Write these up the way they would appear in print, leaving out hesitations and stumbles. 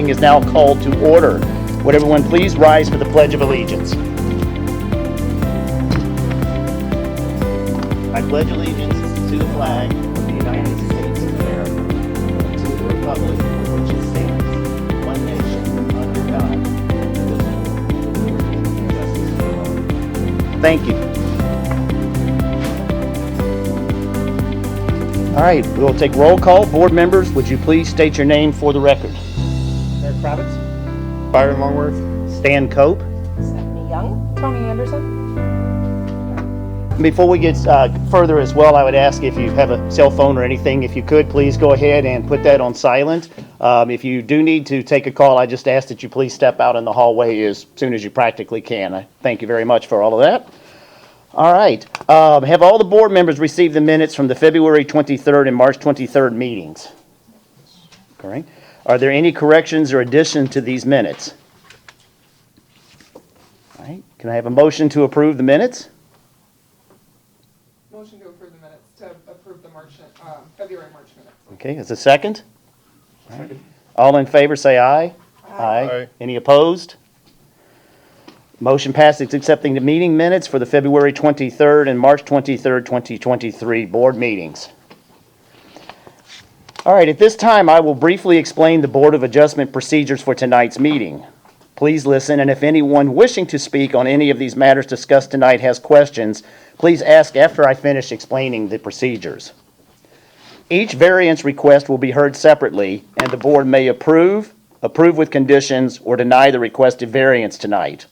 meeting is now called to order. Would everyone please rise for the Pledge of Allegiance? I pledge allegiance to the flag of the United States of America, and to the republic for which it stands, one nation, under God, indivisible, with liberty and justice for all. Thank you. All right, we will take roll call. Board members, would you please state your name for the record? Eric Kravitz. Byron Longworth. Stan Cope. Stephanie Young. Tony Anderson. Before we get further as well, I would ask if you have a cell phone or anything, if you could, please go ahead and put that on silent. If you do need to take a call, I just ask that you please step out in the hallway as soon as you practically can. I thank you very much for all of that. All right. Have all the board members received the minutes from the February 23rd and March 23rd meetings? Correct. Are there any corrections or additions to these minutes? All right. Can I have a motion to approve the minutes? Motion to approve the minutes, to approve the February, March minutes. Okay. Is a second? Second. All in favor say aye. Aye. Any opposed? Motion passes accepting the meeting minutes for the February 23rd and March 23rd, 2023 board meetings. All right, at this time, I will briefly explain the Board of Adjustment procedures for tonight's meeting. Please listen, and if anyone wishing to speak on any of these matters discussed tonight has questions, please ask after I finish explaining the procedures. Each variance request will be heard separately, and the board may approve with conditions, or deny the requested variance tonight.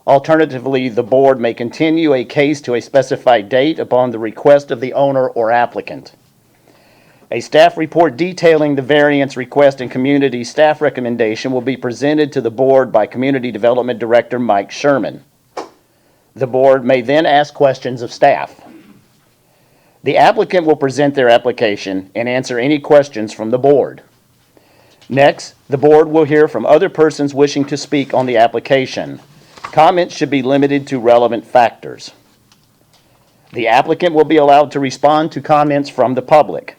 Alternatively, the board may continue a case to a specified date upon the request of the owner or applicant. A staff report detailing the variance request and community staff recommendation will be presented to the board by Community Development Director Mike Sherman. The board may then ask questions of staff. The applicant will present their application and answer any questions from the board. Next, the board will hear from other persons wishing to speak on the application. Comments should be limited to relevant factors. The applicant will be allowed to respond to comments from the public.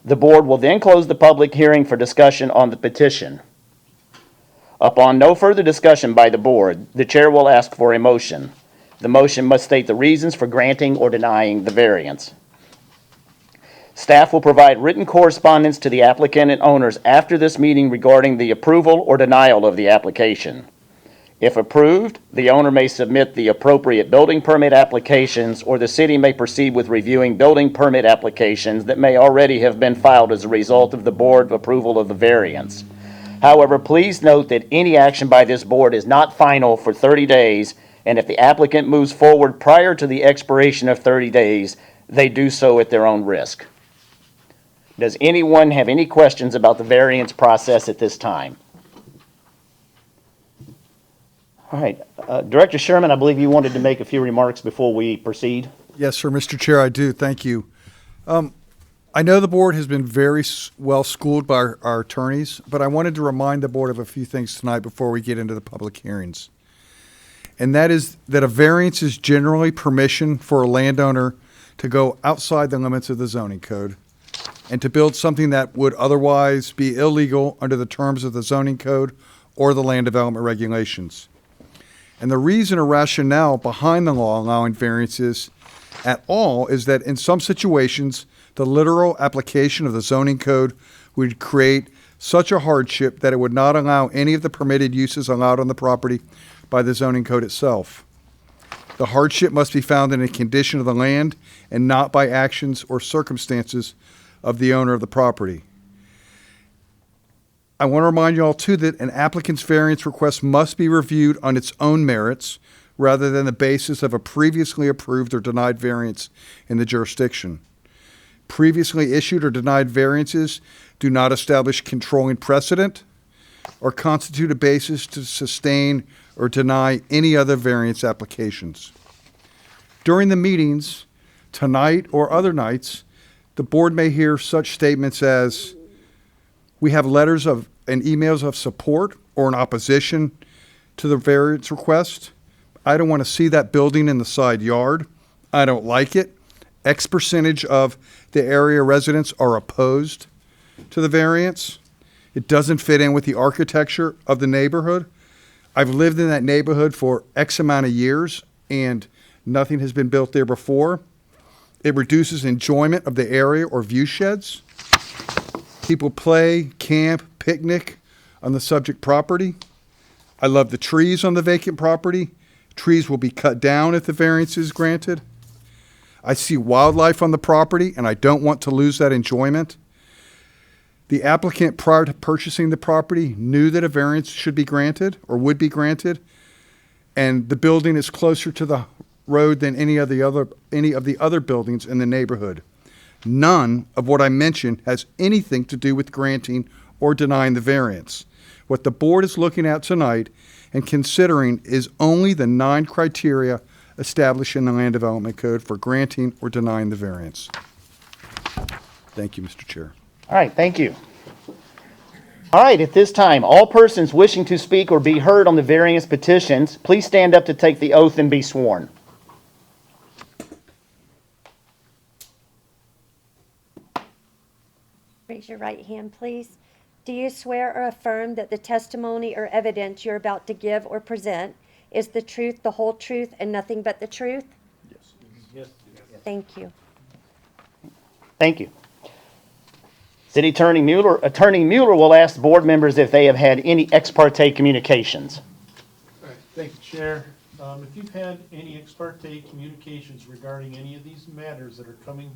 The board will then close the public hearing for discussion on the petition. Upon no further discussion by the board, the chair will ask for a motion. The motion must state the reasons for granting or denying the variance. Staff will provide written correspondence to the applicant and owners after this meeting regarding the approval or denial of the application. If approved, the owner may submit the appropriate building permit applications, or the city may proceed with reviewing building permit applications that may already have been filed as a result of the board approval of the variance. However, please note that any action by this board is not final for 30 days, and if the applicant moves forward prior to the expiration of 30 days, they do so at their own risk. Does anyone have any questions about the variance process at this time? All right. Director Sherman, I believe you wanted to make a few remarks before we proceed. Yes, sir, Mr. Chair, I do. Thank you. I know the board has been very well schooled by our attorneys, but I wanted to remind the board of a few things tonight before we get into the public hearings. And that is that a variance is generally permission for a landowner to go outside the limits of the zoning code and to build something that would otherwise be illegal under the terms of the zoning code or the land development regulations. And the reason or rationale behind the law allowing variances at all is that in some situations, the literal application of the zoning code would create such a hardship that it would not allow any of the permitted uses allowed on the property by the zoning code itself. The hardship must be found in a condition of the land and not by actions or circumstances of the owner of the property. I want to remind you all, too, that an applicant's variance request must be reviewed on its own merits rather than the basis of a previously approved or denied variance in the jurisdiction. Previously issued or denied variances do not establish controlling precedent or constitute a basis to sustain or deny any other variance applications. During the meetings, tonight or other nights, the board may hear such statements as, we have letters of and emails of support or in opposition to the variance request. I don't want to see that building in the side yard. I don't like it. X% of the area residents are opposed to the variance. It doesn't fit in with the architecture of the neighborhood. I've lived in that neighborhood for X amount of years, and nothing has been built there before. It reduces enjoyment of the area or view sheds. People play, camp, picnic on the subject property. I love the trees on the vacant property. Trees will be cut down if the variance is granted. I see wildlife on the property, and I don't want to lose that enjoyment. The applicant, prior to purchasing the property, knew that a variance should be granted or would be granted, and the building is closer to the road than any of the other buildings in the neighborhood. None of what I mentioned has anything to do with granting or denying the variance. What the board is looking at tonight and considering is only the 9 criteria established in the Land Development Code for granting or denying the variance. Thank you, Mr. Chair. All right, thank you. All right, at this time, all persons wishing to speak or be heard on the variance petitions, please stand up to take the oath and be sworn. Raise your right hand, please. Do you swear or affirm that the testimony or evidence you're about to give or present is the truth, the whole truth, and nothing but the truth? Yes. Thank you. Thank you. City Attorney Mueller will ask board members if they have had any ex parte communications. All right, thank you, Chair. If you've had any ex parte communications regarding any of these matters that are coming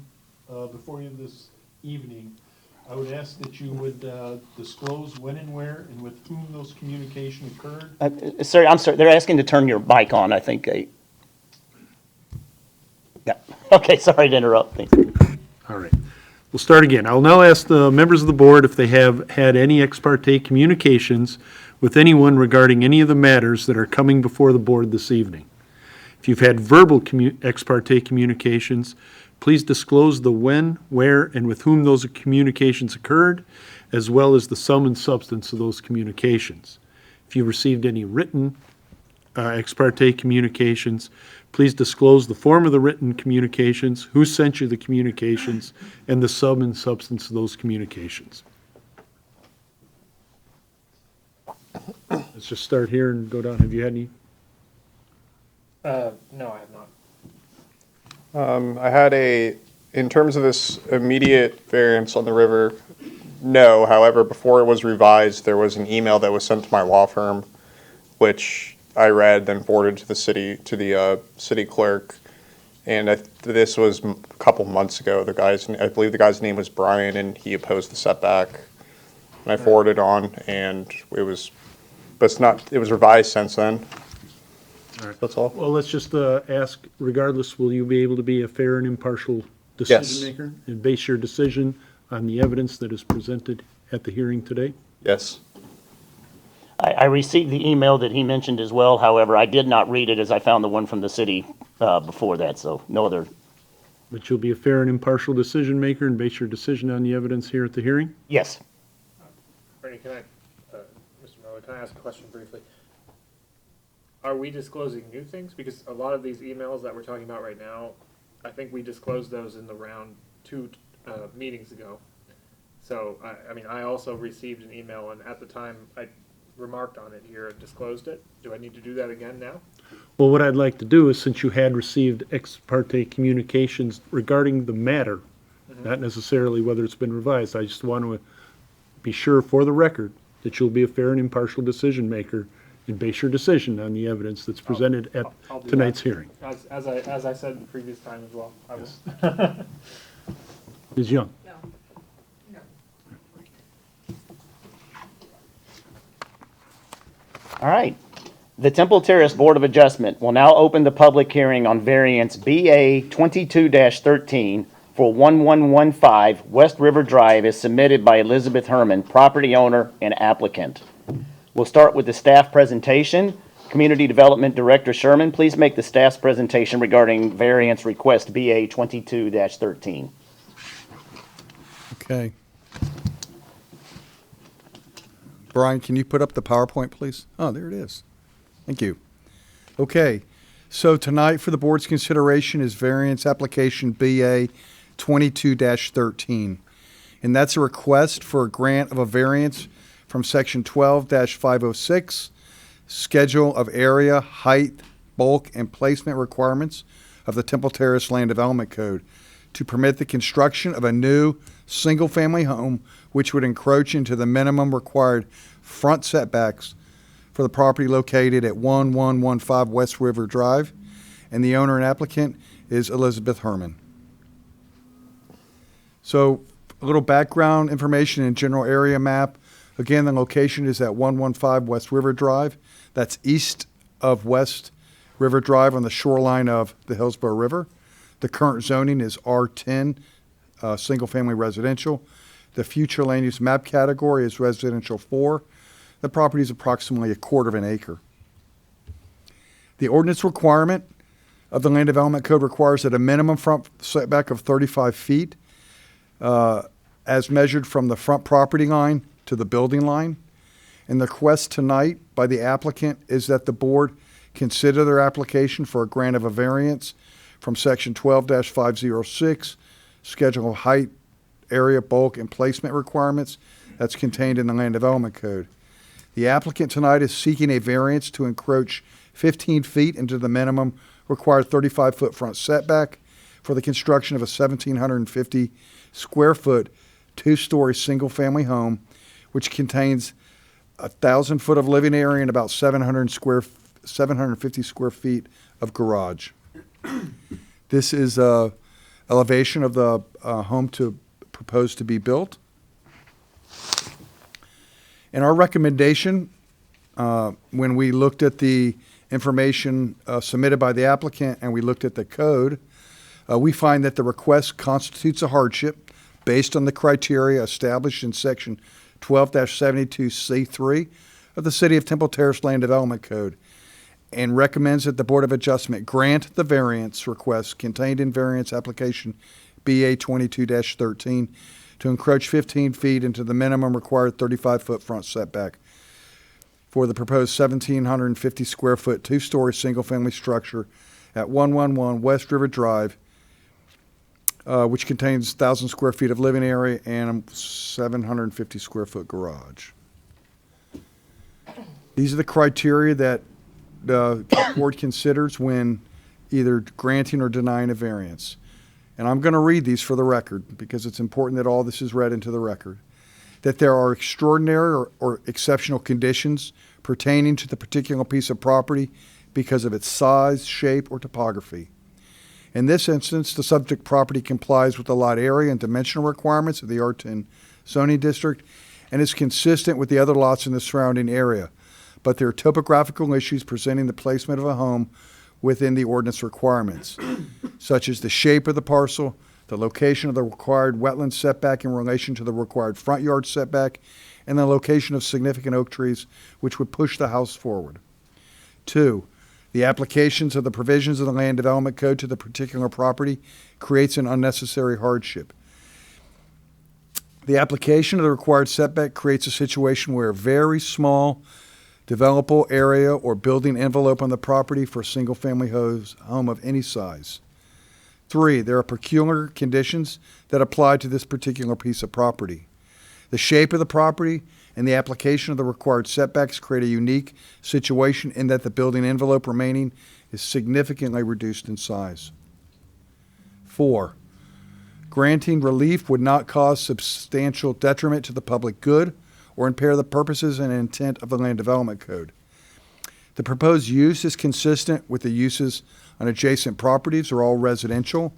before you this evening, I would ask that you would disclose when and where and with whom those communications occurred. Sir, I'm sorry, they're asking to turn your mic on, I think. Yeah. Okay, sorry to interrupt. Thanks. All right. We'll start again. I'll now ask the members of the board if they have had any ex parte communications with anyone regarding any of the matters that are coming before the board this evening. If you've had verbal ex parte communications, please disclose the when, where, and with whom those communications occurred, as well as the sum and substance of those communications. If you received any written ex parte communications, please disclose the form of the written communications, who sent you the communications, and the sum and substance of those communications. Let's just start here and go down. Have you had any? No, I have not. I had in terms of this immediate variance on the river, no. However, before it was revised, there was an email that was sent to my law firm, which I read, then forwarded to the city clerk. And this was a couple months ago. I believe the guy's name was Brian, and he opposed the setback. And I forwarded on, and it was revised since then. All right. That's all. Well, let's just ask, regardless, will you be able to be a fair and impartial decision maker? And base your decision on the evidence that is presented at the hearing today? Yes. I received the email that he mentioned as well. However, I did not read it as I found the one from the city before that, so no other. But you'll be a fair and impartial decision maker and base your decision on the evidence here at the hearing? Yes. Bernie, Mr. Miller, can I ask a question briefly? Are we disclosing new things? Because a lot of these emails that we're talking about right now, I think we disclosed those in the round 2 meetings ago. So, I also received an email, and at the time, I remarked on it here and disclosed it. Do I need to do that again now? Well, what I'd like to do is, since you had received ex parte communications regarding the matter, not necessarily whether it's been revised, I just want to be sure for the record that you'll be a fair and impartial decision maker and base your decision on the evidence that's presented at tonight's hearing. As I said the previous time as well, I will. Ms. Young? No. No. All right. The Temple Terrace Board of Adjustment will now open the public hearing on variance BA 22-13 for 1115 West River Drive as submitted by Elizabeth Hermann, property owner and applicant. We'll start with the staff presentation. Community Development Director Sherman, please make the staff's presentation regarding variance request BA 22-13. Okay. Brian, can you put up the PowerPoint, please? Oh, there it is. Thank you. Okay. So tonight for the board's consideration is Variance Application BA 22-13. And that's a request for a grant of a variance from Section 12-506, Schedule of Area, Height, Bulk, and Placement Requirements of the Temple Terrace Land Development Code to permit the construction of a new single-family home which would encroach into the minimum required front setbacks for the property located at 1115 West River Drive, and the owner and applicant is Elizabeth Hermann. So, a little background information and general area map. Again, the location is at 115 West River Drive. That's east of West River Drive on the shoreline of the Hillsborough River. The current zoning is R10, single-family residential. The future land use map category is residential 4. The property is approximately 1/4 acre. The ordinance requirement of the Land Development Code requires that a minimum front setback of 35 feet as measured from the front property line to the building line. And the request tonight by the applicant is that the board consider their application for a grant of a variance from Section 12-506, Schedule of Height, Area, Bulk, and Placement Requirements that's contained in the Land Development Code. The applicant tonight is seeking a variance to encroach 15 feet into the minimum required 35-foot front setback for the construction of a 1,750 square foot, 2-story single-family home, which contains 1,000 foot of living area and about 750 square feet of garage. This is elevation of the home to propose to be built. And our recommendation, when we looked at the information submitted by the applicant and we looked at the code, we find that the request constitutes a hardship based on the criteria established in Section 12-72C3 of the City of Temple Terrace Land Development Code, and recommends that the Board of Adjustment grant the variance request contained in Variance Application BA 22-13 to encroach 15 feet into the minimum required 35-foot front setback for the proposed 1,750 square foot, 2-story single-family structure at 111 West River Drive, which contains 1,000 square feet of living area and a 750 square foot garage. These are the criteria that the board considers when either granting or denying a variance. And I'm going to read these for the record because it's important that all this is read into the record. That there are extraordinary or exceptional conditions pertaining to the particular piece of property because of its size, shape, or topography. In this instance, the subject property complies with the lot area and dimensional requirements of the R10 zoning district and is consistent with the other lots in the surrounding area. But there are topographical issues presenting the placement of a home within the ordinance requirements, such as the shape of the parcel, the location of the required wetland setback in relation to the required front yard setback, and the location of significant oak trees which would push the house forward. 2, the applications of the provisions of the Land Development Code to the particular property creates an unnecessary hardship. The application of the required setback creates a situation where a very small developable area or building envelope on the property for a single-family home of any size. 3, there are peculiar conditions that apply to this particular piece of property. The shape of the property and the application of the required setbacks create a unique situation in that the building envelope remaining is significantly reduced in size. 4, granting relief would not cause substantial detriment to the public good or impair the purposes and intent of the Land Development Code. The proposed use is consistent with the uses on adjacent properties are all residential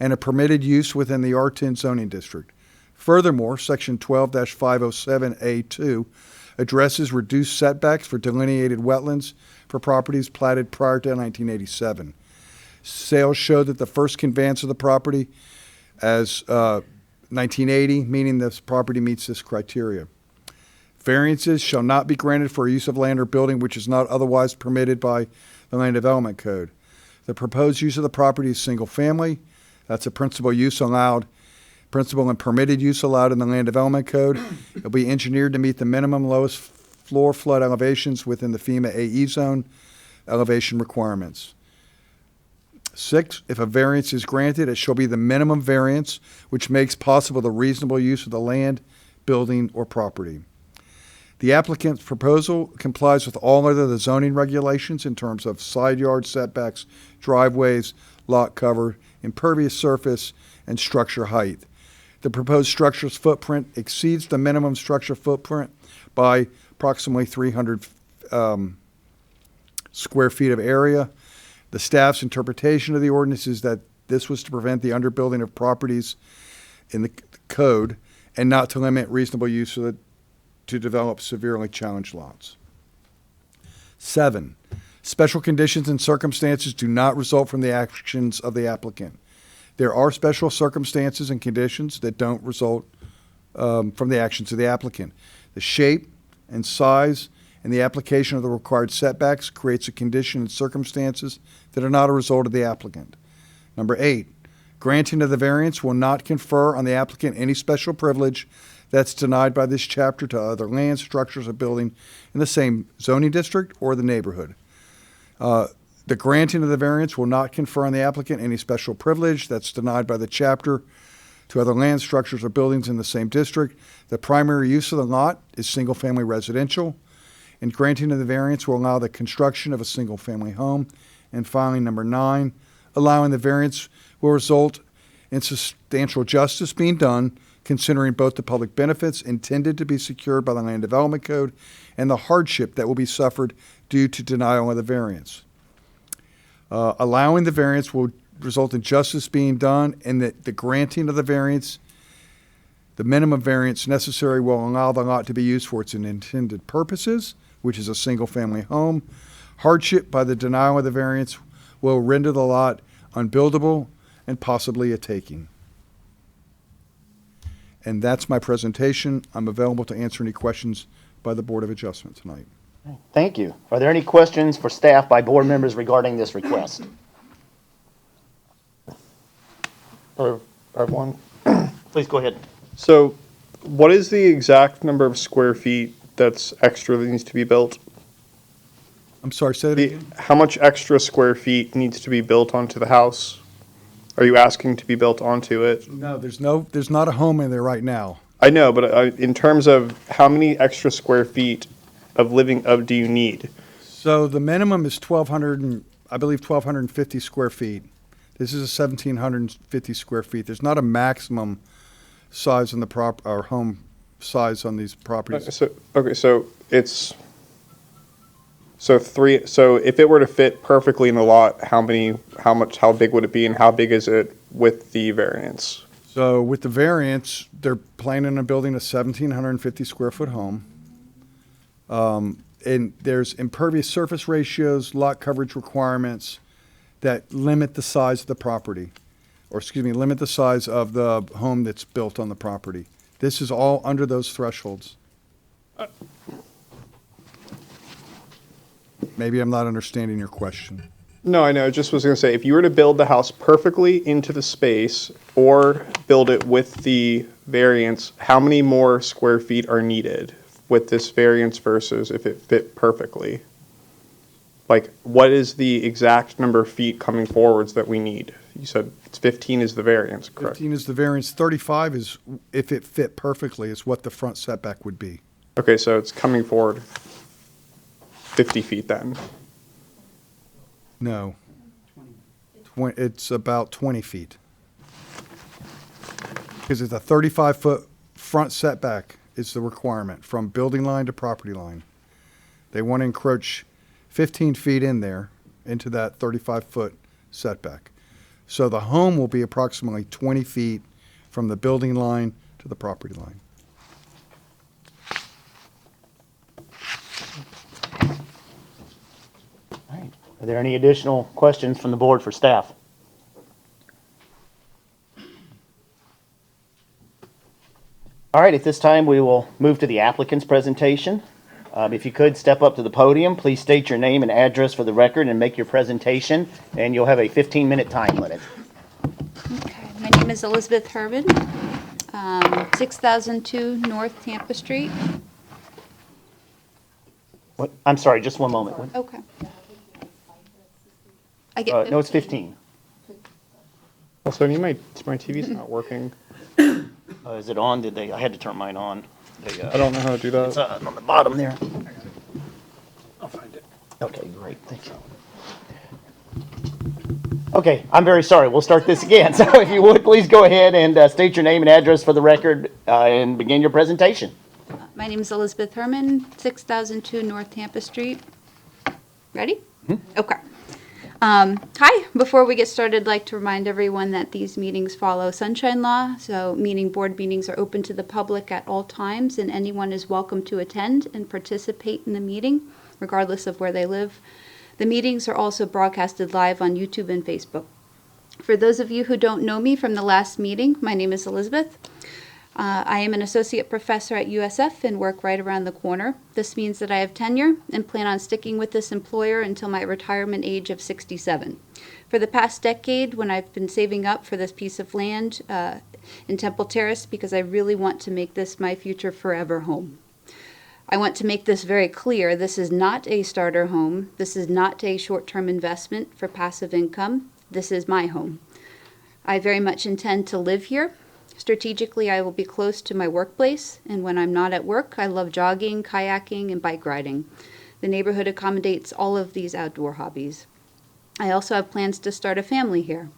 and a permitted use within the R10 zoning district. Furthermore, Section 12-507A2 addresses reduced setbacks for delineated wetlands for properties platted prior to 1987. Sales show that the first conveyance of the property as 1980, meaning this property meets this criteria. Variances shall not be granted for use of land or building which is not otherwise permitted by the Land Development Code. The proposed use of the property is single family. That's a principal use allowed, principal and permitted use allowed in the Land Development Code. It will be engineered to meet the minimum lowest floor flood elevations within the FEMA AE zone elevation requirements. 6, if a variance is granted, it shall be the minimum variance which makes possible the reasonable use of the land, building, or property. The applicant's proposal complies with all other the zoning regulations in terms of side yard setbacks, driveways, lot cover, impervious surface, and structure height. The proposed structure's footprint exceeds the minimum structure footprint by approximately 300 square feet of area. The staff's interpretation of the ordinance is that this was to prevent the underbuilding of properties in the code and not to limit reasonable use of the, to develop severely challenged lots. 7, special conditions and circumstances do not result from the actions of the applicant. There are special circumstances and conditions that don't result from the actions of the applicant. The shape and size and the application of the required setbacks creates a condition and circumstances that are not a result of the applicant. Number 8, granting of the variance will not confer on the applicant any special privilege that's denied by this chapter to other land, structures, or building in the same zoning district or the neighborhood. The granting of the variance will not confer on the applicant any special privilege that's denied by the chapter to other land, structures, or buildings in the same district. The primary use of the lot is single-family residential, and granting of the variance will allow the construction of a single-family home. And finally, number 9, allowing the variance will result in substantial justice being done, considering both the public benefits intended to be secured by the Land Development Code and the hardship that will be suffered due to denial of the variance. Allowing the variance will result in justice being done, and that the granting of the variance, the minimum variance necessary, will allow the lot to be used for its intended purposes, which is a single-family home. Hardship by the denial of the variance will render the lot unbuildable and possibly a taking. And that's my presentation. I'm available to answer any questions by the Board of Adjustment tonight. Thank you. Are there any questions for staff by board members regarding this request? Or I have one. Please go ahead. So, what is the exact number of square feet that's extra that needs to be built? I'm sorry, say that again? How much extra square feet needs to be built onto the house? Are you asking to be built onto it? No, there's not a home in there right now. I know, but in terms of how many extra square feet do you need? So the minimum is 1,250 square feet. This is a 1,750 square feet. There's not a maximum size on the or home size on these properties. So it's so if it were to fit perfectly in the lot, how big would it be, and how big is it with the variance? So with the variance, they're planning on building a 1,750 square foot home. And there's impervious surface ratios, lot coverage requirements that limit the size of the property, or limit the size of the home that's built on the property. This is all under those thresholds. Maybe I'm not understanding your question. No, I know. I just was going to say, if you were to build the house perfectly into the space or build it with the variance, how many more square feet are needed with this variance versus if it fit perfectly? Like, what is the exact number of feet coming forwards that we need? You said it's 15 is the variance, correct? 15 is the variance. 35 is, if it fit perfectly, is what the front setback would be. Okay, so it's coming forward 50 feet then. No. It's about 20 feet. Because it's a 35-foot front setback is the requirement from building line to property line. They want to encroach 15 feet in there into that 35-foot setback. So the home will be approximately 20 feet from the building line to the property line. All right. Are there any additional questions from the board for staff? All right, at this time, we will move to the applicant's presentation. If you could step up to the podium, please state your name and address for the record and make your presentation, and you'll have a 15-minute time limit. Okay, my name is Elizabeth Hermann, 6002 North Tampa Street. What? I'm sorry, just one moment. Okay. I get No, it's 15. Also, my TV's not working. Is it on? I had to turn mine on. I don't know how to do that. It's on the bottom there. I'll find it. Okay, great, thank you. Okay, I'm very sorry, we'll start this again. So if you would, please go ahead and state your name and address for the record and begin your presentation. My name is Elizabeth Hermann, 6002 North Tampa Street. Ready? Okay. Hi, before we get started, I'd like to remind everyone that these meetings follow sunshine law, so meaning board meetings are open to the public at all times, and anyone is welcome to attend and participate in the meeting, regardless of where they live. The meetings are also broadcasted live on YouTube and Facebook. For those of you who don't know me from the last meeting, my name is Elizabeth. I am an associate professor at USF and work right around the corner. This means that I have tenure and plan on sticking with this employer until my retirement age of 67. For the past decade, when I've been saving up for this piece of land in Temple Terrace, because I really want to make this my future forever home. I want to make this very clear. This is not a starter home. This is not a short-term investment for passive income. This is my home. I very much intend to live here. Strategically, I will be close to my workplace, and when I'm not at work, I love jogging, kayaking, and bike riding. The neighborhood accommodates all of these outdoor hobbies. I also have plans to start a family here.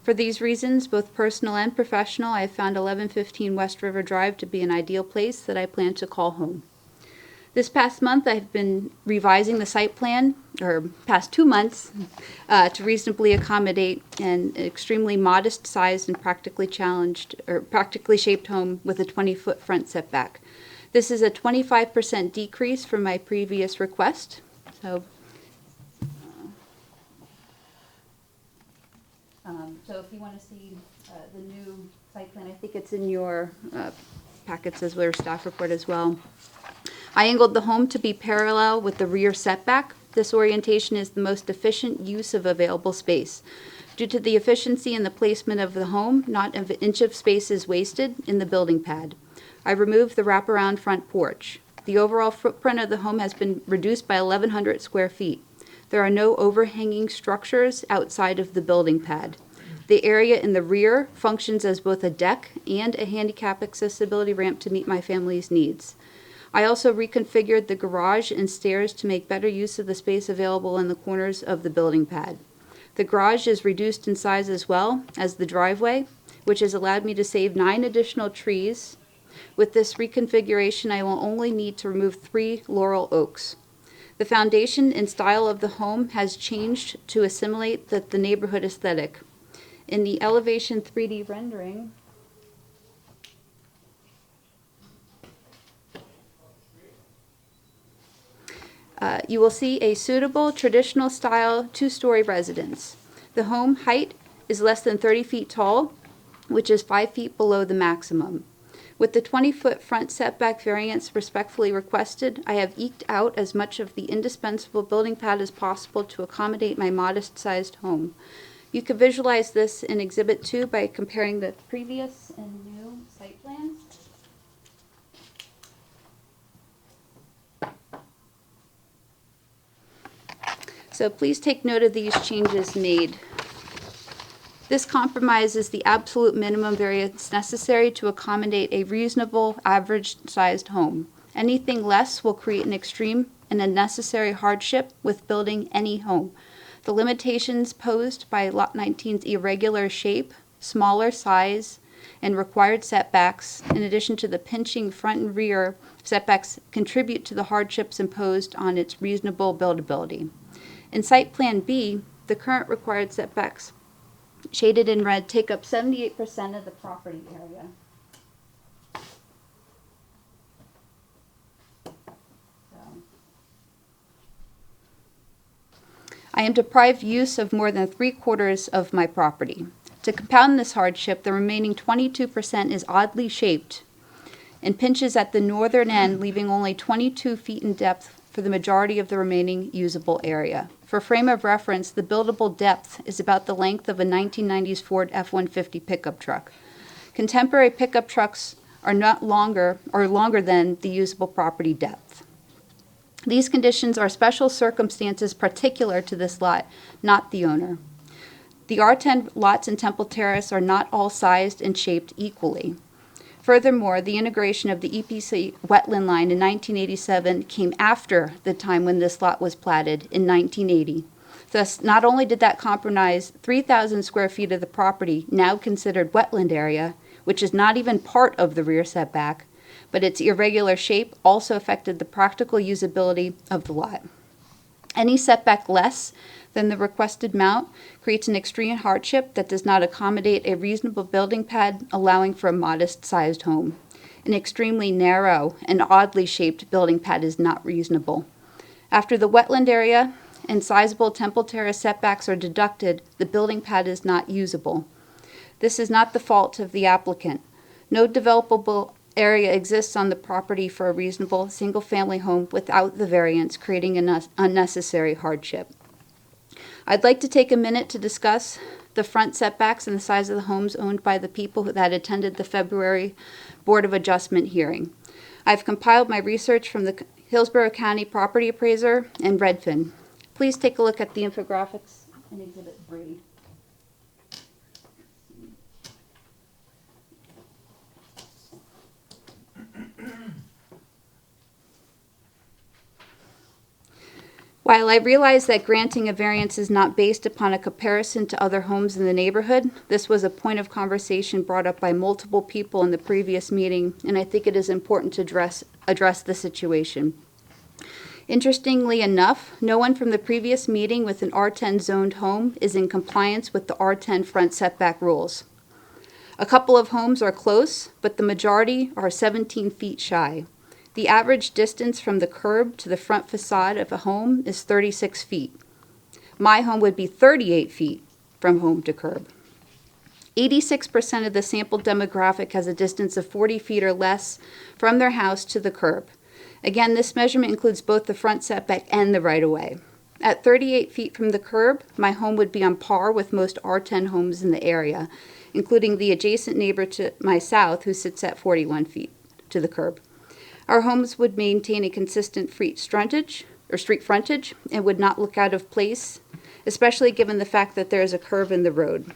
For these reasons, both personal and professional, I have found 1115 West River Drive to be an ideal place that I plan to call home. This past month, I've been revising the site plan, or past 2 months, to reasonably accommodate an extremely modest sized and practically shaped home with a 20-foot front setback. This is a 25% decrease from my previous request. So if you want to see the new site plan, I think it's in your packets as well, or staff report as well. I angled the home to be parallel with the rear setback. This orientation is the most efficient use of available space. Due to the efficiency in the placement of the home, not an inch of space is wasted in the building pad. I removed the wraparound front porch. The overall footprint of the home has been reduced by 1,100 square feet. There are no overhanging structures outside of the building pad. The area in the rear functions as both a deck and a handicap accessibility ramp to meet my family's needs. I also reconfigured the garage and stairs to make better use of the space available in the corners of the building pad. The garage is reduced in size as well as the driveway, which has allowed me to save 9 additional trees. With this reconfiguration, I will only need to remove 3 laurel oaks. The foundation and style of the home has changed to assimilate the neighborhood aesthetic. In the elevation 3D rendering, you will see a suitable traditional style 2-story residence. The home height is less than 30 feet tall, which is 5 feet below the maximum. With the 20-foot front setback variance respectfully requested, I have eked out as much of the indispensable building pad as possible to accommodate my modest-sized home. You can visualize this in Exhibit 2 by comparing the previous and new site plans. So please take note of these changes made. This compromise is the absolute minimum variance necessary to accommodate a reasonable, average-sized home. Anything less will create an extreme and unnecessary hardship with building any home. The limitations posed by Lot 19's irregular shape, smaller size, and required setbacks, in addition to the pinching front and rear setbacks, contribute to the hardships imposed on its reasonable buildability. In Site Plan B, the current required setbacks, shaded in red, take up 78% of the property area. I am deprived use of more than 3/4 of my property. To compound this hardship, the remaining 22% is oddly shaped and pinches at the northern end, leaving only 22 feet in depth for the majority of the remaining usable area. For frame of reference, the buildable depth is about the length of a 1990s Ford F-150 pickup truck. Contemporary pickup trucks are longer than the usable property depth. These conditions are special circumstances particular to this lot, not the owner. The R10 lots in Temple Terrace are not all sized and shaped equally. Furthermore, the integration of the EPC wetland line in 1987 came after the time when this lot was platted in 1980. Thus, not only did that compromise 3,000 square feet of the property now considered wetland area, which is not even part of the rear setback, but its irregular shape also affected the practical usability of the lot. Any setback less than the requested amount creates an extreme hardship that does not accommodate a reasonable building pad allowing for a modest-sized home. An extremely narrow and oddly shaped building pad is not reasonable. After the wetland area and sizable Temple Terrace setbacks are deducted, the building pad is not usable. This is not the fault of the applicant. No developable area exists on the property for a reasonable single-family home without the variance, creating an unnecessary hardship. I'd like to take a minute to discuss the front setbacks and the size of the homes owned by the people that attended the February Board of Adjustment hearing. I've compiled my research from the Hillsborough County Property Appraiser and Redfin. Please take a look at the infographics in Exhibit 3. While I realize that granting a variance is not based upon a comparison to other homes in the neighborhood, this was a point of conversation brought up by multiple people in the previous meeting, and I think it is important to address the situation. Interestingly enough, no one from the previous meeting with an R10 zoned home is in compliance with the R10 front setback rules. A couple of homes are close, but the majority are 17 feet shy. The average distance from the curb to the front facade of a home is 36 feet. My home would be 38 feet from home to curb. 86% of the sample demographic has a distance of 40 feet or less from their house to the curb. Again, this measurement includes both the front setback and the right-of-way. At 38 feet from the curb, my home would be on par with most R10 homes in the area, including the adjacent neighbor to my south, who sits at 41 feet to the curb. Our homes would maintain a consistent street frontage and would not look out of place, especially given the fact that there is a curve in the road.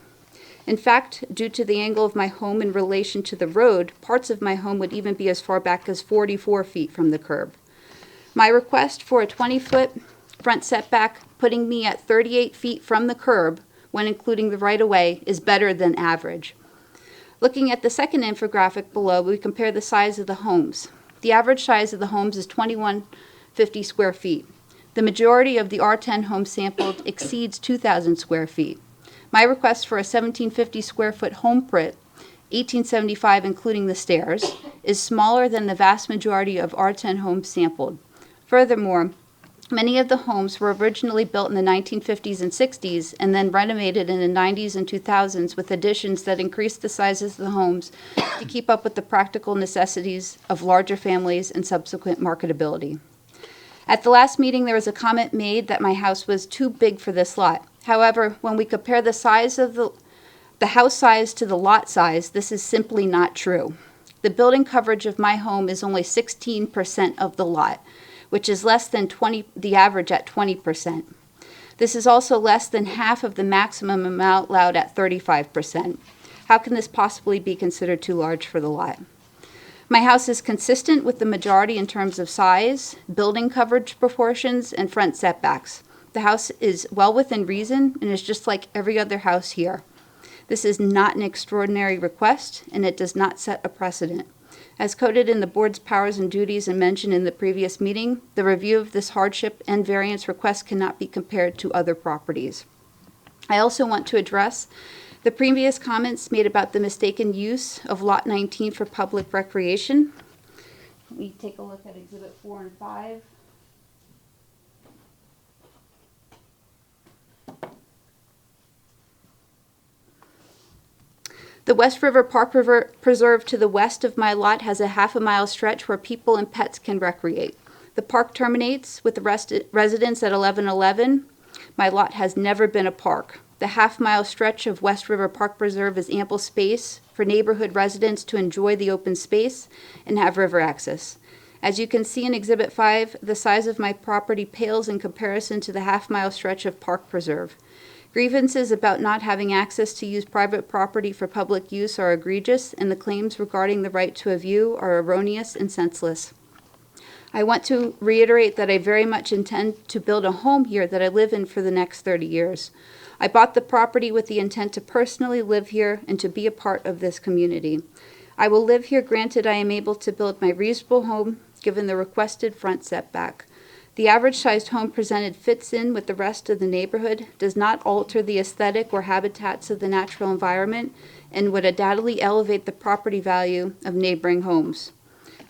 In fact, due to the angle of my home in relation to the road, parts of my home would even be as far back as 44 feet from the curb. My request for a 20-foot front setback, putting me at 38 feet from the curb when including the right-of-way, is better than average. Looking at the second infographic below, we compare the size of the homes. The average size of the homes is 2,150 square feet. The majority of the R10 homes sampled exceeds 2,000 square feet. My request for a 1,750 square foot home print, 1875 including the stairs, is smaller than the vast majority of R10 homes sampled. Furthermore, many of the homes were originally built in the 1950s and 60s and then renovated in the 90s and 2000s with additions that increased the sizes of the homes to keep up with the practical necessities of larger families and subsequent marketability. At the last meeting, there was a comment made that my house was too big for this lot. However, when we compare the size of the house size to the lot size, this is simply not true. The building coverage of my home is only 16% of the lot, which is less than the average at 20%. This is also less than half of the maximum amount allowed at 35%. How can this possibly be considered too large for the lot? My house is consistent with the majority in terms of size, building coverage proportions, and front setbacks. The house is well within reason and is just like every other house here. This is not an extraordinary request, and it does not set a precedent. As coded in the board's powers and duties and mentioned in the previous meeting, the review of this hardship and variance request cannot be compared to other properties. I also want to address the previous comments made about the mistaken use of Lot 19 for public recreation. Let me take a look at Exhibit 4 and 5. The West River Park Preserve to the west of my lot has a half-a-mile stretch where people and pets can recreate. The park terminates with the residents at 1111. My lot has never been a park. The half-mile stretch of West River Park Preserve is ample space for neighborhood residents to enjoy the open space and have river access. As you can see in Exhibit 5, the size of my property pales in comparison to the half-mile stretch of Park Preserve. Grievances about not having access to use private property for public use are egregious, and the claims regarding the right to a view are erroneous and senseless. I want to reiterate that I very much intend to build a home here that I live in for the next 30 years. I bought the property with the intent to personally live here and to be a part of this community. I will live here granted I am able to build my reasonable home given the requested front setback. The average-sized home presented fits in with the rest of the neighborhood, does not alter the aesthetic or habitats of the natural environment, and would undoubtedly elevate the property value of neighboring homes.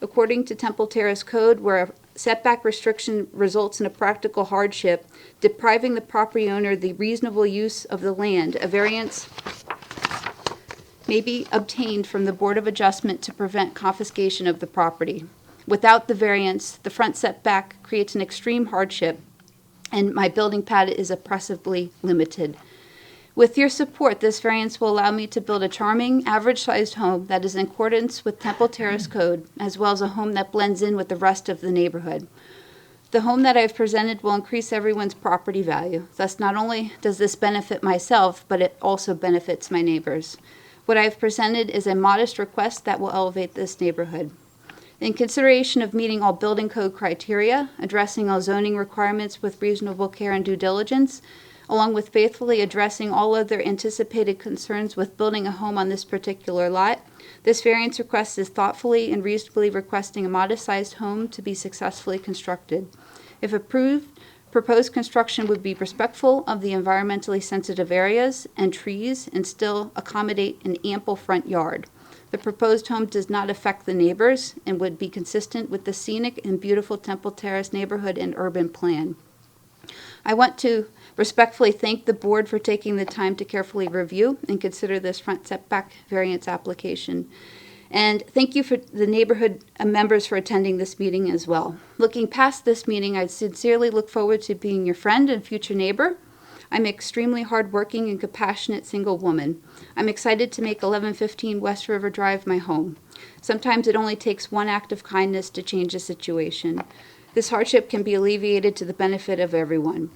According to Temple Terrace Code, where a setback restriction results in a practical hardship, depriving the property owner the reasonable use of the land, a variance may be obtained from the Board of Adjustment to prevent confiscation of the property. Without the variance, the front setback creates an extreme hardship, and my building pad is oppressively limited. With your support, this variance will allow me to build a charming, average-sized home that is in accordance with Temple Terrace Code, as well as a home that blends in with the rest of the neighborhood. The home that I've presented will increase everyone's property value. Thus, not only does this benefit myself, but it also benefits my neighbors. What I've presented is a modest request that will elevate this neighborhood. In consideration of meeting all building code criteria, addressing all zoning requirements with reasonable care and due diligence, along with faithfully addressing all other anticipated concerns with building a home on this particular lot, this variance request is thoughtfully and reasonably requesting a modest-sized home to be successfully constructed. If approved, proposed construction would be respectful of the environmentally sensitive areas and trees and still accommodate an ample front yard. The proposed home does not affect the neighbors and would be consistent with the scenic and beautiful Temple Terrace neighborhood and urban plan. I want to respectfully thank the board for taking the time to carefully review and consider this front setback variance application. And thank you for the neighborhood members for attending this meeting as well. Looking past this meeting, I sincerely look forward to being your friend and future neighbor. I'm an extremely hardworking and compassionate single woman. I'm excited to make 1115 West River Drive my home. Sometimes it only takes one act of kindness to change a situation. This hardship can be alleviated to the benefit of everyone.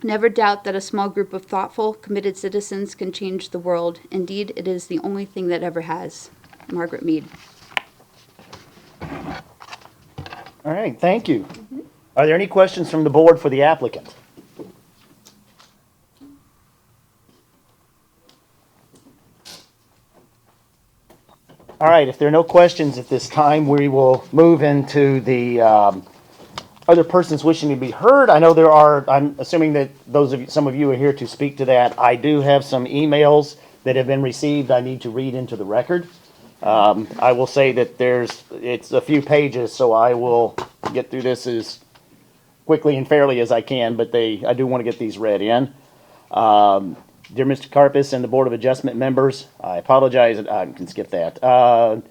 Never doubt that a small group of thoughtful, committed citizens can change the world. Indeed, it is the only thing that ever has. Margaret Mead. All right, thank you. Are there any questions from the board for the applicant? All right, if there are no questions at this time, we will move into the other persons wishing to be heard. I know there are, I'm assuming that some of you are here to speak to that. I do have some emails that have been received I need to read into the record. I will say that it's a few pages, so I will get through this as quickly and fairly as I can, but I do want to get these read in. Dear Mr. Karpus and the Board of Adjustment members, I apologize, I can skip that.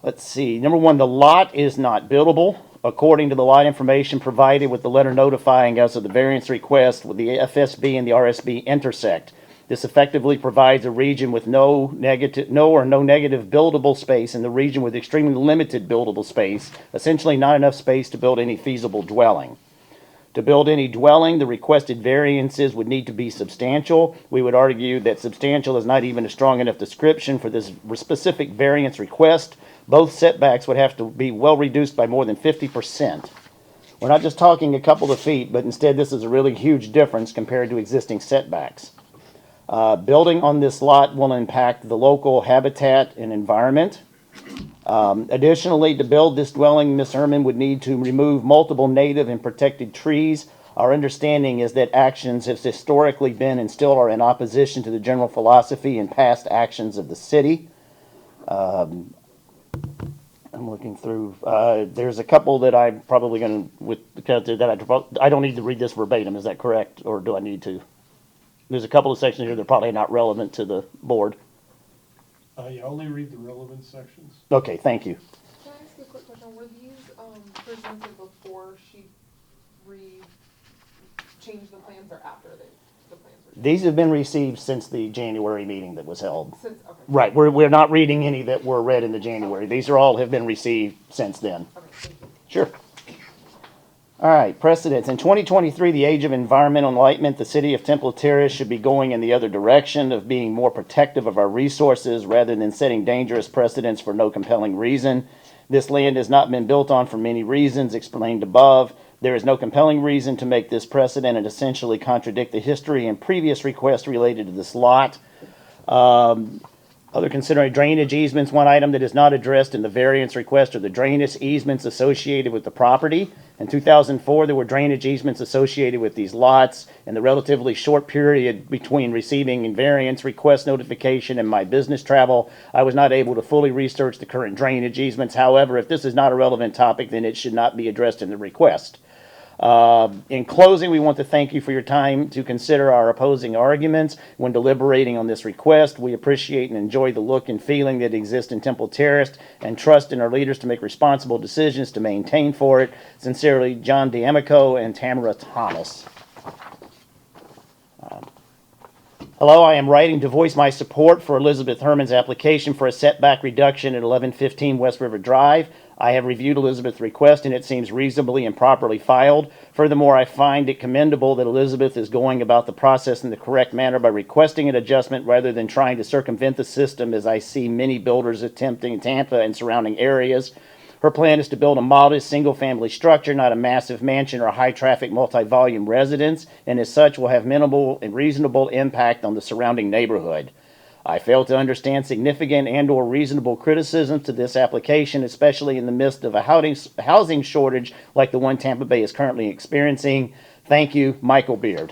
Let's see, number one, the lot is not buildable. According to the lot information provided with the letter notifying us of the variance request, with the FSB and the RSB intersect. This effectively provides a region with no negative buildable space and the region with extremely limited buildable space, essentially not enough space to build any feasible dwelling. To build any dwelling, the requested variances would need to be substantial. We would argue that substantial is not even a strong enough description for this specific variance request. Both setbacks would have to be well reduced by more than 50%. We're not just talking a couple of feet, but instead this is a really huge difference compared to existing setbacks. Building on this lot will impact the local habitat and environment. Additionally, to build this dwelling, Ms. Hermann would need to remove multiple native and protected trees. Our understanding is that actions have historically been and still are in opposition to the general philosophy and past actions of the city. I'm looking through. There's a couple that I'm probably going to, I don't need to read this verbatim. Is that correct, or do I need to? There's a couple of sections here that are probably not relevant to the board. Yeah, only read the relevant sections. Okay, thank you. Can I ask a quick question? Were these presented before she changed the plans or after the plans were changed? These have been received since the January meeting that was held. Okay. Right, we're not reading any that were read in the January. These are all have been received since then. Okay, thank you. Sure. All right, precedents. In 2023, the age of environmental enlightenment, the city of Temple Terrace should be going in the other direction of being more protective of our resources rather than setting dangerous precedents for no compelling reason. This land has not been built on for many reasons explained above. There is no compelling reason to make this precedent and essentially contradict the history and previous requests related to this lot. Other considering drainage easements, one item that is not addressed in the variance request are the drainage easements associated with the property. In 2004, there were drainage easements associated with these lots. In the relatively short period between receiving a variance request notification and my business travel, I was not able to fully research the current drainage easements. However, if this is not a relevant topic, then it should not be addressed in the request. In closing, we want to thank you for your time to consider our opposing arguments when deliberating on this request. We appreciate and enjoy the look and feeling that exists in Temple Terrace and trust in our leaders to make responsible decisions to maintain for it. Sincerely, John D'Amico and Tamara Thomas. Hello, I am writing to voice my support for Elizabeth Hermann's application for a setback reduction at 1115 West River Drive. I have reviewed Elizabeth's request and it seems reasonably and properly filed. Furthermore, I find it commendable that Elizabeth is going about the process in the correct manner by requesting an adjustment rather than trying to circumvent the system, as I see many builders attempting in Tampa and surrounding areas. Her plan is to build a modest single-family structure, not a massive mansion or a high-traffic multi-volume residence, and as such will have minimal and reasonable impact on the surrounding neighborhood. I fail to understand significant and/or reasonable criticisms to this application, especially in the midst of a housing shortage like the one Tampa Bay is currently experiencing. Thank you, Michael Beard.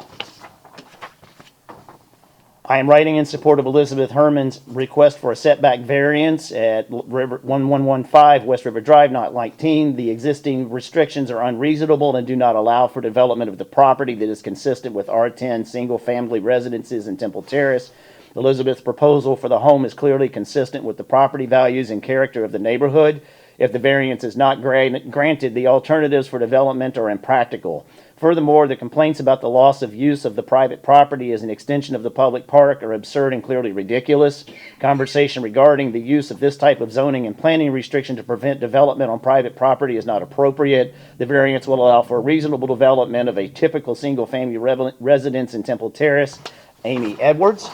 I am writing in support of Elizabeth Hermann's request for a setback variance at 1115 West River Drive, not 19. The existing restrictions are unreasonable and do not allow for development of the property that is consistent with R10 single-family residences in Temple Terrace. Elizabeth's proposal for the home is clearly consistent with the property values and character of the neighborhood. If the variance is not granted, the alternatives for development are impractical. Furthermore, the complaints about the loss of use of the private property as an extension of the public park are absurd and clearly ridiculous. Conversation regarding the use of this type of zoning and planning restriction to prevent development on private property is not appropriate. The variance will allow for reasonable development of a typical single-family residence in Temple Terrace. Amy Edwards.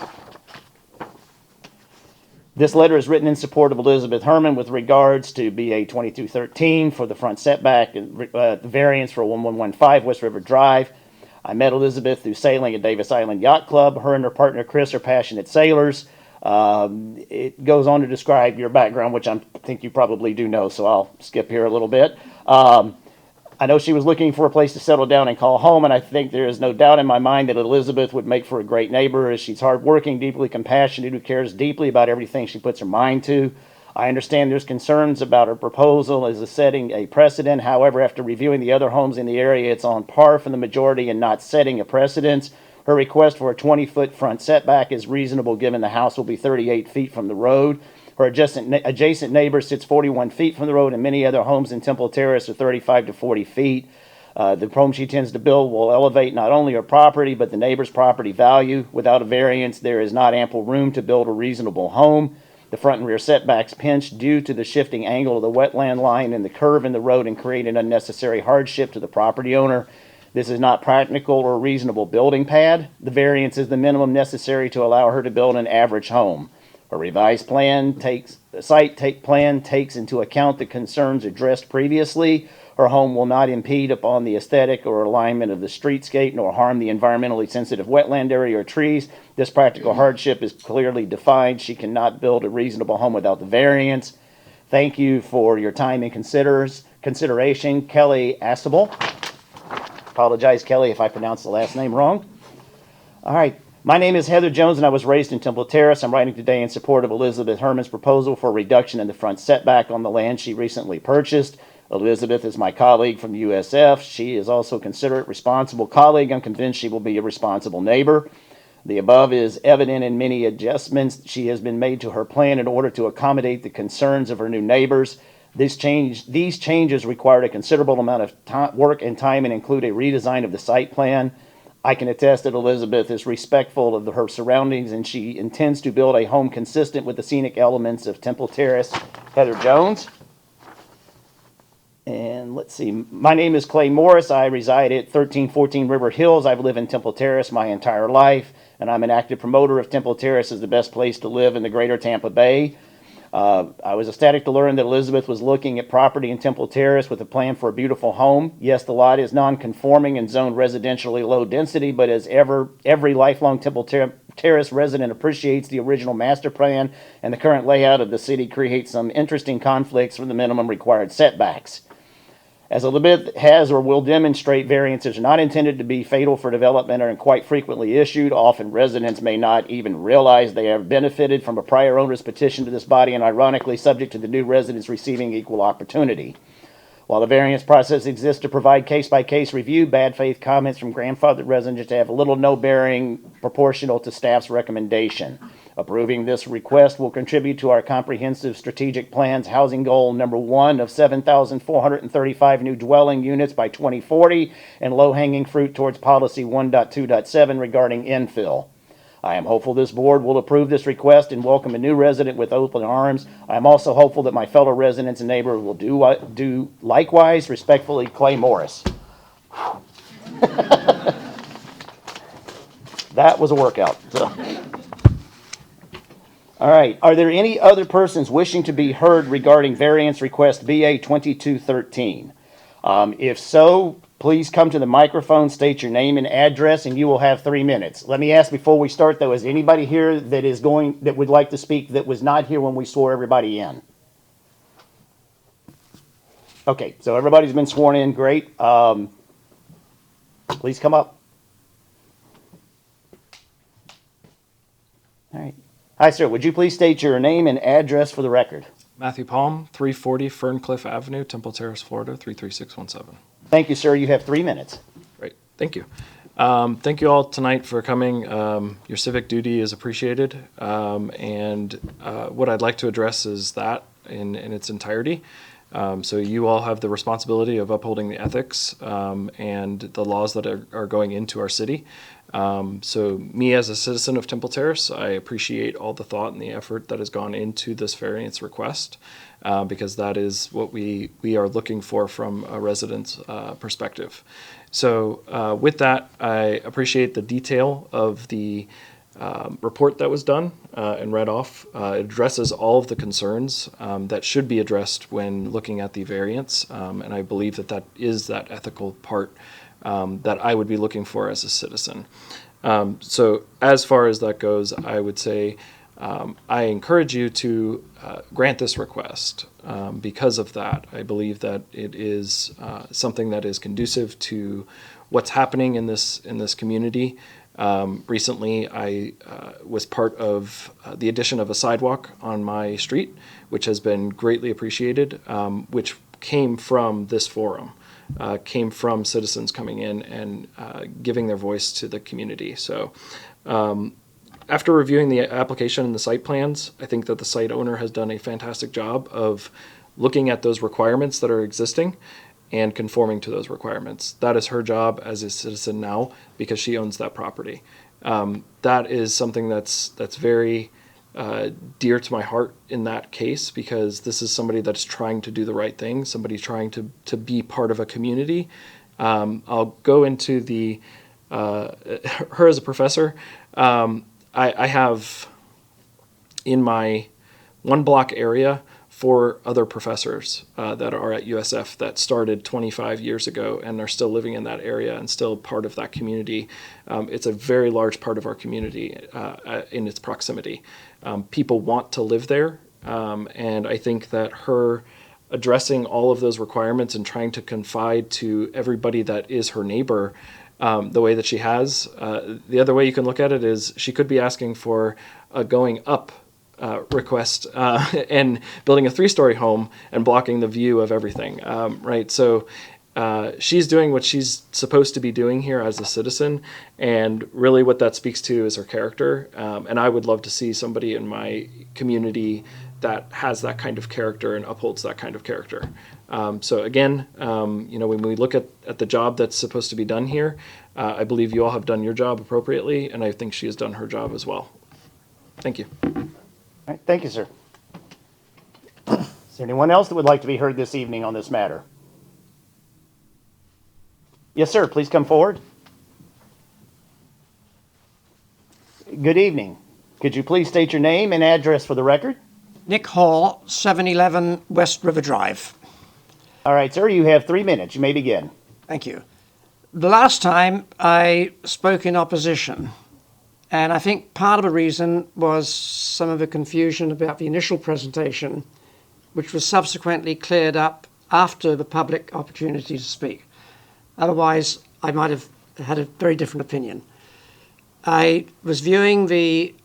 This letter is written in support of Elizabeth Hermann with regards to BA 2213 for the front setback and the variance for 1115 West River Drive. I met Elizabeth through sailing at Davis Island Yacht Club. Her and her partner Chris are passionate sailors. It goes on to describe your background, which I think you probably do know, so I'll skip here a little bit. I know she was looking for a place to settle down and call home, and I think there is no doubt in my mind that Elizabeth would make for a great neighbor, as she's hardworking, deeply compassionate, who cares deeply about everything she puts her mind to. I understand there's concerns about her proposal as setting a precedent. However, after reviewing the other homes in the area, it's on par for the majority and not setting a precedent. Her request for a 20-foot front setback is reasonable given the house will be 38 feet from the road. Her adjacent neighbor sits 41 feet from the road, and many other homes in Temple Terrace are 35 to 40 feet. The home she intends to build will elevate not only her property, but the neighbor's property value. Without a variance, there is not ample room to build a reasonable home. The front and rear setbacks pinch due to the shifting angle of the wetland line and the curve in the road and create an unnecessary hardship to the property owner. This is not practical or a reasonable building pad. The variance is the minimum necessary to allow her to build an average home. A revised plan takes into account the concerns addressed previously. Her home will not impede upon the aesthetic or alignment of the streetscape, nor harm the environmentally sensitive wetland area or trees. This practical hardship is clearly defined. She cannot build a reasonable home without the variance. Thank you for your time and consideration. Kelly Asable. Apologize, Kelly, if I pronounced the last name wrong. All right. My name is Heather Jones, and I was raised in Temple Terrace. I'm writing today in support of Elizabeth Hermann's proposal for a reduction in the front setback on the land she recently purchased. Elizabeth is my colleague from USF. She is also a considerate, responsible colleague. I'm convinced she will be a responsible neighbor. The above is evident in many adjustments she has been made to her plan in order to accommodate the concerns of her new neighbors. These changes required a considerable amount of work and time and include a redesign of the site plan. I can attest that Elizabeth is respectful of her surroundings and she intends to build a home consistent with the scenic elements of Temple Terrace. Heather Jones. And let's see, my name is Clay Morris. I reside at 1314 River Hills. I've lived in Temple Terrace my entire life, and I'm an active promoter of Temple Terrace as the best place to live in the greater Tampa Bay. I was ecstatic to learn that Elizabeth was looking at property in Temple Terrace with a plan for a beautiful home. Yes, the lot is non-conforming and zoned residentially low density, but as every lifelong Temple Terrace resident appreciates, the original master plan and the current layout of the city creates some interesting conflicts for the minimum required setbacks. As Elizabeth has or will demonstrate, variances are not intended to be fatal for development and are quite frequently issued. Often residents may not even realize they have benefited from a prior owner's petition to this body and ironically subject to the new residents receiving equal opportunity. While the variance process exists to provide case-by-case review, bad faith comments from grandfathered residents have little to no bearing proportional to staff's recommendation. Approving this request will contribute to our comprehensive strategic plan's housing goal number 1 of 7,435 new dwelling units by 2040 and low-hanging fruit towards policy 1.2.7 regarding infill. I am hopeful this board will approve this request and welcome a new resident with open arms. I am also hopeful that my fellow residents and neighbors will do likewise. Respectfully, Clay Morris. That was a workout. So. All right. Are there any other persons wishing to be heard regarding variance request BA 2213? If so, please come to the microphone, state your name and address, and you will have 3 minutes. Let me ask before we start, though, is anybody here that would like to speak that was not here when we swore everybody in? Okay, so everybody's been sworn in. Great. Please come up. All right. Hi, sir. Would you please state your name and address for the record? Matthew Palm, 340 Ferncliff Avenue, Temple Terrace, Florida, 33617. Thank you, sir. You have 3 minutes. Great. Thank you. Thank you all tonight for coming. Your civic duty is appreciated. And what I'd like to address is that in its entirety. So you all have the responsibility of upholding the ethics and the laws that are going into our city. So me as a citizen of Temple Terrace, I appreciate all the thought and the effort that has gone into this variance request because that is what we are looking for from a resident's perspective. So with that, I appreciate the detail of the report that was done and read off. It addresses all of the concerns that should be addressed when looking at the variance, and I believe that is that ethical part that I would be looking for as a citizen. So as far as that goes, I would say I encourage you to grant this request because of that. I believe that it is something that is conducive to what's happening in this community. Recently, I was part of the addition of a sidewalk on my street, which has been greatly appreciated, which came from this forum. Came from citizens coming in and giving their voice to the community. So after reviewing the application and the site plans, I think that the site owner has done a fantastic job of looking at those requirements that are existing and conforming to those requirements. That is her job as a citizen now because she owns that property. That is something that's very dear to my heart in that case because this is somebody that's trying to do the right thing, somebody trying to be part of a community. I'll go into the her as a professor. I have in my 1 block area 4 other professors that are at USF that started 25 years ago and are still living in that area and still part of that community. It's a very large part of our community in its proximity. People want to live there, and I think that her addressing all of those requirements and trying to confide to everybody that is her neighbor the way that she has. The other way you can look at it is she could be asking for a going up request and building a 3-story home and blocking the view of everything, right? So she's doing what she's supposed to be doing here as a citizen, and really what that speaks to is her character. And I would love to see somebody in my community that has that kind of character and upholds that kind of character. So again, when we look at the job that's supposed to be done here, I believe you all have done your job appropriately, and I think she has done her job as well. Thank you. All right, thank you, sir. Is there anyone else that would like to be heard this evening on this matter? Yes, sir, please come forward. Good evening. Could you please state your name and address for the record? Nick Hall, 711 West River Drive. All right, sir, you have 3 minutes. You may begin. Thank you. The last time I spoke in opposition, and I think part of the reason was some of the confusion about the initial presentation, which was subsequently cleared up after the public opportunity to speak. Otherwise, I might have had a very different opinion. I was viewing the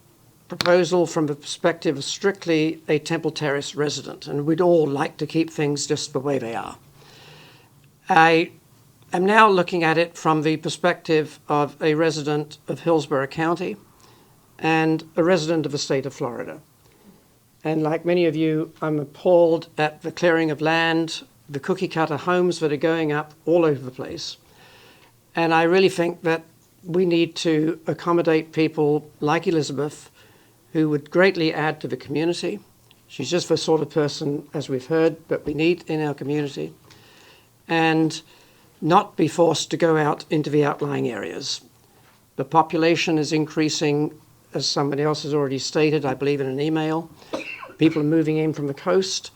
proposal from the perspective of strictly a Temple Terrace resident, and we'd all like to keep things just the way they are. I am now looking at it from the perspective of a resident of Hillsborough County and a resident of the state of Florida. And like many of you, I'm appalled at the clearing of land, the cookie cutter homes that are going up all over the place. And I really think that we need to accommodate people like Elizabeth, who would greatly add to the community. She's just the sort of person, as we've heard, that we need in our community, and not be forced to go out into the outlying areas. The population is increasing, as somebody else has already stated, I believe in an email. People are moving in from the coast,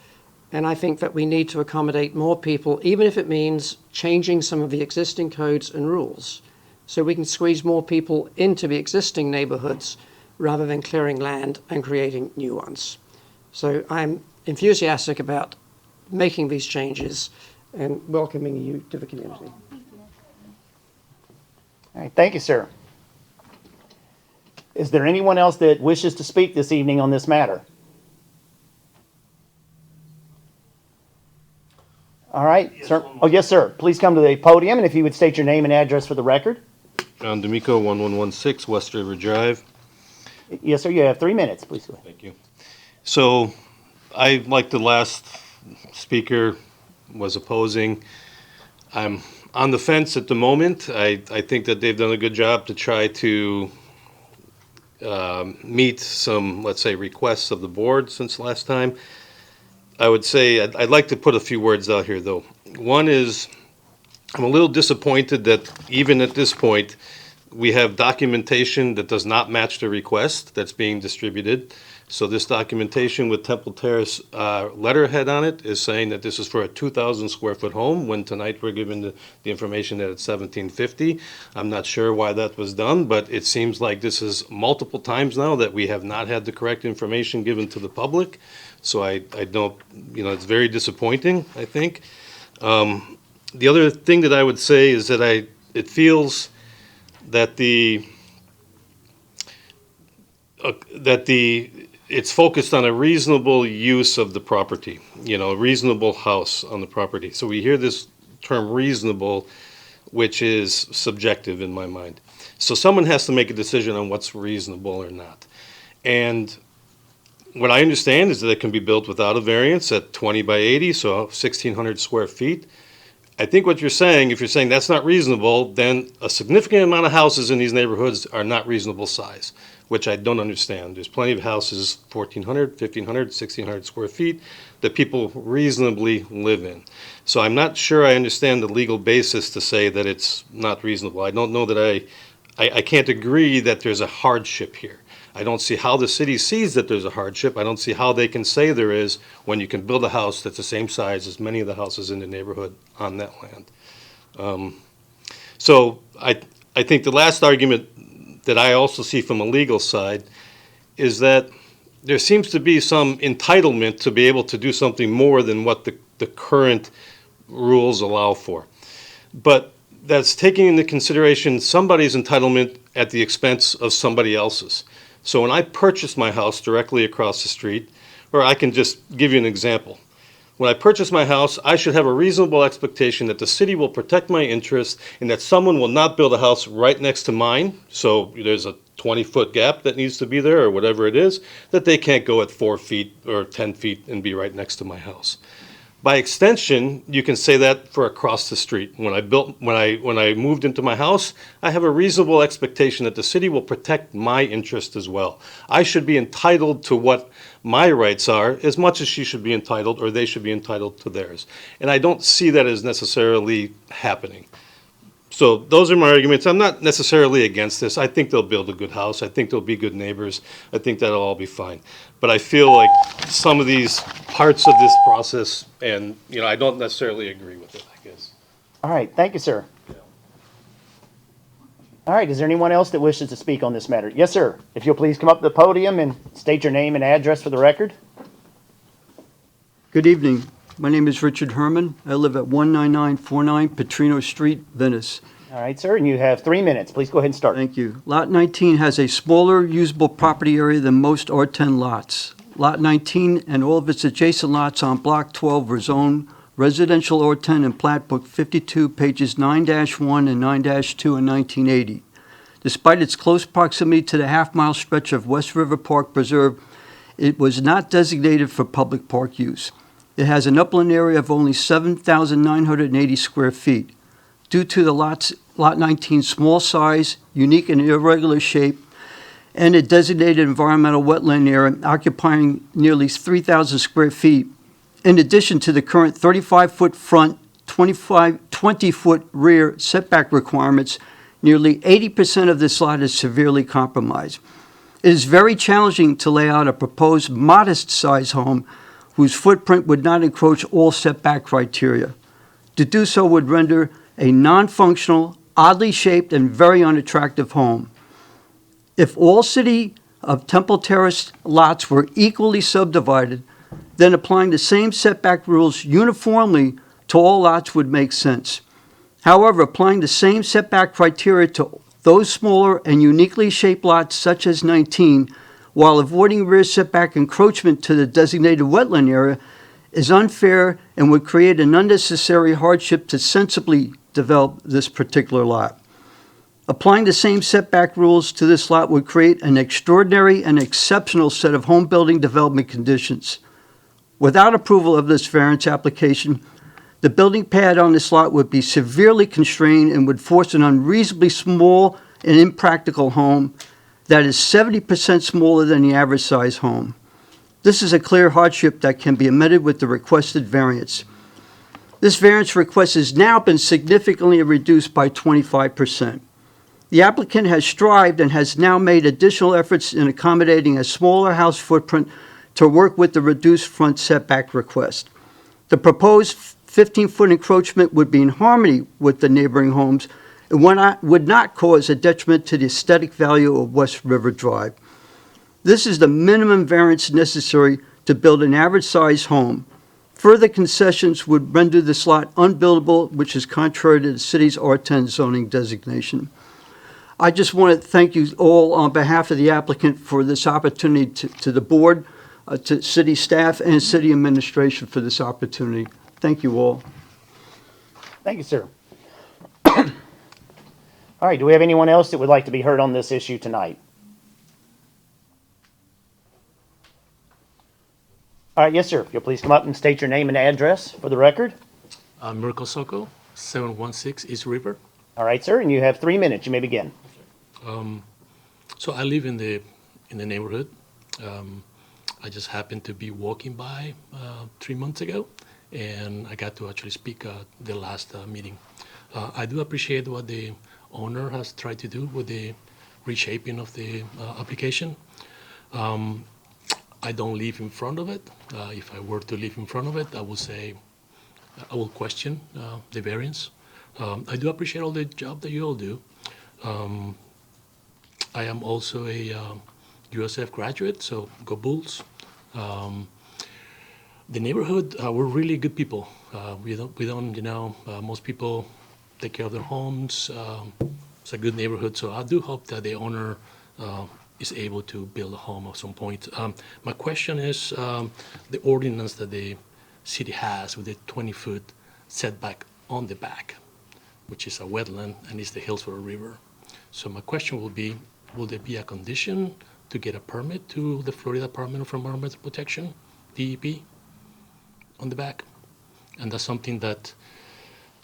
and I think that we need to accommodate more people, even if it means changing some of the existing codes and rules, so we can squeeze more people into the existing neighborhoods rather than clearing land and creating new ones. So I'm enthusiastic about making these changes and welcoming you to the community. All right, thank you, sir. Is there anyone else that wishes to speak this evening on this matter? All right, sir. Oh, yes, sir. Please come to the podium, and if you would state your name and address for the record. John D'Amico, 1116 West River Drive. Yes, sir. You have 3 minutes. Please go ahead. Thank you. So, I, like the last speaker, was opposing. I'm on the fence at the moment. I think that they've done a good job to try to meet some, let's say, requests of the board since last time. I would say I'd like to put a few words out here, though. One is, I'm a little disappointed that even at this point, we have documentation that does not match the request that's being distributed. So this documentation with Temple Terrace letterhead on it is saying that this is for a 2,000 square foot home, when tonight we're given the information that it's 1,750. I'm not sure why that was done, but it seems like this is multiple times now that we have not had the correct information given to the public. So I don't, it's very disappointing, I think. The other thing that I would say is that it feels that it's focused on a reasonable use of the property, a reasonable house on the property. So we hear this term reasonable, which is subjective in my mind. So someone has to make a decision on what's reasonable or not. And what I understand is that it can be built without a variance at 20 by 80, so 1,600 square feet. I think what you're saying, if you're saying that's not reasonable, then a significant amount of houses in these neighborhoods are not reasonable size, which I don't understand. There's plenty of houses, 1,400, 1,500, 1,600 square feet, that people reasonably live in. So I'm not sure I understand the legal basis to say that it's not reasonable. I don't know that I can't agree that there's a hardship here. I don't see how the city sees that there's a hardship. I don't see how they can say there is when you can build a house that's the same size as many of the houses in the neighborhood on that land. So I think the last argument that I also see from a legal side is that there seems to be some entitlement to be able to do something more than what the current rules allow for. But that's taking into consideration somebody's entitlement at the expense of somebody else's. So when I purchased my house directly across the street, or I can just give you an example. When I purchase my house, I should have a reasonable expectation that the city will protect my interests and that someone will not build a house right next to mine. So there's a 20-foot gap that needs to be there or whatever it is, that they can't go at 4 feet or 10 feet and be right next to my house. By extension, you can say that for across the street. When I moved into my house, I have a reasonable expectation that the city will protect my interest as well. I should be entitled to what my rights are as much as she should be entitled, or they should be entitled to theirs. And I don't see that as necessarily happening. So those are my arguments. I'm not necessarily against this. I think they'll build a good house. I think they'll be good neighbors. I think that'll all be fine. But I feel like some of these parts of this process, and, you know, I don't necessarily agree with it, I guess. All right, thank you, sir. All right, is there anyone else that wishes to speak on this matter? Yes, sir. If you'll please come up to the podium and state your name and address for the record. Good evening. My name is Richard Hermann. I live at 19949 Petrino Street, Venice. All right, sir, and you have 3 minutes. Please go ahead and start. Thank you. Lot 19 has a smaller usable property area than most R10 lots. Lot 19 and all of its adjacent lots on Block 12 were zoned residential R10 in Plat Book 52, pages 9-1 and 9-2 in 1980. Despite its close proximity to the half-mile stretch of West River Park Preserve, it was not designated for public park use. It has an upland area of only 7,980 square feet. Due to the Lot 19's small size, unique and irregular shape, and a designated environmental wetland area occupying nearly 3,000 square feet, in addition to the current 35-foot front, 20-foot rear setback requirements, nearly 80% of this lot is severely compromised. It is very challenging to lay out a proposed modest-sized home whose footprint would not encroach all setback criteria. To do so would render a non-functional, oddly shaped, and very unattractive home. If all City of Temple Terrace lots were equally subdivided, then applying the same setback rules uniformly to all lots would make sense. However, applying the same setback criteria to those smaller and uniquely shaped lots such as 19, while avoiding rear setback encroachment to the designated wetland area, is unfair and would create an unnecessary hardship to sensibly develop this particular lot. Applying the same setback rules to this lot would create an extraordinary and exceptional set of home building development conditions. Without approval of this variance application, the building pad on this lot would be severely constrained and would force an unreasonably small and impractical home that is 70% smaller than the average size home. This is a clear hardship that can be amended with the requested variance. This variance request has now been significantly reduced by 25%. The applicant has strived and has now made additional efforts in accommodating a smaller house footprint to work with the reduced front setback request. The proposed 15-foot encroachment would be in harmony with the neighboring homes and would not cause a detriment to the aesthetic value of West River Drive. This is the minimum variance necessary to build an average-sized home. Further concessions would render this lot unbuildable, which is contrary to the city's R10 zoning designation. I just want to thank you all on behalf of the applicant for this opportunity to the board, to city staff, and city administration for this opportunity. Thank you all. Thank you, sir. All right, do we have anyone else that would like to be heard on this issue tonight? All right, yes, sir. If you'll please come up and state your name and address for the record. Mirko Soko, 716 East River. All right, sir, and you have 3 minutes. You may begin. So I live in the neighborhood. I just happened to be walking by 3 months ago, and I got to actually speak at the last meeting. I do appreciate what the owner has tried to do with the reshaping of the application. I don't live in front of it. If I were to live in front of it, I would say I will question the variance. I do appreciate all the job that you all do. I am also a USF graduate, so go Bulls. The neighborhood, we're really good people. We don't, most people take care of their homes. It's a good neighborhood, so I do hope that the owner is able to build a home at some point. My question is the ordinance that the city has with the 20-foot setback on the back, which is a wetland and is the Hillsborough River. So my question will be, will there be a condition to get a permit to the Florida Department of Environmental Protection, DEP, on the back? And that's something that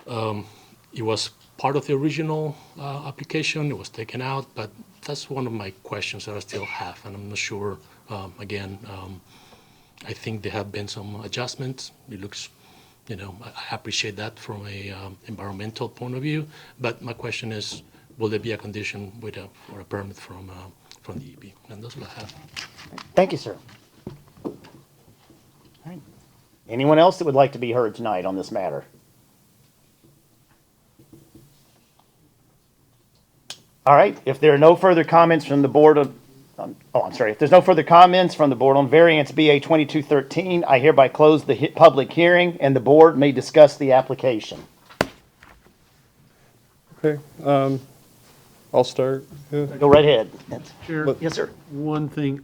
it was part of the original application, it was taken out, but that's one of my questions that I still have, and I'm not sure. I think there have been some adjustments. It looks I appreciate that from a environmental point of view. But my question is, will there be a condition or a permit from the EP? And that's what I have. Thank you, sir. All right. Anyone else that would like to be heard tonight on this matter? All right, if there are no further comments from the board of, if there's no further comments from the board on variance BA 2213, I hereby close the public hearing and the board may discuss the application. Okay, I'll start. Yeah. Go right ahead. Chair, Yes, sir. one thing,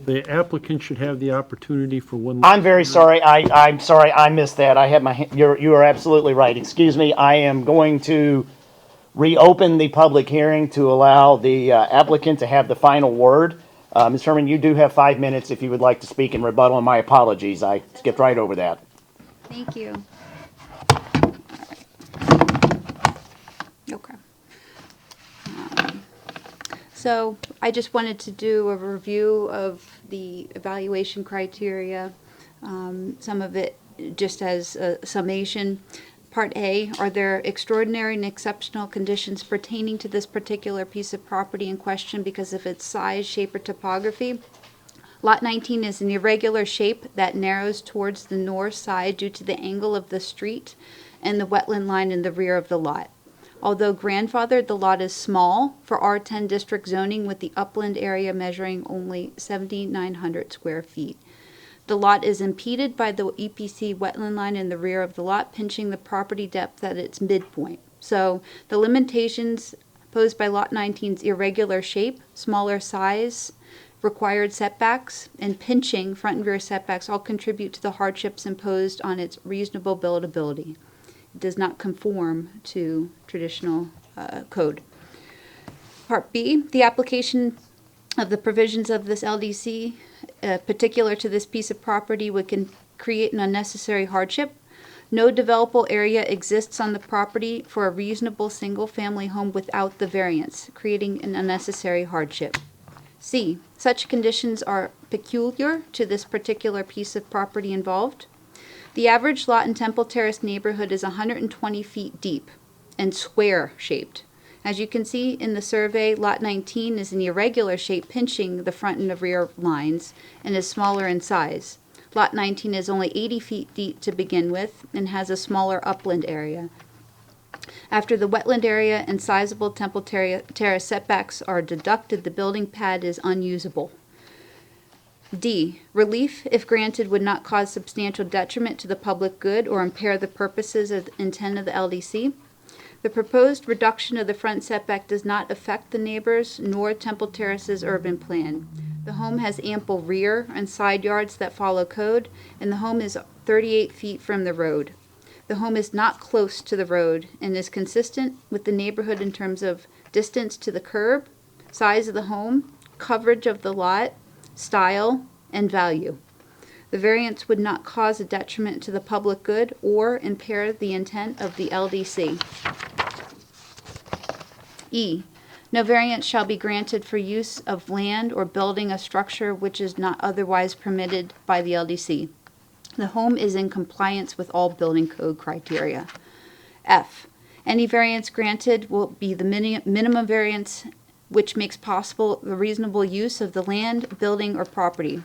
the applicant should have the opportunity for one. I'm very sorry. I'm sorry. I missed that. I had my, you are absolutely right. Excuse me. I am going to reopen the public hearing to allow the applicant to have the final word. Ms. Hermann, you do have 5 minutes if you would like to speak in rebuttal, and my apologies. I skipped right over that. Thank you. Okay. So I just wanted to do a review of the evaluation criteria, some of it just as a summation. Part A, are there extraordinary and exceptional conditions pertaining to this particular piece of property in question because of its size, shape, or topography? Lot 19 is an irregular shape that narrows towards the north side due to the angle of the street and the wetland line in the rear of the lot. Although grandfathered, the lot is small for R10 district zoning with the upland area measuring only 7,900 square feet. The lot is impeded by the EPC wetland line in the rear of the lot, pinching the property depth at its midpoint. So the limitations posed by Lot 19's irregular shape, smaller size, required setbacks, and pinching front and rear setbacks all contribute to the hardships imposed on its reasonable buildability. It does not conform to traditional code. Part B, the application of the provisions of this LDC particular to this piece of property would create an unnecessary hardship. No developable area exists on the property for a reasonable single-family home without the variance, creating an unnecessary hardship. C, such conditions are peculiar to this particular piece of property involved. The average lot in Temple Terrace neighborhood is 120 feet deep and square-shaped. As you can see in the survey, Lot 19 is an irregular shape pinching the front and the rear lines and is smaller in size. Lot 19 is only 80 feet deep to begin with and has a smaller upland area. After the wetland area and sizable Temple Terrace setbacks are deducted, the building pad is unusable. D, relief, if granted, would not cause substantial detriment to the public good or impair the purposes of the intent of the LDC. The proposed reduction of the front setback does not affect the neighbors nor Temple Terrace's urban plan. The home has ample rear and side yards that follow code, and the home is 38 feet from the road. The home is not close to the road and is consistent with the neighborhood in terms of distance to the curb, size of the home, coverage of the lot, style, and value. The variance would not cause a detriment to the public good or impair the intent of the LDC. E, no variance shall be granted for use of land or building a structure which is not otherwise permitted by the LDC. The home is in compliance with all building code criteria. F, any variance granted will be the minimum variance which makes possible the reasonable use of the land, building, or property.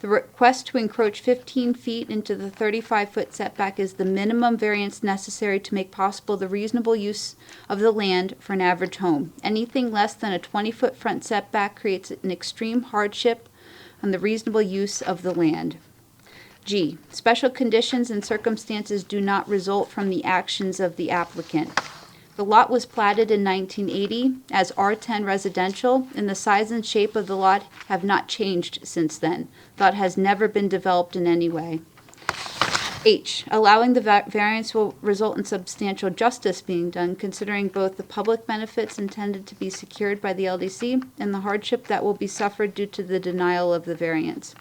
The request to encroach 15 feet into the 35-foot setback is the minimum variance necessary to make possible the reasonable use of the land for an average home. Anything less than a 20-foot front setback creates an extreme hardship on the reasonable use of the land. G, special conditions and circumstances do not result from the actions of the applicant. The lot was platted in 1980 as R10 residential, and the size and shape of the lot have not changed since then. The lot has never been developed in any way. H, allowing the variance will result in substantial justice being done, considering both the public benefits intended to be secured by the LDC and the hardship that will be suffered due to the denial of the variance.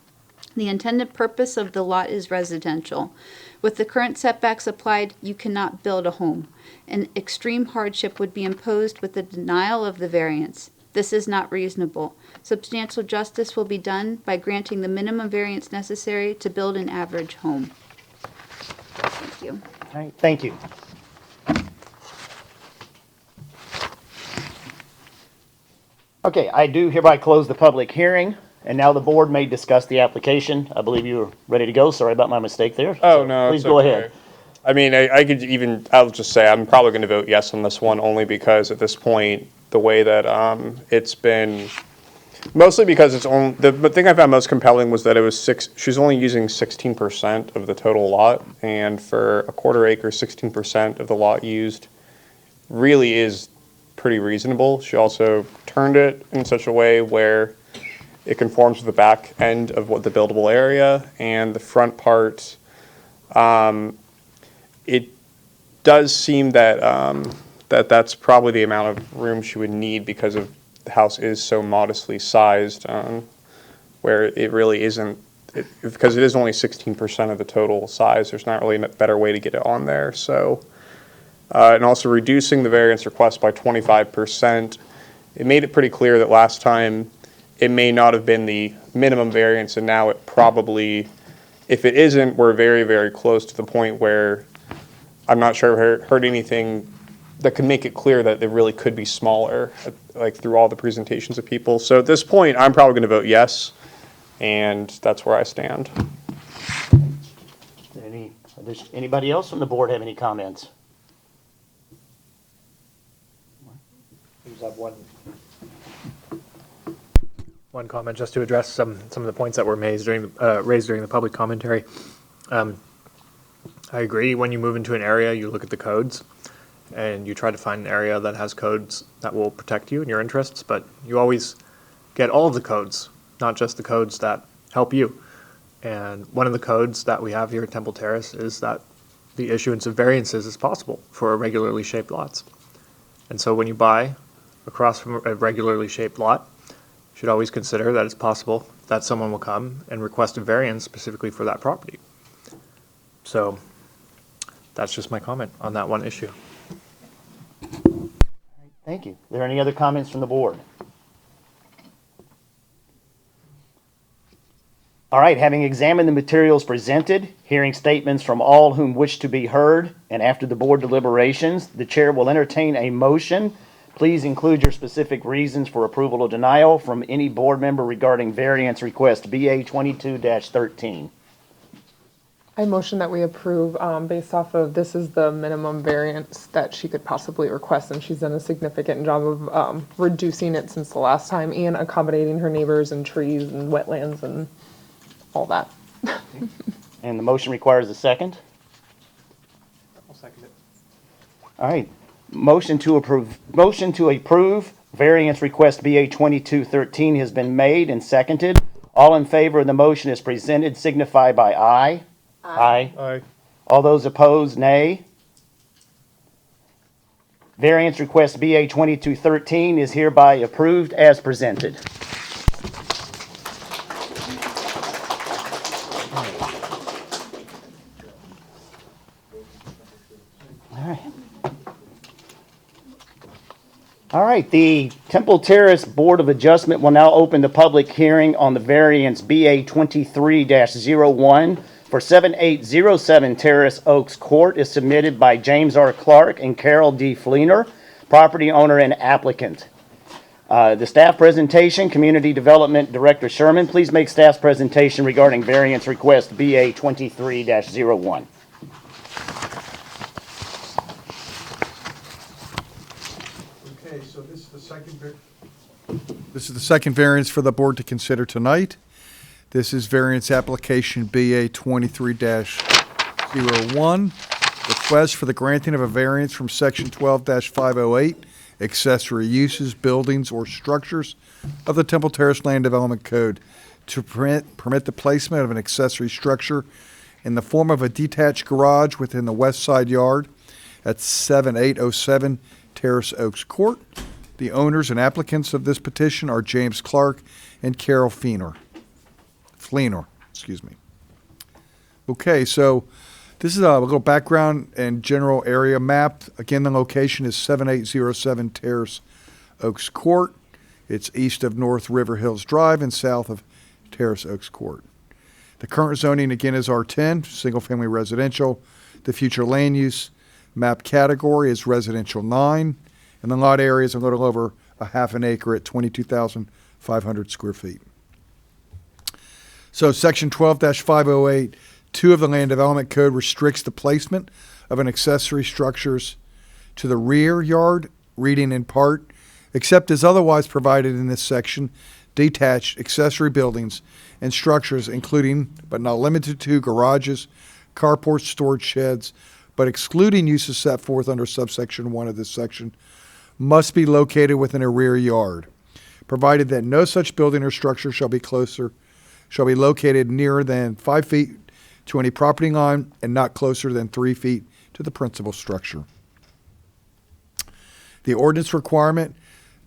The intended purpose of the lot is residential. With the current setbacks applied, you cannot build a home. An extreme hardship would be imposed with the denial of the variance. This is not reasonable. Substantial justice will be done by granting the minimum variance necessary to build an average home. you. All right, thank you. Okay, I do hereby close the public hearing, and now the board may discuss the application. I believe you were ready to go. Sorry about my mistake there. Oh, So no, please it's go okay. ahead. I mean, I'll just say I'm probably going to vote yes on this one only because at this point, the way that it's been, mostly because it's only, the thing I found most compelling was that it was she's only using 16% of the total lot, and for a quarter acre, 16% of the lot used really is pretty reasonable. She also turned it in such a way where it conforms with the back end of what the buildable area and the front part. It does seem that that's probably the amount of room she would need because of the house is so modestly sized, where it really isn't, because it is only 16% of the total size. There's not really a better way to get it on there. So, and also reducing the variance request by 25%. It made it pretty clear that last time it may not have been the minimum variance, and now it probably, if it isn't, we're very, very close to the point where I'm not sure I've heard anything that could make it clear that it really could be smaller, like through all the presentations of people. So at this point, I'm probably going to vote yes, and that's where I stand. Does anybody else from the board have any comments? I just have one comment just to address some of the points that were raised during the public commentary. I agree. When you move into an area, you look at the codes, and you try to find an area that has codes that will protect you and your interests. But you always get all of the codes, not just the codes that help you. And one of the codes that we have here at Temple Terrace is that the issuance of variances is possible for irregularly shaped lots. And so when you buy across from a regularly shaped lot, you should always consider that it's possible that someone will come and request a variance specifically for that property. So that's just my comment on that one issue. Thank you. Are there any other comments from the board? All right, having examined the materials presented, hearing statements from all whom wish to be heard, and after the board deliberations, the chair will entertain a motion. Please include your specific reasons for approval or denial from any board member regarding variance request BA 22-13. I motion that we approve based off of this is the minimum variance that she could possibly request, and she's done a significant job of reducing it since the last time and accommodating her neighbors and trees and wetlands and all that. And the motion requires a second? I'll second it. All right. Motion to approve variance request BA 2213 has been made and seconded. All in favor of the motion as presented signify by aye. Aye. Aye. All those opposed, nay. Variance request BA 2213 is hereby approved as presented. All right, the Temple Terrace Board of Adjustment will now open the public hearing on the variance BA 23-01 for 7807 Terrace Oaks Court is submitted by James R. Clark and Carol D. Fleenor, property owner and applicant. The staff presentation, Community Development Director Sherman, please make staff's presentation regarding variance request BA 23-01. Okay, so this is the second variance for the board to consider tonight. This is variance application BA 23-01, request for the granting of a variance from section 12-508, accessory uses, buildings, or structures of the Temple Terrace Land Development Code to permit the placement of an accessory structure in the form of a detached garage within the west side yard at 7807 Terrace Oaks Court. The owners and applicants of this petition are James Clark and Carol Fleenor. Okay, so this is a little background and general area map. Again, the location is 7807 Terrace Oaks Court. It's east of North River Hills Drive and south of Terrace Oaks Court. The current zoning, again, is R10, single-family residential. The future land use map category is residential 9, and the lot area is a little over a half an acre at 22,500 square feet. So section 12-508, 2 of the Land Development Code restricts the placement of an accessory structures to the rear yard, reading in part, except as otherwise provided in this section, detached accessory buildings and structures including, but not limited to, garages, carports, storage sheds, but excluding uses set forth under subsection 1 of this section, must be located within a rear yard, provided that no such building or structure shall be located nearer than 5 feet to any property line and not closer than 3 feet to the principal structure. The ordinance requirement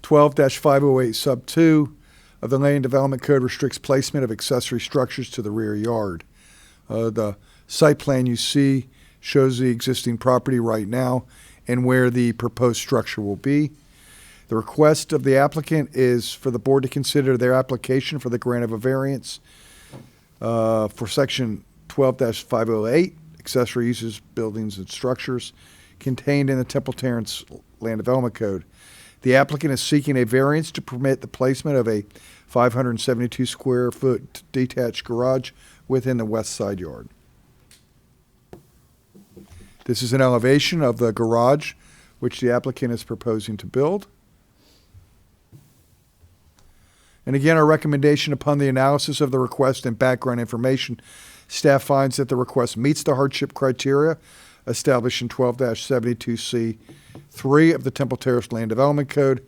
12-508 sub 2 of the Land Development Code restricts placement of accessory structures to the rear yard. The site plan you see shows the existing property right now and where the proposed structure will be. The request of the applicant is for the board to consider their application for the grant of a variance for section 12-508, accessory uses, buildings, and structures contained in the Temple Terrace Land Development Code. The applicant is seeking a variance to permit the placement of a 572 square foot detached garage within the west side yard. This is an elevation of the garage which the applicant is proposing to build. And again, our recommendation upon the analysis of the request and background information, staff finds that the request meets the hardship criteria established in 12-72C3 of the Temple Terrace Land Development Code.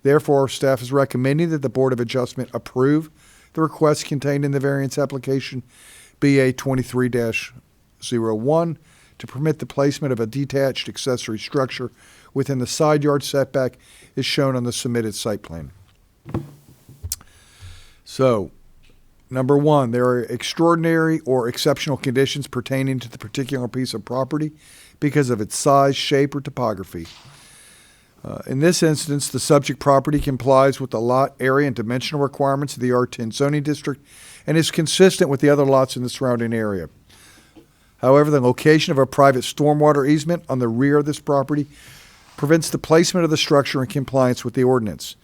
Therefore, staff is recommending that the Board of Adjustment approve the request contained in the variance application BA 23-01 to permit the placement of a detached accessory structure within the side yard setback is shown on the submitted site plan. So, number 1, there are extraordinary or exceptional conditions pertaining to the particular piece of property because of its size, shape, or topography. In this instance, the subject property complies with the lot area and dimensional requirements of the R10 zoning district and is consistent with the other lots in the surrounding area. However, the location of a private stormwater easement on the rear of this property prevents the placement of the structure in compliance with the ordinance.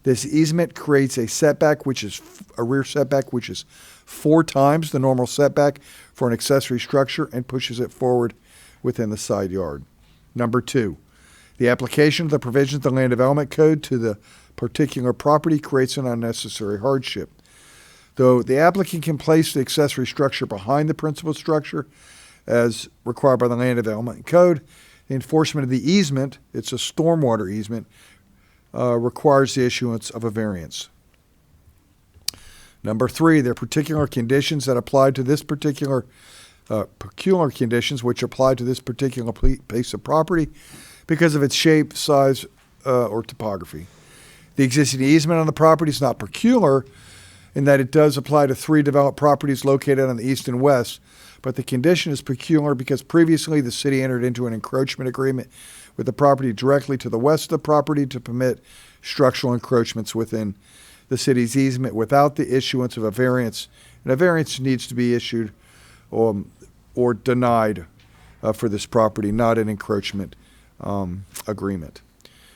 This easement creates a setback, which is a rear setback, which is 4 times the normal setback for an accessory structure and pushes it forward within the side yard. Number 2, the application of the provisions of the Land Development Code to the particular property creates an unnecessary hardship. Though the applicant can place the accessory structure behind the principal structure as required by the Land Development Code, the enforcement of the easement, it's a stormwater easement, requires the issuance of a variance. Number 3, there are particular conditions that apply to this particular peculiar conditions which apply to this particular piece of property because of its shape, size, or topography. The existing easement on the property is not peculiar in that it does apply to 3 developed properties located on the east and west, but the condition is peculiar because previously the city entered into an encroachment agreement with the property directly to the west of the property to permit structural encroachments within the city's easement without the issuance of a variance. And a variance needs to be issued or denied for this property, not an encroachment agreement.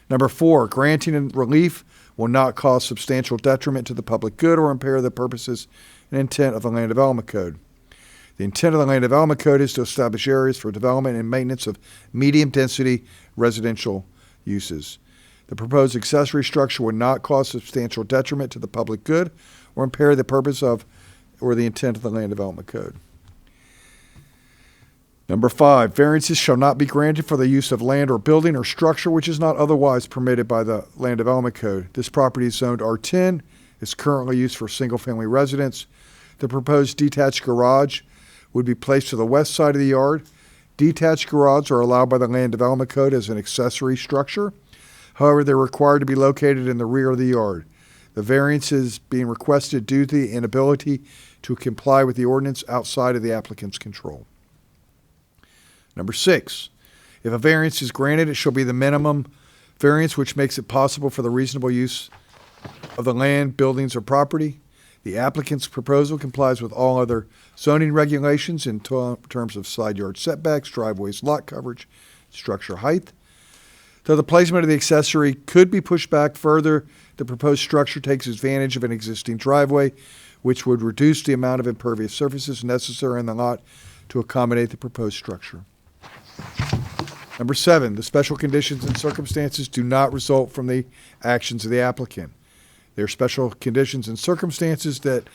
Number 4, granting relief will not cause substantial detriment to the public good or impair the purposes and intent of the Land Development Code. The intent of the Land Development Code is to establish areas for development and maintenance of medium-density residential uses. The proposed accessory structure would not cause substantial detriment to the public good or impair the purpose of or the intent of the Land Development Code. Number 5, variances shall not be granted for the use of land or building or structure which is not otherwise permitted by the Land Development Code. This property is zoned R10, is currently used for single-family residence. The proposed detached garage would be placed to the west side of the yard. Detached garages are allowed by the Land Development Code as an accessory structure. However, they're required to be located in the rear of the yard. The variance is being requested due to the inability to comply with the ordinance outside of the applicant's control. Number 6, if a variance is granted, it shall be the minimum variance which makes it possible for the reasonable use of the land, buildings, or property. The applicant's proposal complies with all other zoning regulations in terms of side yard setbacks, driveways, lot coverage, structure height. Though the placement of the accessory could be pushed back further, the proposed structure takes advantage of an existing driveway, which would reduce the amount of impervious surfaces necessary in the lot to accommodate the proposed structure. Number 7, the special conditions and circumstances do not result from the actions of the applicant. There are special conditions and circumstances that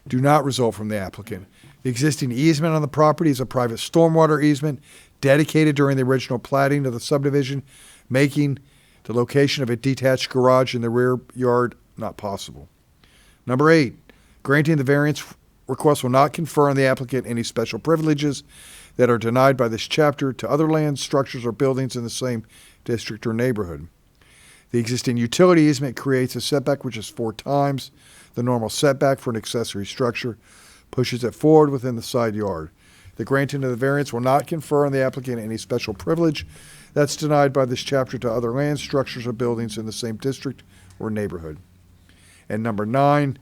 do not result from the applicant. The existing easement on the property is a private stormwater easement dedicated during the original platting of the subdivision, making the location of a detached garage in the rear yard not possible. Number 8, granting the variance request will not confer on the applicant any special privileges that are denied by this chapter to other lands, structures, or buildings in the same district or neighborhood. The existing utility easement creates a setback which is 4 times the normal setback for an accessory structure, pushes it forward within the side yard. The granting of the variance will not confer on the applicant any special privilege that's denied by this chapter to other lands, structures, or buildings in the same district or neighborhood. And number 9,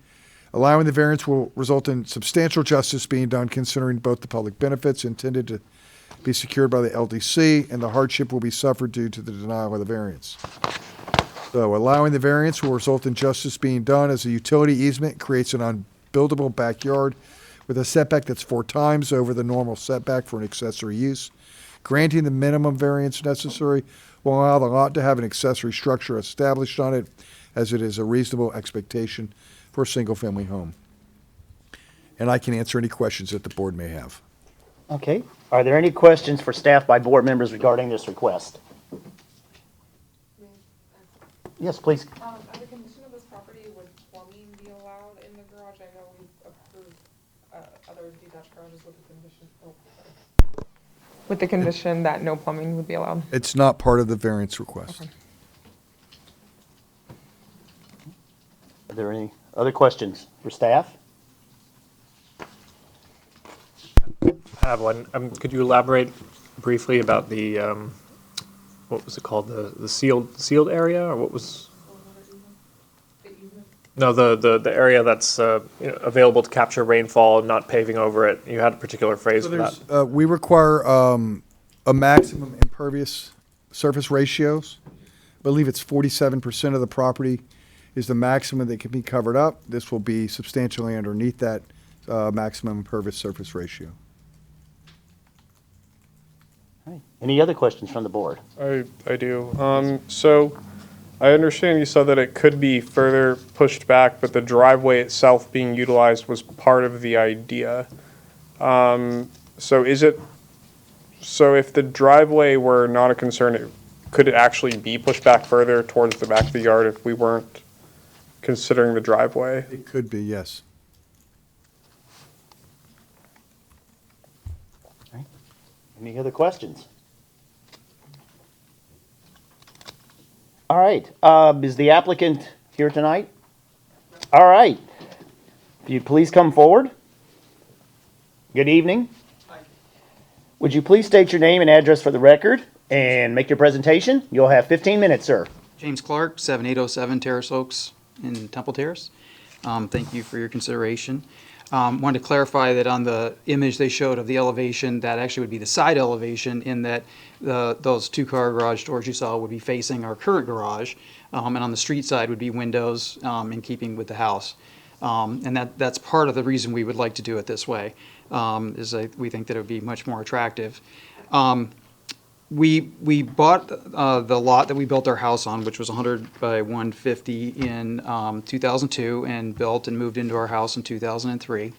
allowing the variance will result in substantial justice being done considering both the public benefits intended to be secured by the LDC and the hardship will be suffered due to the denial of the variance. So allowing the variance will result in justice being done as a utility easement creates an unbuildable backyard with a setback that's 4 times over the normal setback for an accessory use. Granting the minimum variance necessary will allow the lot to have an accessory structure established on it as it is a reasonable expectation for a single-family home. And I can answer any questions that the board may have. Okay. Are there any questions for staff by board members regarding this request? Yes, please. As a condition of this property, would plumbing be allowed in the garage? I know we approved other detached garages with the condition. With the condition that no plumbing would be allowed. It's not part of the variance request. Okay. Are there any other questions for staff? I have one. Could you elaborate briefly about the, what was it called, the sealed area, or what was? No, the area that's available to capture rainfall, not paving over it. You had a particular phrase for that. We require a maximum impervious surface ratios. I believe it's 47% of the property is the maximum that can be covered up. This will be substantially underneath that maximum impervious surface ratio. Any other questions from the board? I do. So I understand you said that it could be further pushed back, but the driveway itself being utilized was part of the idea. So if the driveway were not a concern, could it actually be pushed back further towards the back of the yard if we weren't considering the driveway? It could be, yes. Any other questions? All right. Is the applicant here tonight? All right. If you'd please come forward. Good evening. Would you please state your name and address for the record and make your presentation? You'll have 15 minutes, sir. James Clark, 7807 Terrace Oaks in Temple Terrace. Thank you for your consideration. Wanted to clarify that on the image they showed of the elevation, that actually would be the side elevation in that those 2-car garage doors you saw would be facing our current garage, and on the street side would be windows in keeping with the house. And that's part of the reason we would like to do it this way, we think that it would be much more attractive. We bought the lot that we built our house on, which was 100 by 150 in 2002, and built and moved into our house in 2003.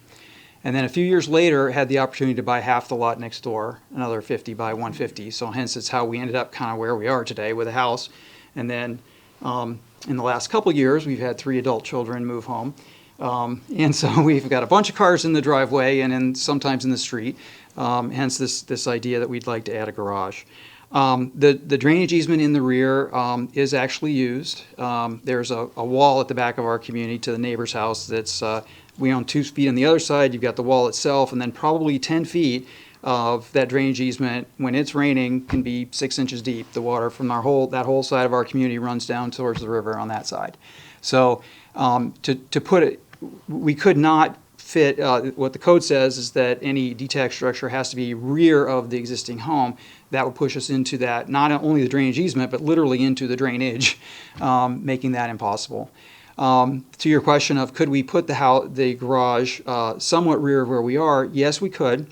And then a few years later, had the opportunity to buy half the lot next door, another 50 by 150. So hence, it's how we ended up kind of where we are today with a house. And then in the last couple of years, we've had 3 adult children move home. And so we've got a bunch of cars in the driveway and sometimes in the street. Hence this idea that we'd like to add a garage. The drainage easement in the rear is actually used. There's a wall at the back of our community to the neighbor's house that's, we own 2 feet on the other side. You've got the wall itself, and then probably 10 feet of that drainage easement, when it's raining, can be 6 inches deep. The water from that whole side of our community runs down towards the river on that side. So to put it we could not fit, what the code says is that any detached structure has to be rear of the existing home. That would push us into that, not only the drainage easement, but literally into the drainage, making that impossible. To your question of could we put the garage somewhat rear of where we are, yes, we could.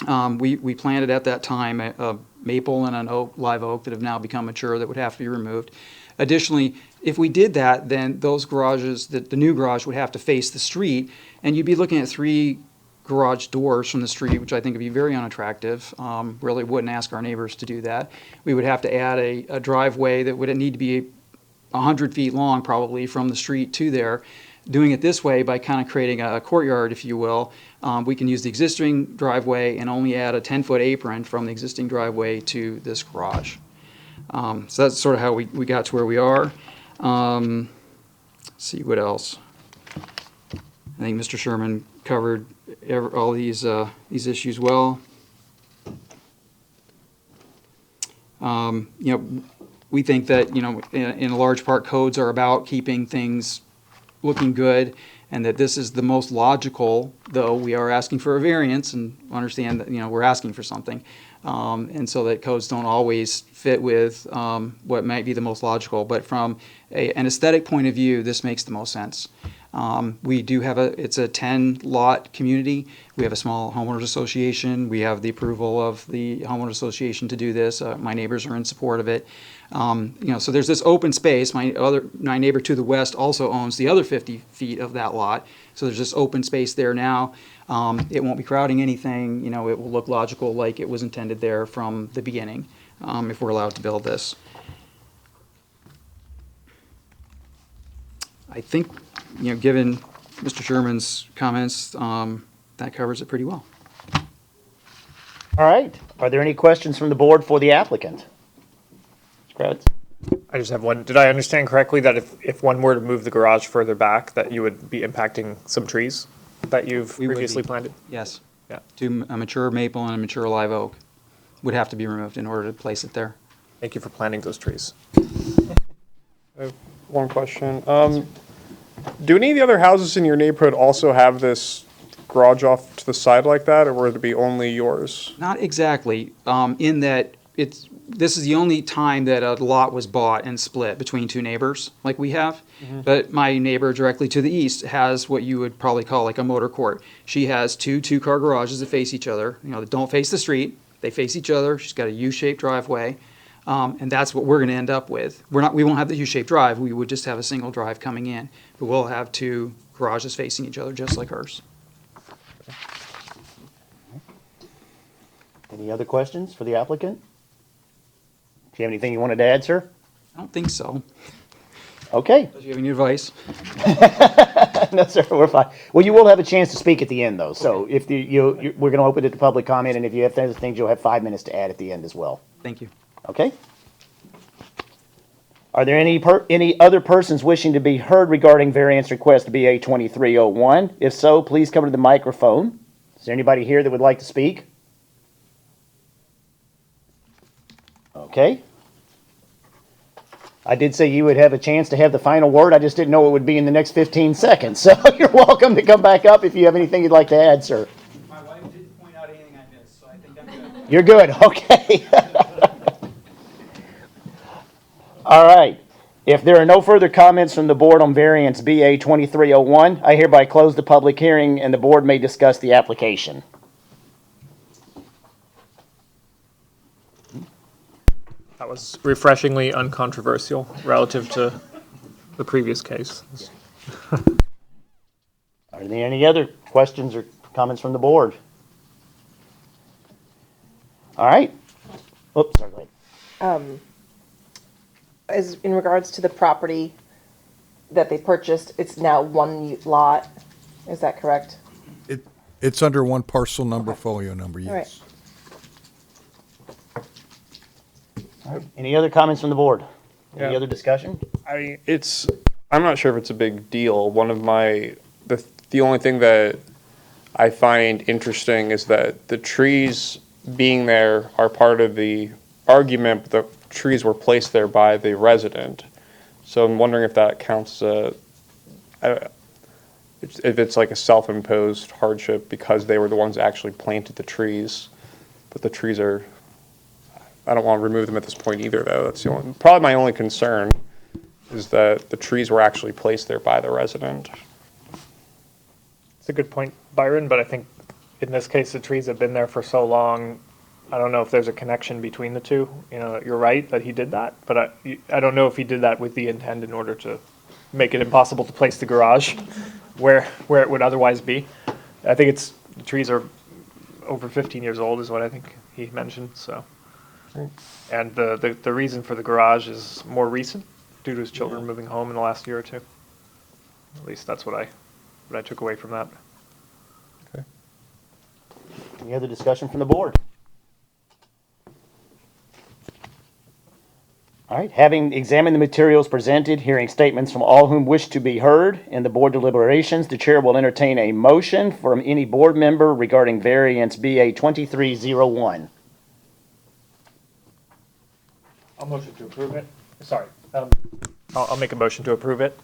We planted at that time a maple and an live oak that have now become mature that would have to be removed. Additionally, if we did that, then those garages, the new garage would have to face the street, and you'd be looking at 3 garage doors from the street, which I think would be very unattractive. Really wouldn't ask our neighbors to do that. We would have to add a driveway that would need to be 100 feet long probably from the street to there. Doing it this way by kind of creating a courtyard, if you will, we can use the existing driveway and only add a 10-foot apron from the existing driveway to this garage. So that's sort of how we got to where we are. Let's see what else. I think Mr. Sherman covered all these issues well. We think that, in a large part, codes are about keeping things looking good, and that this is the most logical, though we are asking for a variance and understand that, we're asking for something. And so that codes don't always fit with what might be the most logical. But from an aesthetic point of view, this makes the most sense. We do have it's a 10-lot community. We have a small homeowners association. We have the approval of the homeowners association to do this. My neighbors are in support of it. So there's this open space. My neighbor to the west also owns the other 50 feet of that lot. So there's this open space there now. It won't be crowding anything. It will look logical like it was intended there from the beginning, if we're allowed to build this. I think, given Mr. Sherman's comments, that covers it pretty well. All right. Are there any questions from the board for the applicant? Mr. Kravitz? I just have one. Did I understand correctly that if one were to move the garage further back, that you would be impacting some trees that you've previously planted? Yes. Yeah. A mature maple and a mature live oak would have to be removed in order to place it there. Thank you for planting those trees. I have one question. Do any of the other houses in your neighborhood also have this garage off to the side like that, or would it be only yours? Not exactly, in that this is the only time that a lot was bought and split between 2 neighbors like we have. Mm-hmm. But my neighbor directly to the east has what you would probably call like a motor court. She has 2 2-car garages that face each other, that don't face the street. They face each other. She's got a U-shaped driveway. And that's what we're going to end up with. We won't have the U-shaped drive. We would just have a single drive coming in. But we'll have 2 garages facing each other, just like hers. Any other questions for the applicant? Do you have anything you wanted to add, sir? I don't think so. Okay. Do you have any advice? No, sir, we're fine. Well, you will have a chance to speak at the end, though. So if we're going to open it to public comment, and if you have other things, you'll have 5 minutes to add at the end as well. Thank you. Okay. Are there any other persons wishing to be heard regarding variance request BA 2301? If so, please come to the microphone. Is there anybody here that would like to speak? Okay. I did say you would have a chance to have the final word. I just didn't know it would be in the next 15 seconds. So you're welcome to come back up if you have anything you'd like to add, sir. My wife didn't point out anything I missed, so I think I'm good. You're good. Okay. All right. If there are no further comments from the board on variance BA 2301, I hereby close the public hearing and the board may discuss the application. That was refreshingly uncontroversial relative to the previous case. Are there any other questions or comments from the board? All right. Oops, sorry, go ahead. As in regards to the property that they purchased, it's now 1 lot. Is that correct? It's under one parcel number, folio number, All right. yes. All right. Any other comments from the board? Any Yeah. other discussion? I'm not sure if it's a big deal. The only thing that I find interesting is that the trees being there are part of the argument, but the trees were placed there by the resident. So I'm wondering if that counts if it's like a self-imposed hardship because they were the ones that actually planted the trees, but the trees are, I don't want to remove them at this point either, though. That's the only, probably my only concern is that the trees were actually placed there by the resident. It's a good point, Byron, but I think in this case, the trees have been there for so long. I don't know if there's a connection between the two. You know, you're right that he did that, but I don't know if he did that with the intent in order to make it impossible to place the garage where it would otherwise be. I think the trees are over 15 years old is what I think he mentioned, so. And the reason for the garage is more recent due to his children moving home in the last year or two. At least that's what I took away from that. Okay. Any other discussion from the board? All right, having examined the materials presented, hearing statements from all whom wish to be heard in the board deliberations, the chair will entertain a motion from any board member regarding variance BA 2301. I'll motion to approve it. Sorry. I'll make a motion to approve it.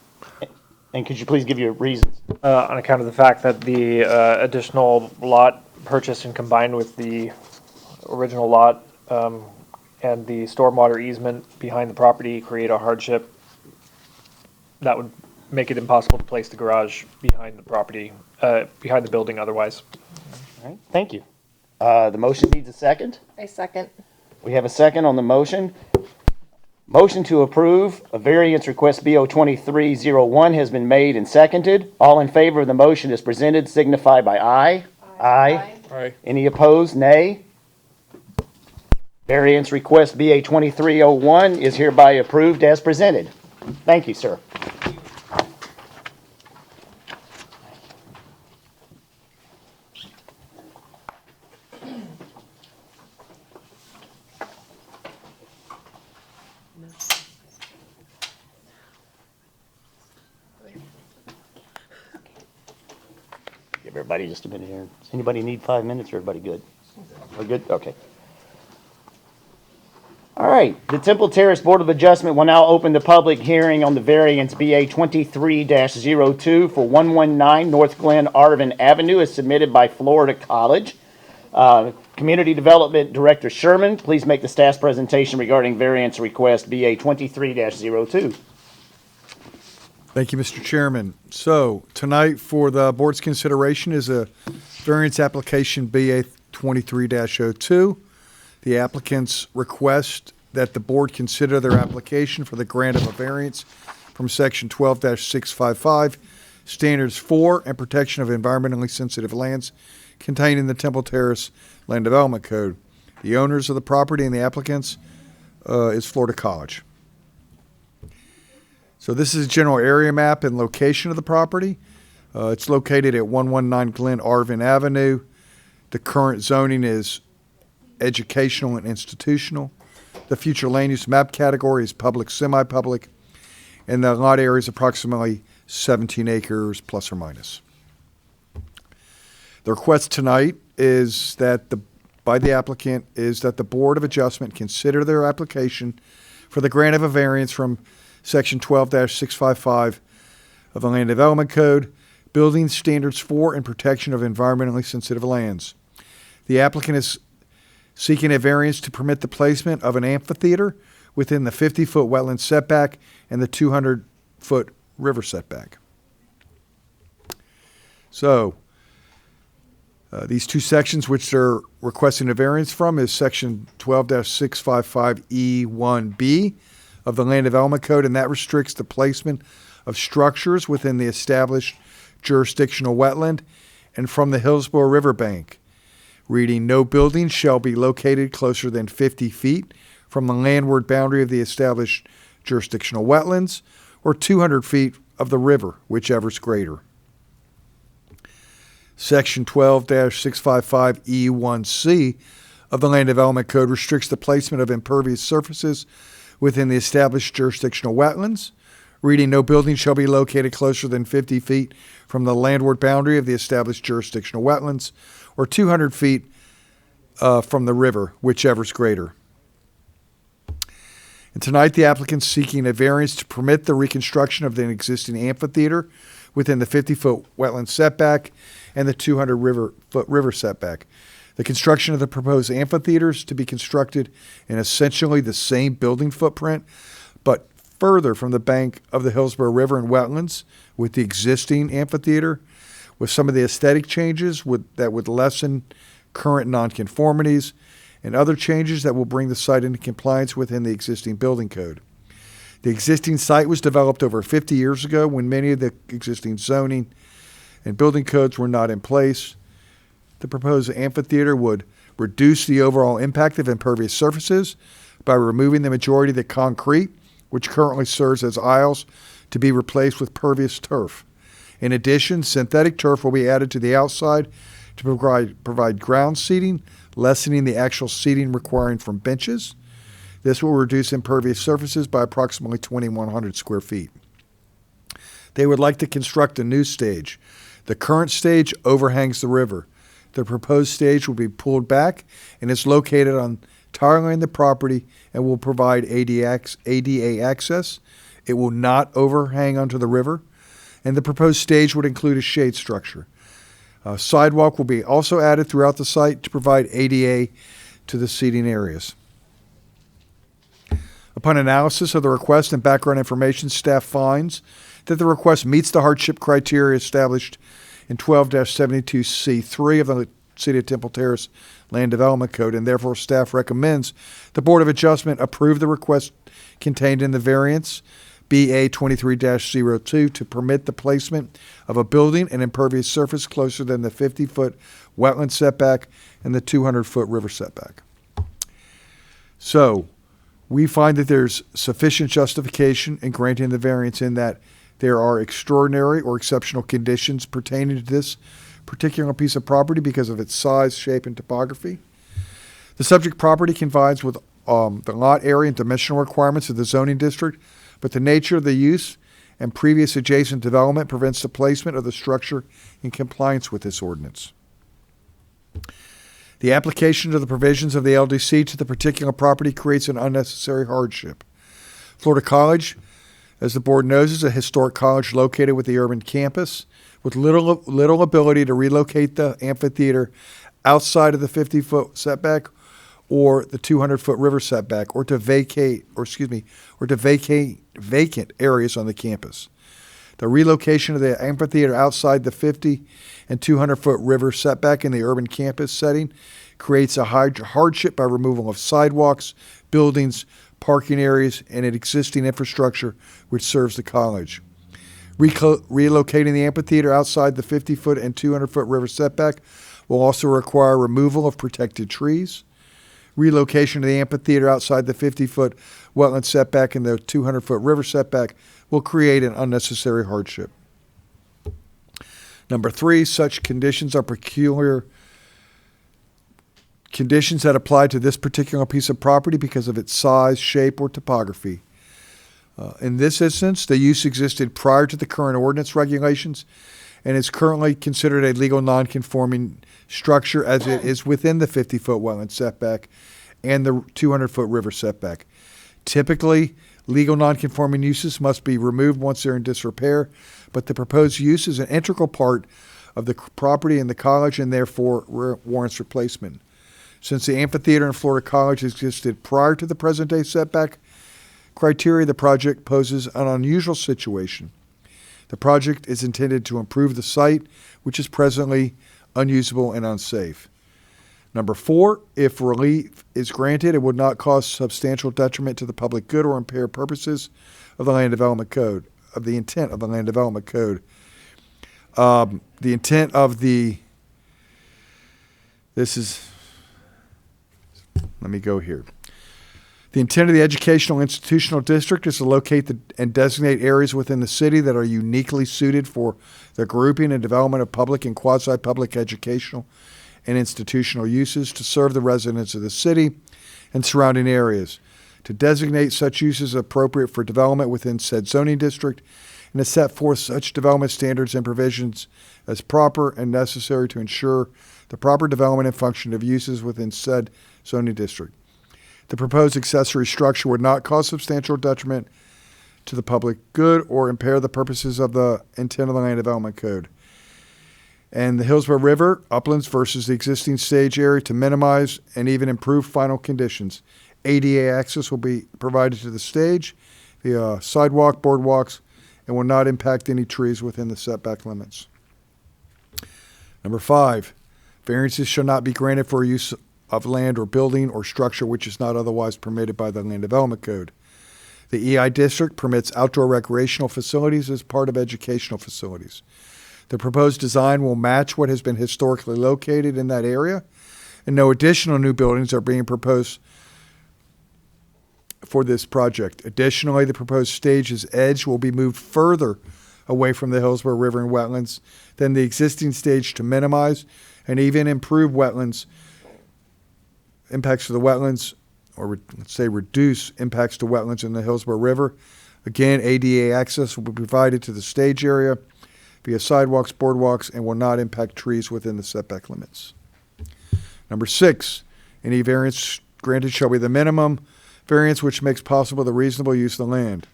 And could you please give your reasons? On account of the fact that the additional lot purchased and combined with the original lot and the stormwater easement behind the property create a hardship that would make it impossible to place the garage behind the property, behind the building otherwise. All right, thank you. The motion needs a second. I second. We have a second on the motion. Motion to approve a variance request BO 2301 has been made and seconded. All in favor of the motion as presented signify by aye. Aye. Aye. Any opposed, nay. Variance request BA 2301 is hereby approved as presented. Thank you, sir. Give everybody just a minute here. Does anybody need 5 minutes or everybody good? We're good? Okay. All right, the Temple Terrace Board of Adjustment will now open the public hearing on the variance BA 23-02 for 119 North Glen Arvin Avenue as submitted by Florida College. Community Development Director Sherman, please make the staff's presentation regarding variance request BA 23-02. Thank you, Mr. Chairman. So tonight for the board's consideration is a variance application BA 23-02. The applicants request that the board consider their application for the grant of a variance from section 12-655, standards for and protection of environmentally sensitive lands contained in the Temple Terrace Land Development Code. The owners of the property and the applicants is Florida College. So this is a general area map and location of the property. It's located at 119 Glen Arvin Avenue. The current zoning is educational and institutional. The future land use map category is public, semi-public, and the lot area is approximately 17 acres plus or minus. The request tonight is that by the applicant is that the Board of Adjustment consider their application for the grant of a variance from section 12-655 of the Land Development Code, building standards for and protection of environmentally sensitive lands. The applicant is seeking a variance to permit the placement of an amphitheater within the 50-foot wetland setback and the 200-foot river setback. So, these two sections which they're requesting a variance from is section 12-655E1B of the Land Development Code, and that restricts the placement of structures within the established jurisdictional wetland and from the Hillsborough Riverbank. Reading, no building shall be located closer than 50 feet from the landward boundary of the established jurisdictional wetlands or 200 feet of the river, whichever is greater. Section 12-655E1C of the Land Development Code restricts the placement of impervious surfaces within the established jurisdictional wetlands. Reading, no building shall be located closer than 50 feet from the landward boundary of the established jurisdictional wetlands or 200 feet from the river, whichever is greater. And tonight, the applicant's seeking a variance to permit the reconstruction of the existing amphitheater within the 50-foot wetland setback and the 200-foot river setback. The construction of the proposed amphitheaters to be constructed in essentially the same building footprint, but further from the bank of the Hillsborough River and wetlands with the existing amphitheater, with some of the aesthetic changes that would lessen current nonconformities and other changes that will bring the site into compliance within the existing building code. The existing site was developed over 50 years ago when many of the existing zoning and building codes were not in place. The proposed amphitheater would reduce the overall impact of impervious surfaces by removing the majority of the concrete, which currently serves as aisles, to be replaced with pervious turf. In addition, synthetic turf will be added to the outside to provide ground seating, lessening the actual seating required from benches. This will reduce impervious surfaces by approximately 2,100 square feet. They would like to construct a new stage. The current stage overhangs the river. The proposed stage will be pulled back and is located entirely on the property and will provide ADA access. It will not overhang onto the river, and the proposed stage would include a shade structure. A sidewalk will be also added throughout the site to provide ADA to the seating areas. Upon analysis of the request and background information, staff finds that the request meets the hardship criteria established in 12-72C3 of the City of Temple Terrace Land Development Code, and therefore staff recommends the Board of Adjustment approve the request contained in the variance BA 23-02 to permit the placement of a building and impervious surface closer than the 50-foot wetland setback and the 200-foot river setback. So, we find that there's sufficient justification in granting the variance in that there are extraordinary or exceptional conditions pertaining to this particular piece of property because of its size, shape, and topography. The subject property conforms with the lot area and dimensional requirements of the zoning district, but the nature of the use and previous adjacent development prevents the placement of the structure in compliance with this ordinance. The application of the provisions of the LDC to the particular property creates an unnecessary hardship. Florida College, as the board knows, is a historic college located with the urban campus with little ability to relocate the amphitheater outside of the 50-foot setback or the 200-foot river setback or to vacate vacant areas on the campus. The relocation of the amphitheater outside the 50 and 200-foot river setback in the urban campus setting creates a hardship by removal of sidewalks, buildings, parking areas, and an existing infrastructure which serves the college. Relocating the amphitheater outside the 50-foot and 200-foot river setback will also require removal of protected trees. Relocation of the amphitheater outside the 50-foot wetland setback and the 200-foot river setback will create an unnecessary hardship. Number 3, such conditions are peculiar conditions that apply to this particular piece of property because of its size, shape, or topography. In this instance, the use existed prior to the current ordinance regulations and is currently considered a legal nonconforming structure as it is within the 50-foot wetland setback and the 200-foot river setback. Typically, legal nonconforming uses must be removed once they're in disrepair, but the proposed use is an integral part of the property and the college and therefore warrants replacement. Since the amphitheater in Florida College existed prior to the present-day setback criteria, the project poses an unusual situation. The project is intended to improve the site, which is presently unusable and unsafe. Number 4, if relief is granted, it would not cause substantial detriment to the public good or impair purposes of the Land Development Code, of the intent of the Land Development Code. The intent of the, let me go here. The intent of the Educational Institutional District is to locate and designate areas within the city that are uniquely suited for the grouping and development of public and quasi-public educational and institutional uses to serve the residents of the city and surrounding areas, to designate such uses appropriate for development within said zoning district, and to set forth such development standards and provisions as proper and necessary to ensure the proper development and function of uses within said zoning district. The proposed accessory structure would not cause substantial detriment to the public good or impair the purposes of the intent of the Land Development Code. And the Hillsborough River uplands versus the existing stage area to minimize and even improve final conditions. ADA access will be provided to the stage via sidewalk, boardwalks, and will not impact any trees within the setback limits. Number 5, variances shall not be granted for use of land or building or structure which is not otherwise permitted by the Land Development Code. The EI district permits outdoor recreational facilities as part of educational facilities. The proposed design will match what has been historically located in that area, and no additional new buildings are being proposed for this project. Additionally, the proposed stage's edge will be moved further away from the Hillsborough River and wetlands than the existing stage to minimize and even improve wetlands impacts to the wetlands, or let's say reduce impacts to wetlands in the Hillsborough River. Again, ADA access will be provided to the stage area via sidewalks, boardwalks, and will not impact trees within the setback limits. Number 6, any variance granted shall be the minimum variance which makes possible the reasonable use of the land.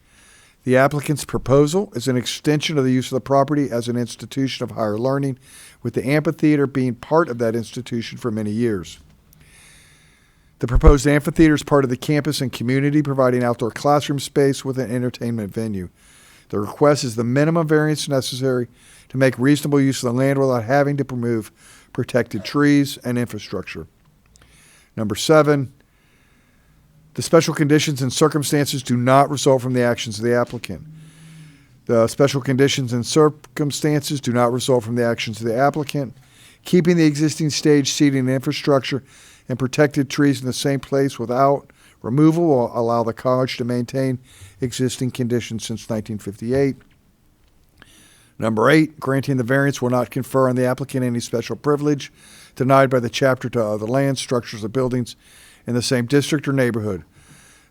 The applicant's proposal is an extension of the use of the property as an institution of higher learning, with the amphitheater being part of that institution for many years. The proposed amphitheater is part of the campus and community, providing outdoor classroom space with an entertainment venue. The request is the minimum variance necessary to make reasonable use of the land without having to remove protected trees and infrastructure. Number 7, the special conditions and circumstances do not result from the actions of the applicant. The special conditions and circumstances do not result from the actions of the applicant. Keeping the existing stage seating and infrastructure and protected trees in the same place without removal will allow the college to maintain existing conditions since 1958. Number 8, granting the variance will not confer on the applicant any special privilege denied by the chapter to other land, structures, or buildings in the same district or neighborhood.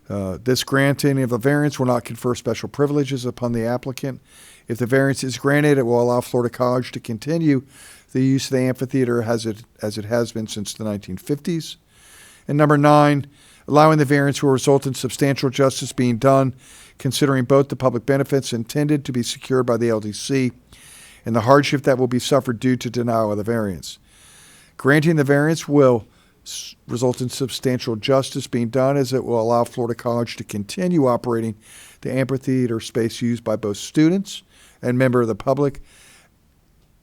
This granting of the variance will not confer special privileges upon the applicant. If the variance is granted, it will allow Florida College to continue the use of the amphitheater as it has been since the 1950s. And number 9, allowing the variance will result in substantial justice being done, considering both the public benefits intended to be secured by the LDC and the hardship that will be suffered due to denial of the variance. Granting the variance will result in substantial justice being done, as it will allow Florida College to continue operating the amphitheater space used by both students and members of the public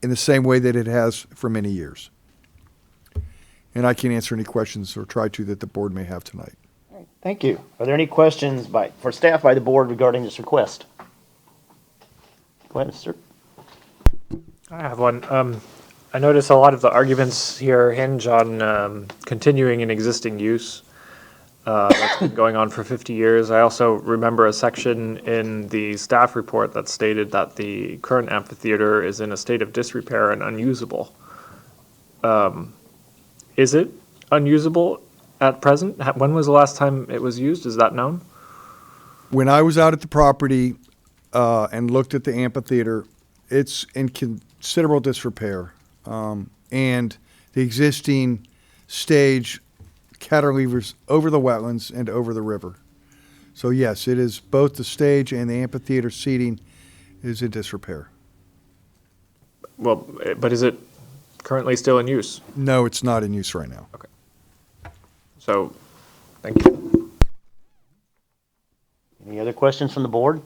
in the same way that it has for many years. And I can answer any questions or try to that the board may have tonight. All right, thank you. Are there any questions for staff by the board regarding this request? Go ahead, sir. I have one. I notice a lot of the arguments here hinge on continuing an existing use that's been going on for 50 years. I also remember a section in the staff report that stated that the current amphitheater is in a state of disrepair and unusable. Is it unusable at present? When was the last time it was used? Is that known? When I was out at the property and looked at the amphitheater, it's in considerable disrepair. And the existing stage cantilevers over the wetlands and over the river. So yes, it is both the stage and the amphitheater seating is in disrepair. Well, but is it currently still in use? No, it's not in use right now. Okay. So, thank you. Any other questions from the board?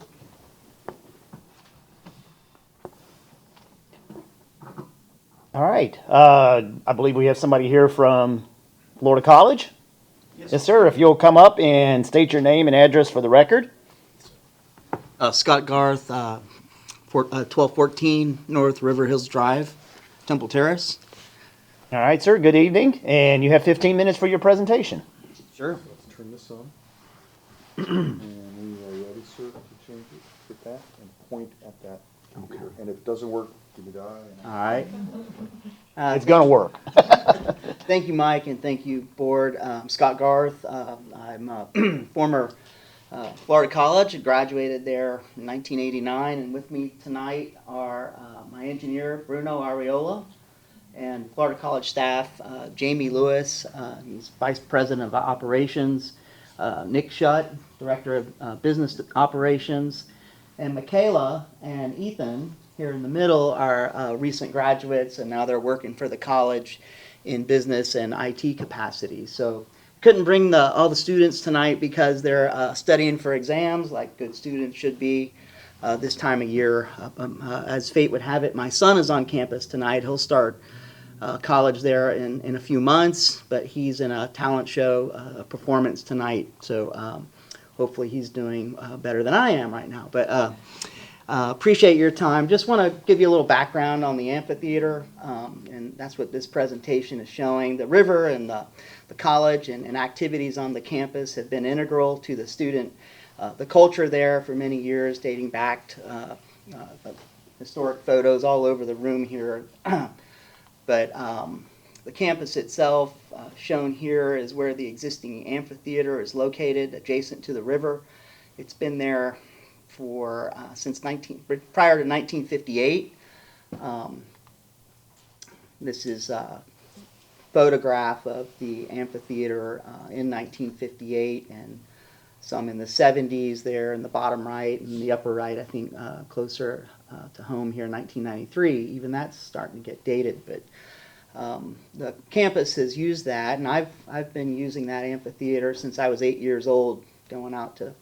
All right. I believe we have somebody here from Florida College. Yes, sir. If you'll come up and state your name and address for the record. Scott Garth, 1214 North River Hills Drive, Temple Terrace. All right, sir. Good evening. And you have 15 minutes for your presentation. Sure. Let's turn this on. And we are ready, sir, to change it. Hit that and point at that computer. And if it doesn't work, give me the eye. All right. It's going to work. Thank you, Mike, and thank you, board. Scott Garth. I'm a former Florida College. I graduated there in 1989, and with me tonight are my engineer, Bruno Ariola, and Florida College staff, Jamie Lewis, he's Vice President of Operations, Nick Shutt, Director of Business Operations, And Michaela and Ethan, here in the middle, are recent graduates, and now they're working for the college in business and IT capacity. So couldn't bring all the students tonight because they're studying for exams, like good students should be this time of year. As fate would have it, my son is on campus tonight. He'll start college there in a few months, but he's in a talent show performance tonight. So hopefully he's doing better than I am right now. But appreciate your time. Just want to give you a little background on the amphitheater, and that's what this presentation is showing. The river and the college and activities on the campus have been integral to the student, the culture there for many years, dating back to historic photos all over the room here. But the campus itself, shown here, is where the existing amphitheater is located, adjacent to the river. It's been there for since prior to 1958. This is a photograph of the amphitheater in 1958, and some in the 70s there in the bottom right, and the upper right, I think, closer to home here in 1993. Even that's starting to get dated, but the campus has used that, and I've been using that amphitheater since I was 8 years old, going out to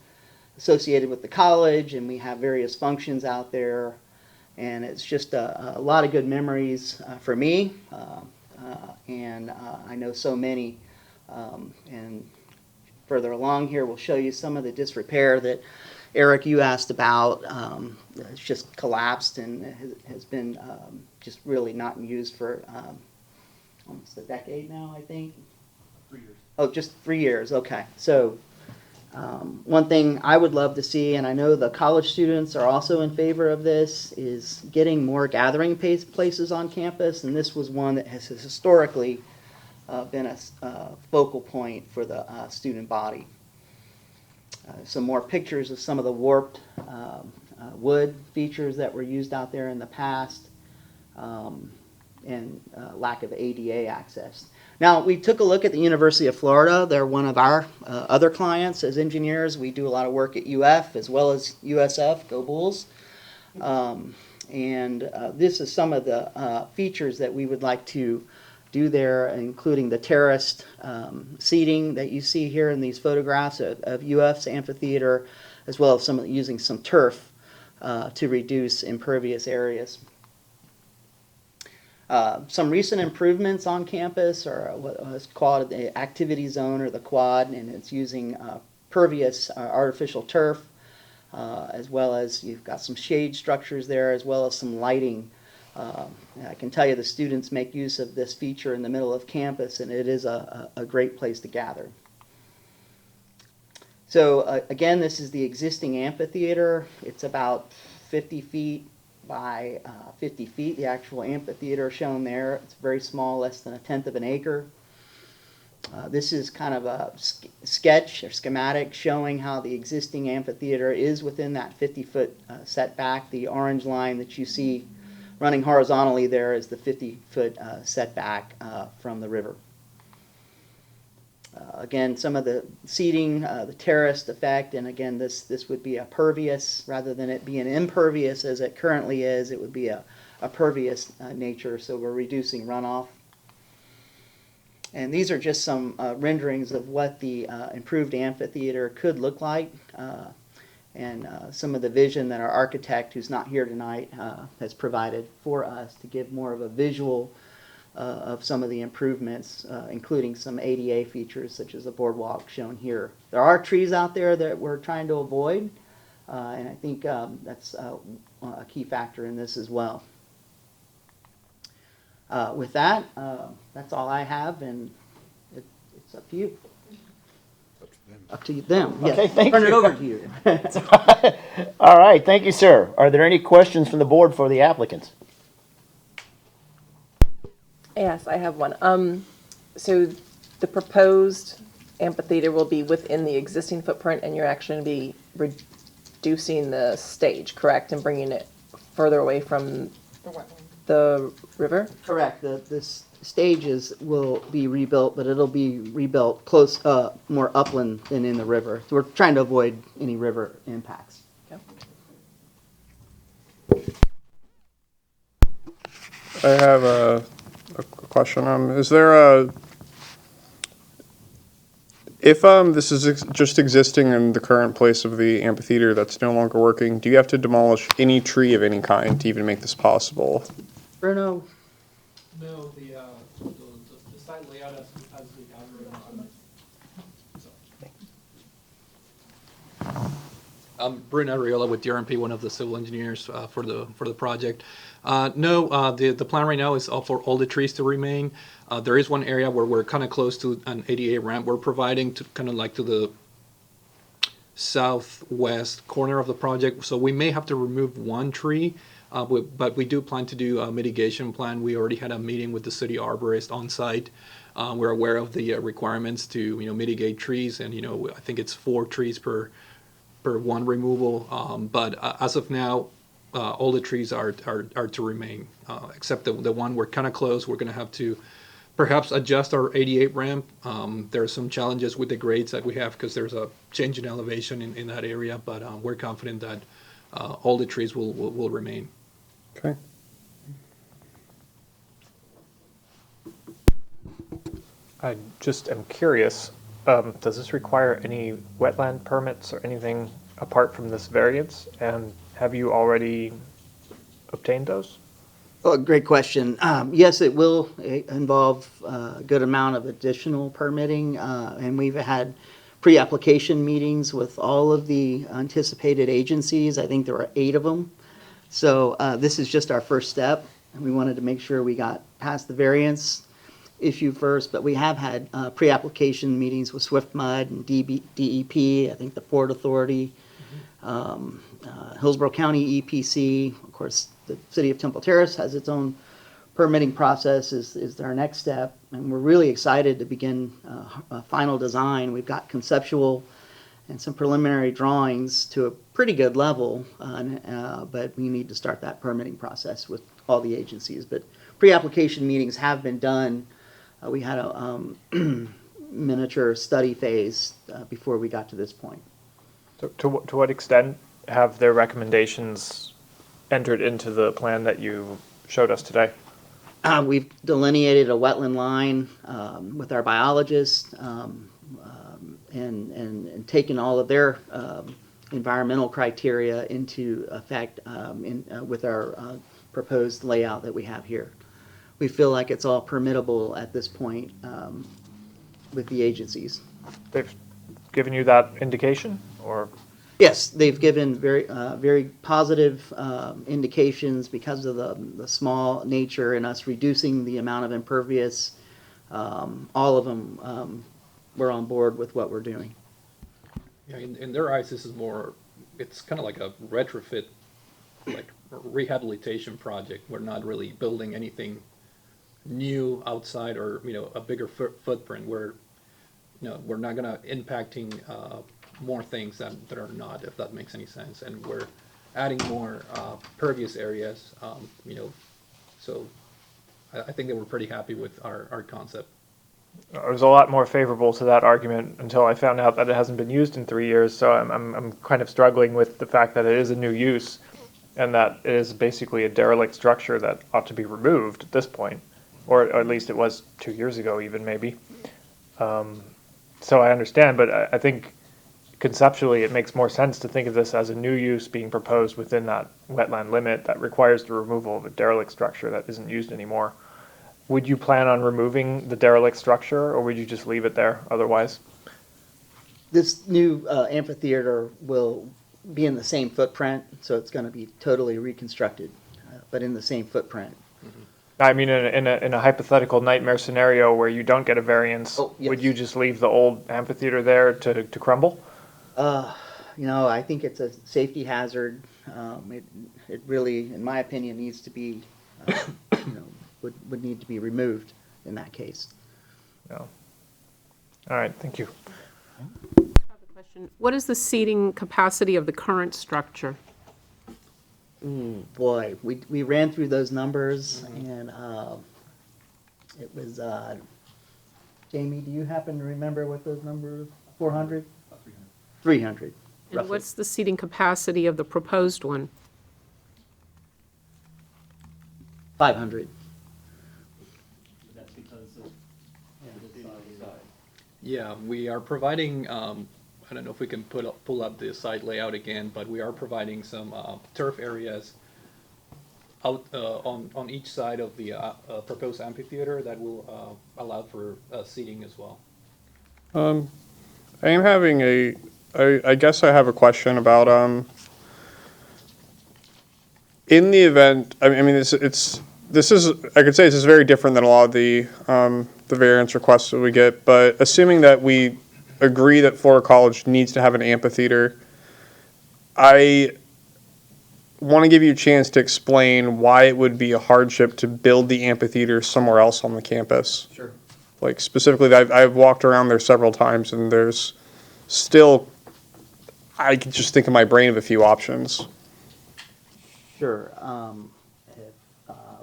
associated with the college, and we have various functions out there, and it's just a lot of good memories for me, and I know so many, and further along here we'll show you some of the disrepair that Eric, you asked about. It's just collapsed and has been just really not in use for almost a decade now, I think. 3 years. Oh, just 3 years, okay. So one thing I would love to see, and I know the college students are also in favor of this, is getting more gathering places on campus, and this was one that has historically been a focal point for the student body. Some more pictures of some of the warped wood features that were used out there in the past, and lack of ADA access. Now, we took a look at the University of Florida. They're one of our other clients as engineers. We do a lot of work at UF as well as USF, go Bulls. And this is some of the features that we would like to do there, including the terraced seating that you see here in these photographs of UF's amphitheater, as well as using some turf to reduce impervious areas. Some recent improvements on campus are what was called the activity zone, or the quad, and it's using pervious artificial turf, as well as you've got some shade structures there, as well as some lighting. I can tell you the students make use of this feature in the middle of campus, and it is a great place to gather. So again, this is the existing amphitheater. It's about 50 feet by 50 feet, the actual amphitheater shown there. It's very small, less than 1/10 of an acre. This is kind of a sketch or schematic showing how the existing amphitheater is within that 50-foot setback. The orange line that you see running horizontally there is the 50-foot setback from the river. Again, some of the seating, the terraced effect, and again, this would be a pervious, rather than it being impervious as it currently is, it would be a pervious nature, so we're reducing runoff. And these are just some renderings of what the improved amphitheater could look like, and some of the vision that our architect, who's not here tonight, has provided for us to give more of a visual of some of the improvements, including some ADA features such as the boardwalk shown here. There are trees out there that we're trying to avoid, and I think that's a key factor in this as well. With that, that's all I have, and it's up to you. Up to them. Yes. Okay, thank Turn you. it over to you. All right, thank you, sir. Are there any questions from the board for the applicants? Yes, I have one. So the proposed amphitheater will be within the existing footprint, and you're actually going to be reducing the stage, correct, and bringing it further away from the river? Correct. The stages will be rebuilt, but it'll be rebuilt close, more upland than in the river. So we're trying to avoid any river impacts. Okay. I have a question. Is there a, if this is just existing in the current place of the amphitheater that's no longer working, do you have to demolish any tree of any kind to even make this possible? Bruno? No, the site layout as the algorithm on it. I'm Bruno Ariola with DRMP, one of the civil engineers for the project. No, the plan right now is for all the trees to remain. There is one area where we're kind of close to an ADA ramp we're providing to kind of like to the southwest corner of the project. So we may have to remove one tree, but we do plan to do a mitigation plan. We already had a meeting with the city arborist on site. We're aware of the requirements to mitigate trees, and I think it's 4 trees per one removal. But as of now, all the trees are to remain, except the one we're kind of close. We're going to have to perhaps adjust our 88 ramp. There are some challenges with the grades that we have because there's a change in elevation in that area, but we're confident that all the trees will remain. Okay. I just am curious, does this require any wetland permits or anything apart from this variance? And have you already obtained those? Oh, great question. Yes, it will involve a good amount of additional permitting, and we've had pre-application meetings with all of the anticipated agencies. I think there are 8 of them. So this is just our first step, and we wanted to make sure we got past the variance issue first, but we have had pre-application meetings with Swift Mud and DEP, I think the Port Authority, Hillsborough County EPC, of course, the City of Temple Terrace has its own permitting process is our next step, and we're really excited to begin a final design. We've got conceptual and some preliminary drawings to a pretty good level, but we need to start that permitting process with all the agencies. But pre-application meetings have been done. We had a miniature study phase before we got to this point. So to what extent have their recommendations entered into the plan that you showed us today? We've delineated a wetland line with our biologists and taken all of their environmental criteria into effect with our proposed layout that we have here. We feel like it's all permittable at this point with the agencies. They've given you that indication, or? Yes, they've given very positive indications because of the small nature and us reducing the amount of impervious. All of them were on board with what we're doing. Yeah, in their eyes, this is more, it's kind of like a retrofit, like rehabilitation project. We're not really building anything new outside or, a bigger footprint. We're not going to impacting more things that are not, if that makes any sense. And we're adding more pervious areas, so I think they were pretty happy with our concept. I was a lot more favorable to that argument until I found out that it hasn't been used in 3 years, so I'm kind of struggling with the fact that it is a new use and that it is basically a derelict structure that ought to be removed at this point, or at least it was 2 years ago even, maybe. So I understand, but I think conceptually it makes more sense to think of this as a new use being proposed within that wetland limit that requires the removal of a derelict structure that isn't used anymore. Would you plan on removing the derelict structure, or would you just leave it there otherwise? This new amphitheater will be in the same footprint, so it's going to be totally reconstructed, but in the same footprint. I mean, in a hypothetical nightmare scenario where you don't get a variance, yes. Would you just leave the old amphitheater there to crumble? I think it's a safety hazard. It really, in my opinion, needs to be, would need to be removed in that case. No. All right, thank you. I have a question. What is the seating capacity of the current structure? Boy, we ran through those numbers, and it was, Jamie, do you happen to remember what those numbers, 400? 300. And roughly. what's the seating capacity of the proposed one? 500. Yeah, we are providing, I don't know if we can pull up the site layout again, but we are providing some turf areas out on each side of the proposed amphitheater that will allow for seating as well. I am having I guess I have a question about, in the event, I mean, this is, I could say this is very different than a lot of the variance requests that we get, but assuming that we agree that Florida College needs to have an amphitheater, I want to give you a chance to explain why it would be a hardship to build the amphitheater somewhere else on the campus. Sure. Like specifically, I've walked around there several times, and there's still, I could just think in my brain of a few options. Sure.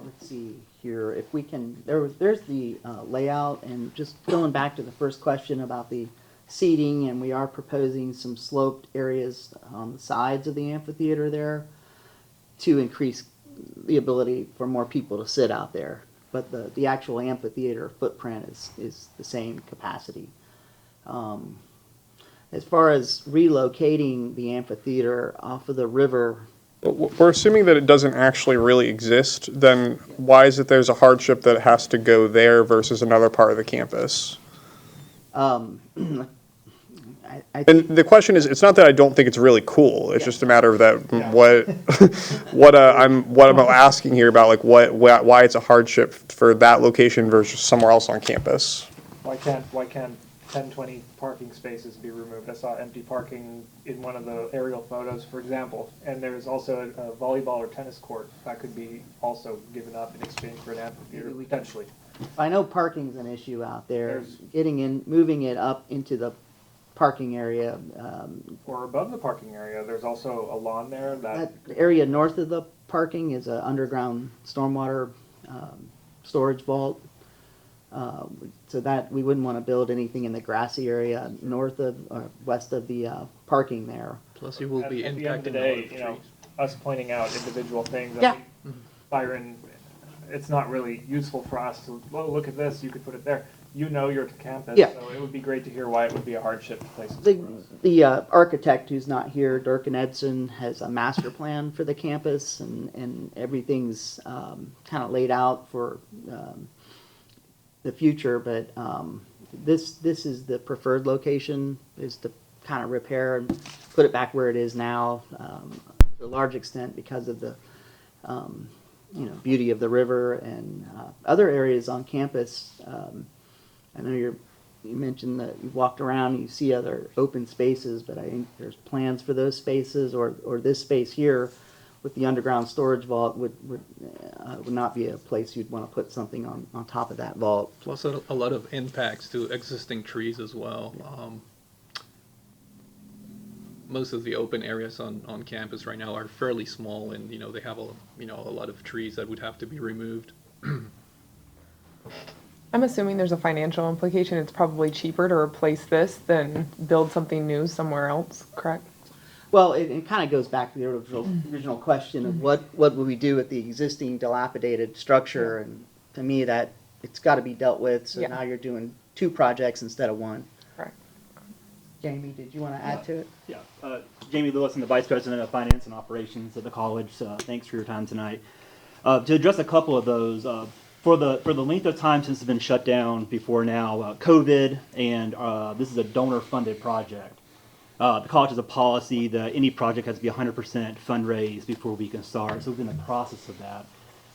Let's see here. If we can, there's the layout, and just going back to the first question about the seating, and we are proposing some sloped areas on the sides of the amphitheater there to increase the ability for more people to sit out there. But the actual amphitheater footprint is the same capacity. As far as relocating the amphitheater off of the river, We're assuming that it doesn't actually really exist, then why is it there's a hardship that it has to go there versus another part of the campus? And the question is, it's not that I don't think it's really cool. It's just a matter of that what I'm asking here about, like why it's a hardship for that location versus somewhere else on campus. Why can't 10, 20 parking spaces be removed? I saw empty parking in one of the aerial photos, for example, and there's also a volleyball or tennis court that could be also given up in exchange for an amphitheater, potentially. I know parking's an issue out there. Moving it up into the parking area. Or above the parking area, there's also a lawn there That area north of the parking is an underground stormwater storage vault. So that we wouldn't want to build anything in the grassy area north of or west of the parking there. Plus, you will be at the end of the impacting day, a lot of you know, trees. us pointing out individual things. Yeah. Byron, it's not really useful for us to, well, look at this, you could put it there. You know your campus, Yeah. so it would be great to hear why it would be a hardship to place it The, somewhere else. the architect who's not here, Durkin Edson, has a master plan for the campus, and everything's kind of laid out for the future. But this is the preferred location, is to kind of repair and put it back where it is now, to a large extent because of the beauty of the river and other areas on campus. I know you mentioned that you walked around and you see other open spaces, but I think there's plans for those spaces or this space here with the underground storage vault would not be a place you'd want to put something on top of that vault. Plus a lot of impacts to existing trees as well. Most of the open areas on campus right now are fairly small, and they have a lot of trees that would have to be removed. I'm assuming there's a financial implication. It's probably cheaper to replace this than build something new somewhere else, correct? Well, it kind of goes back to the original question of what would we do with the existing dilapidated structure, and to me that it's got to be dealt with, so now you're doing two projects instead of one. Right. Jamie, did you want to add to it? Yeah, Jamie Lewis, I'm the Vice President of Finance and Operations at the college. Thanks for your time tonight. To address a couple of those, for the length of time since it's been shut down before now, COVID, and this is a donor-funded project. The college has a policy that any project has to be 100% fundraised before we can start, so we're in the process of that.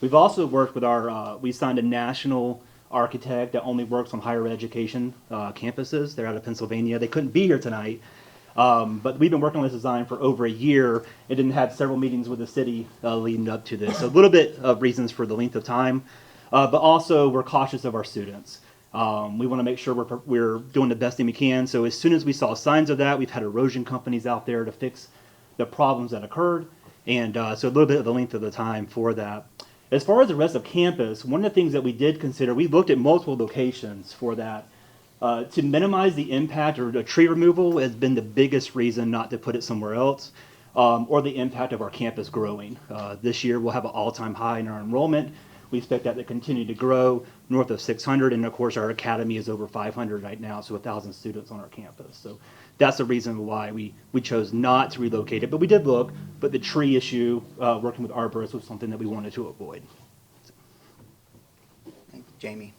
We've also worked with we signed a national architect that only works on higher education campuses. They're out of Pennsylvania. They couldn't be here tonight, but we've been working on this design for over a year. It didn't have several meetings with the city leading up to this. So a little bit of reasons for the length of time, but also we're cautious of our students. We want to make sure we're doing the best thing we can. So as soon as we saw signs of that, we've had erosion companies out there to fix the problems that occurred. And so a little bit of the length of the time for that. As far as the rest of campus, one of the things that we did consider, we looked at multiple locations for that. To minimize the impact, or the tree removal has been the biggest reason not to put it somewhere else, or the impact of our campus growing. This year we'll have an all-time high in our enrollment. We expect that to continue to grow north of 600, and of course, our academy is over 500 right now, so 1,000 students on our campus. So that's the reason why we chose not to relocate it, but we did look, but the tree issue, working with arborists, was something that we wanted to avoid. Thank you, Jamie.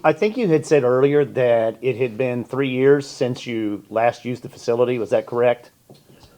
I think you had said earlier that it had been 3 years since you last used the facility, was that correct?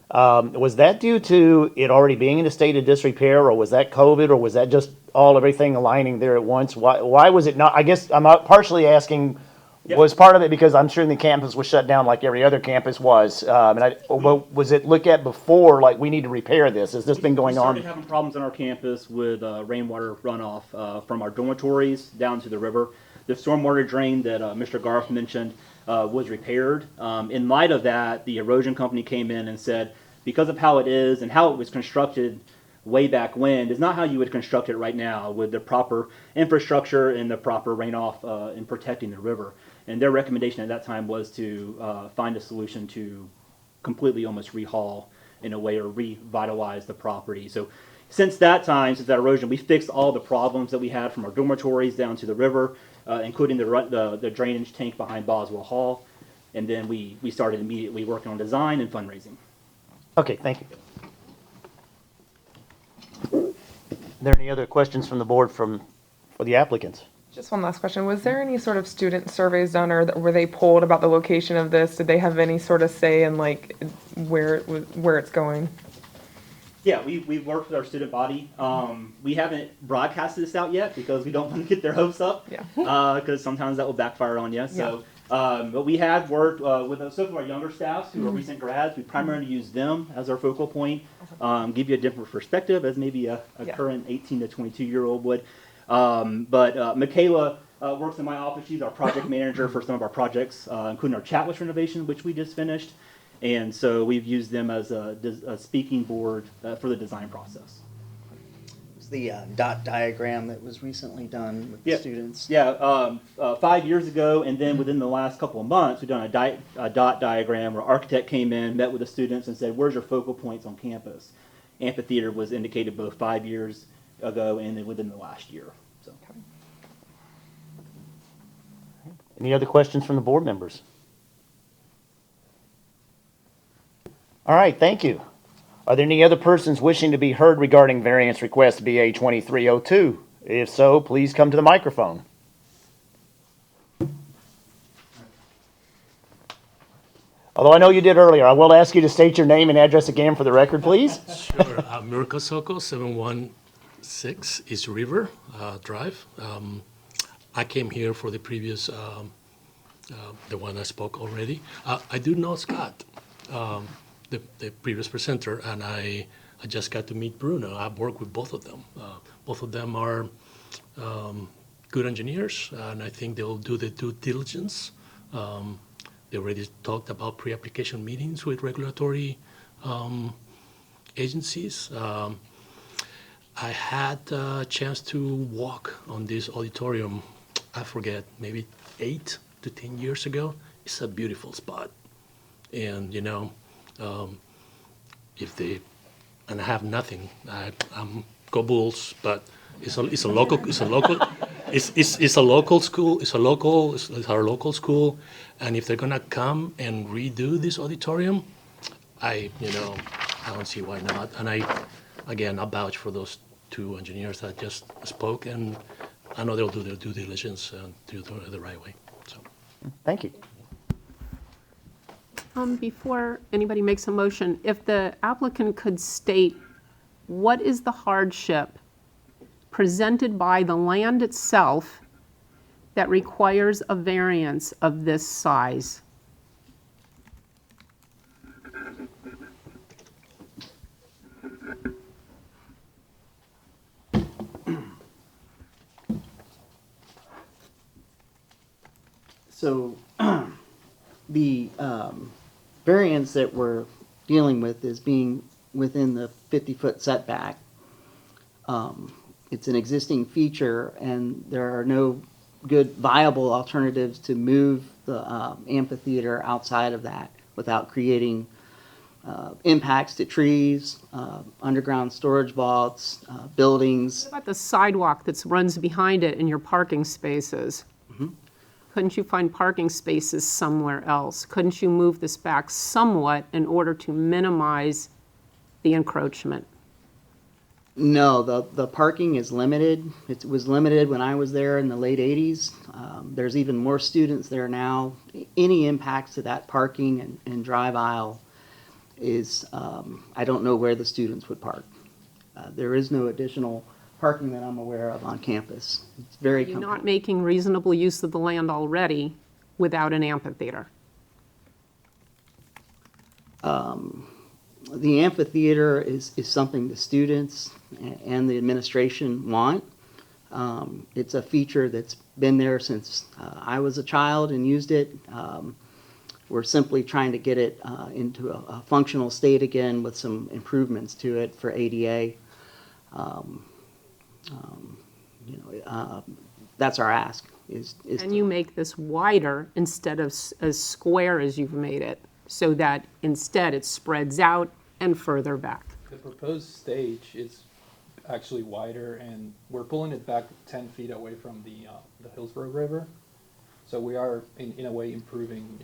Was that due to it already being in a state of disrepair, or was that COVID, or was that just everything aligning there at once? Why was it not, I guess I'm partially asking, was part of it because I'm sure the campus was shut down like every other campus was, was it looked at before, like we need to repair this? Has this been going on? We started having problems on our campus with rainwater runoff from our dormitories down to the river. The stormwater drain that Mr. Garth mentioned was repaired. In light of that, the erosion company came in and said, because of how it is and how it was constructed way back when, is not how you would construct it right now with the proper infrastructure and the proper rainoff in protecting the river. And their recommendation at that time was to find a solution to completely almost rehaul in a way or revitalize the property. So since that time, since that erosion, we fixed all the problems that we had from our dormitories down to the river, including the drainage tank behind Boswell Hall. And then we started immediately working on design and fundraising. Okay, thank you. Are there any other questions from the board for the applicants? Just one last question. Was there any sort of student surveys done, or were they polled about the location of this? Did they have any sort of say in like where it's going? Yeah, we've worked with our student body. We haven't broadcasted this out yet because we don't want to get their hopes up. Yeah. Because sometimes that will backfire on you. So, but we have worked with some of our younger staffs who are recent grads. We primarily use them as our focal point. Give you a different perspective as maybe a current 18 to 22-year-old would. But Michaela works in my office. She's our project manager for some of our projects, including our Chatwich renovation, which we just finished. And so we've used them as a speaking board for the design process. It's the dot diagram that was recently done with the students. Yeah, 5 years ago, and then within the last couple of months, we've done a dot diagram where architect came in, met with the students, and said, "Where's your focal points on campus?" Amphitheater was indicated both 5 years ago and then within the last year. So. Any other questions from the board members? All right, thank you. Are there any other persons wishing to be heard regarding variance request BA 2302? If so, please come to the microphone. Although I know you did earlier, I will ask you to state your name and address again for the record, please. Sure. Miracle Soko, 716 East River Drive. I came here for the previous, the one I spoke already. I do know Scott. The previous presenter, and I just got to meet Bruno. I've worked with both of them. Both of them are good engineers, and I think they'll do the due diligence. They already talked about pre-application meetings with regulatory agencies. I had a chance to walk on this auditorium, I forget, maybe 8 to 10 years ago. It's a beautiful spot. And, you know, and I have nothing. I'm go Bulls, but it's a local school. It's our local school, and if they're gonna come and redo this auditorium, I don't see why not. And I vouch for those two engineers that just spoke, and I know they'll do their due diligence and do it the right way. So, thank you. Before anybody makes a motion, if the applicant could state what is the hardship presented by the land itself that requires a variance of this size? So the variance that we're dealing with is being within the 50-foot setback. It's an existing feature, and there are no good viable alternatives to move the amphitheater outside of that without creating impacts to trees, underground storage vaults, buildings. What about the sidewalk that runs behind it in your parking spaces? Couldn't you find parking spaces somewhere else? Couldn't you move this back somewhat in order to minimize the encroachment? No, the parking is limited. It was limited when I was there in the late 80s. There's even more students there now. Any impacts to that parking and drive aisle is, I don't know where the students would park. There is no additional parking that I'm aware of on campus. It's very You're not making reasonable use of the land already without an amphitheater. The amphitheater is something the students and the administration want. It's a feature that's been there since I was a child and used it. We're simply trying to get it into a functional state again with some improvements to it for ADA. That's our ask. And you make this wider instead of as square as you've made it, so that instead it spreads out and further back. The proposed stage is actually wider, and we're pulling it back 10 feet away from the Hillsborough River. So we are, in a way, improving,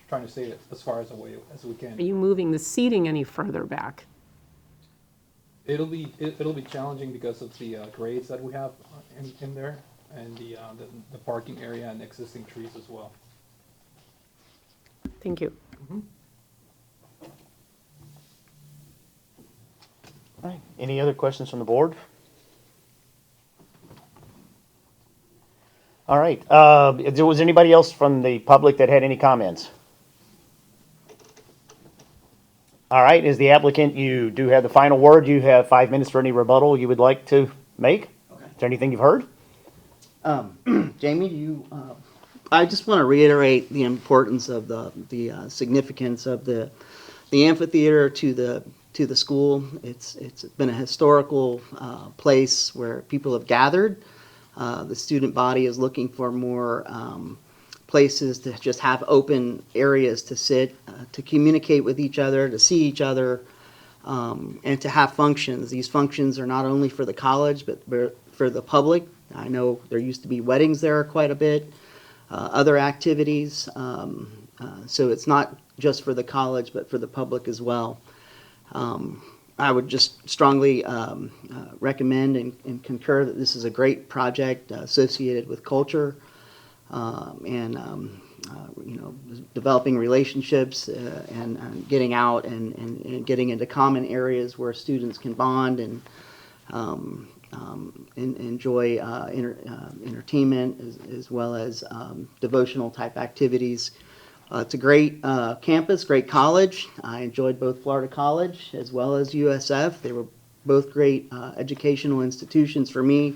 trying to stay as far as away as we can. Are you moving the seating any further back? It'll be challenging because of the grades that we have in there, and the parking area and existing trees as well. Thank you. All right. Any other questions from the board? All right. Was there anybody else from the public that had any comments? All right. As the applicant, you do have the final word. You have 5 minutes for any rebuttal you would like to make. Okay. Is there anything you've heard? Jamie, I just want to reiterate the importance of the significance of the amphitheater to the school. It's been a historical place where people have gathered. The student body is looking for more places to just have open areas to sit, to communicate with each other, to see each other, and to have functions. These functions are not only for the college, but for the public. I know there used to be weddings there quite a bit, other activities. So it's not just for the college, but for the public as well. I would just strongly recommend and concur that this is a great project associated with culture and developing relationships and getting out and getting into common areas where students can bond and enjoy entertainment as well as devotional type activities. It's a great campus, great college. I enjoyed both Florida College as well as USF. They were both great educational institutions for me.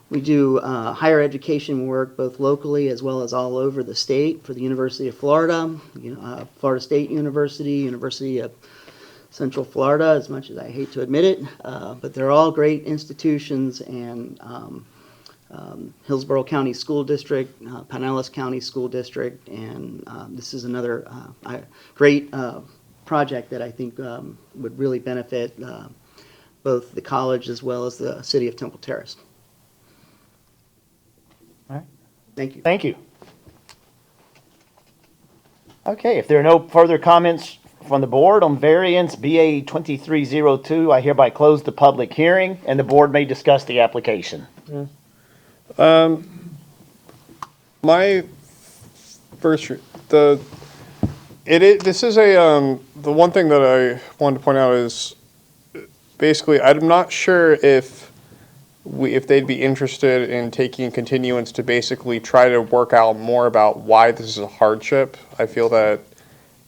We do higher education work both locally as well as all over the state for the University of Florida, Florida State University, University of Central Florida, as much as I hate to admit it. But they're all great institutions, and Hillsborough County School District, Pinellas County School District, and this is another great project that I think would really benefit both the college as well as the city of Temple Terrace. All right. Thank you. Thank you. Okay, if there are no further comments from the board on variance BA 2302, I hereby close the public hearing, and the board may discuss the application. My first, this is the one thing that I wanted to point out is basically I'm not sure if they'd be interested in taking continuance to basically try to work out more about why this is a hardship. I feel that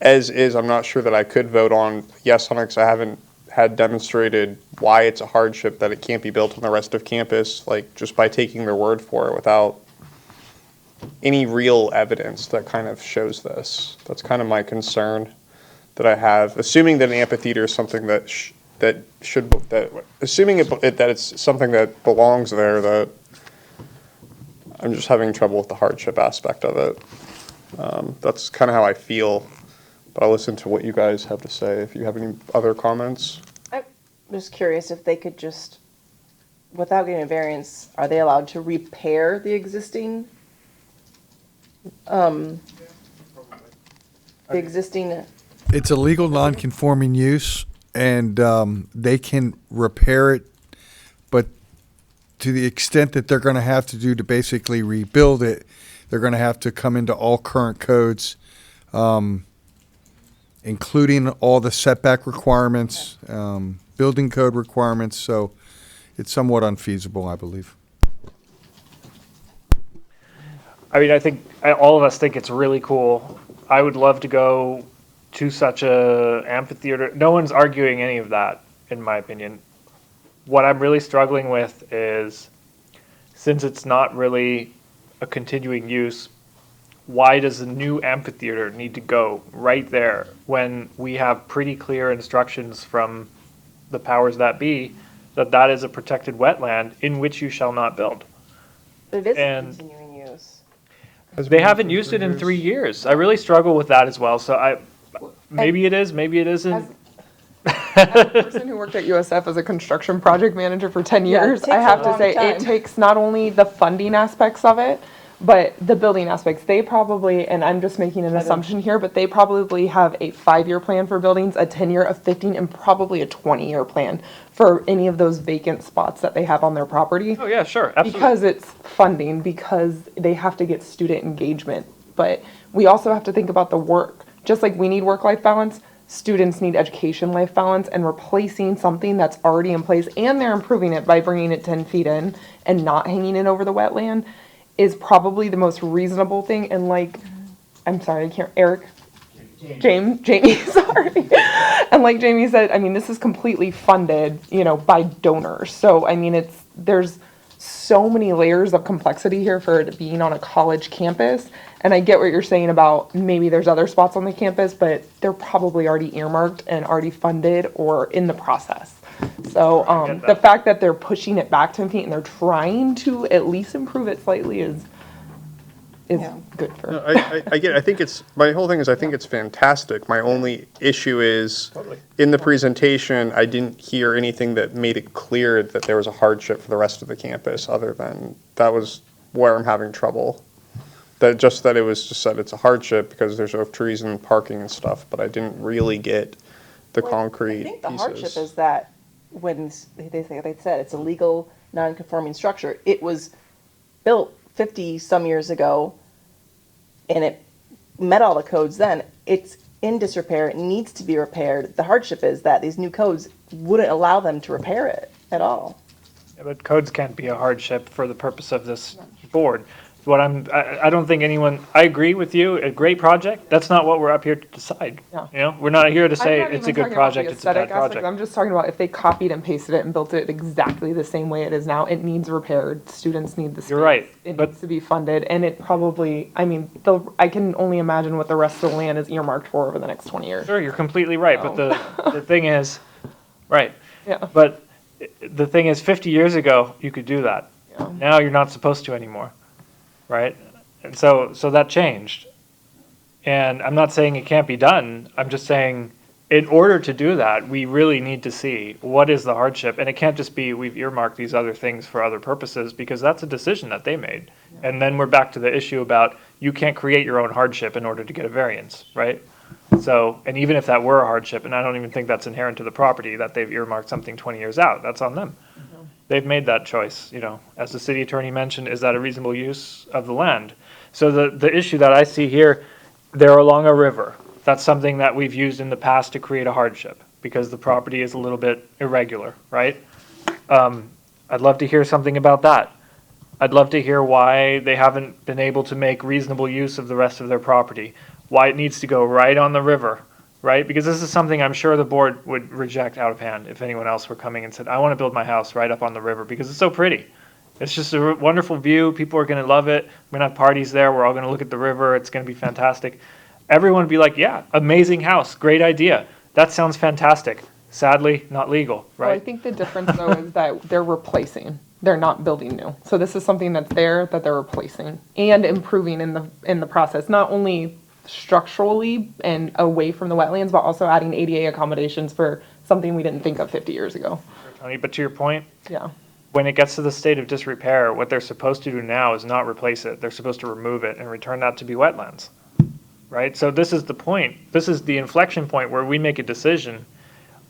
as is, I'm not sure that I could vote on yes on it because I haven't had demonstrated why it's a hardship that it can't be built on the rest of campus, like just by taking their word for it without any real evidence that kind of shows this. That's kind of my concern that I have. Assuming that an amphitheater is something that assuming that it's something that belongs there, that I'm just having trouble with the hardship aspect of it. That's kind of how I feel. But I'll listen to what you guys have to say. If you have any other comments. I'm just curious if they could just, without getting a variance, are they allowed to repair the existing? The existing, It's a legal non-conforming use, and they can repair it, but to the extent that they're going to have to do to basically rebuild it, they're going to have to come into all current codes, including all the setback requirements, building code requirements, so it's somewhat unfeasible, I believe. I mean, I think all of us think it's really cool. I would love to go to such a amphitheater. No one's arguing any of that, in my opinion. What I'm really struggling with is, since it's not really a continuing use, why does a new amphitheater need to go right there when we have pretty clear instructions from the powers that be that that is a protected wetland in which you shall not build? it is a And- continuing use. They haven't used it in 3 years. I really struggle with that as well. So maybe it is, maybe it isn't. As a person who worked at USF as a construction project manager for 10 Yeah, it years, takes I a have to long say time. it takes not only the funding aspects of it, but the building aspects. They probably, and I'm just making an assumption here, but they probably have a 5-year plan for buildings, a 10-year, a 15, and probably a 20-year plan for any of those vacant spots that they have on their property. Oh, yeah, sure, absolutely. Because it's funding, because they have to get student engagement. But we also have to think about the work. Just like we need work-life balance, students need education-life balance, and replacing something that's already in place, and they're improving it by bringing it 10 feet in and not hanging it over the wetland, is probably the most reasonable thing. And like, I'm sorry, I can't, Jamie, sorry. And like Jamie said, I mean, this is completely funded, by donors. So, I mean, there's so many layers of complexity here for it being on a college campus. And I get what you're saying about maybe there's other spots on the campus, but they're probably already earmarked and already funded or in the process. So the fact that they're pushing it back 10 feet and they're trying to at least improve it slightly is good for. No, I get it. I think my whole thing is I think it's fantastic. My only issue is in the presentation, I didn't hear anything that made it clear that there was a hardship for the rest of the campus other than that was where I'm having trouble. That it was just said it's a hardship because there's no trees and parking and stuff, but I didn't really get the concrete I think the pieces. hardship is that when they said it's a legal non-conforming structure, it was built 50 some years ago and it met all the codes then. It's in disrepair, it needs to be repaired. The hardship is that these new codes wouldn't allow them to repair it at all. Yeah, but codes can't be a hardship for the purpose of this board. I don't think anyone, I agree with you, a great project, that's not what we're up here to decide. Yeah. We're not here to say I'm not it's a even good talking about the project, it's a bad aesthetic aspect. project. I'm just talking about if they copied and pasted it and built it exactly the same way it is now, it needs repaired. Students need the space. You're right, It but- needs to be funded, and it probably, I mean, I can only imagine what the rest of the land is earmarked for over the next 20 years. Sure, you're completely right, but the thing is, right. Yeah. But the thing is, 50 years ago, you could do that. Yeah. Now you're not supposed to anymore, right? And so that changed. And I'm not saying it can't be done. I'm just saying, in order to do that, we really need to see what is the hardship. And it can't just be we've earmarked these other things for other purposes, because that's a decision that they made. And then we're back to the issue about you can't create your own hardship in order to get a variance, right? So, and even if that were a hardship, and I don't even think that's inherent to the property, that they've earmarked something 20 years out, that's on them. They've made that choice, as the city attorney mentioned, is that a reasonable use of the land? So the issue that I see here, they're along a river. That's something that we've used in the past to create a hardship because the property is a little bit irregular, right? I'd love to hear something about that. I'd love to hear why they haven't been able to make reasonable use of the rest of their property, why it needs to go right on the river, right? Because this is something I'm sure the board would reject out of hand if anyone else were coming and said, I want to build my house right up on the river because it's so pretty. It's just a wonderful view. People are going to love it. We're going to have parties there. We're all going to look at the river. It's going to be fantastic. Everyone would be like, yeah, amazing house. Great idea. That sounds fantastic. Sadly, not legal, right? Well, I think the difference though is that they're replacing. They're not building new. So this is something that's there that they're replacing and improving in the process. Not only structurally and away from the wetlands, but also adding ADA accommodations for something we didn't think of 50 years ago. Tony, but to your point, Yeah. when it gets to the state of disrepair, what they're supposed to do now is not replace it. They're supposed to remove it and return that to be wetlands, right? So this is the point. This is the inflection point where we make a decision.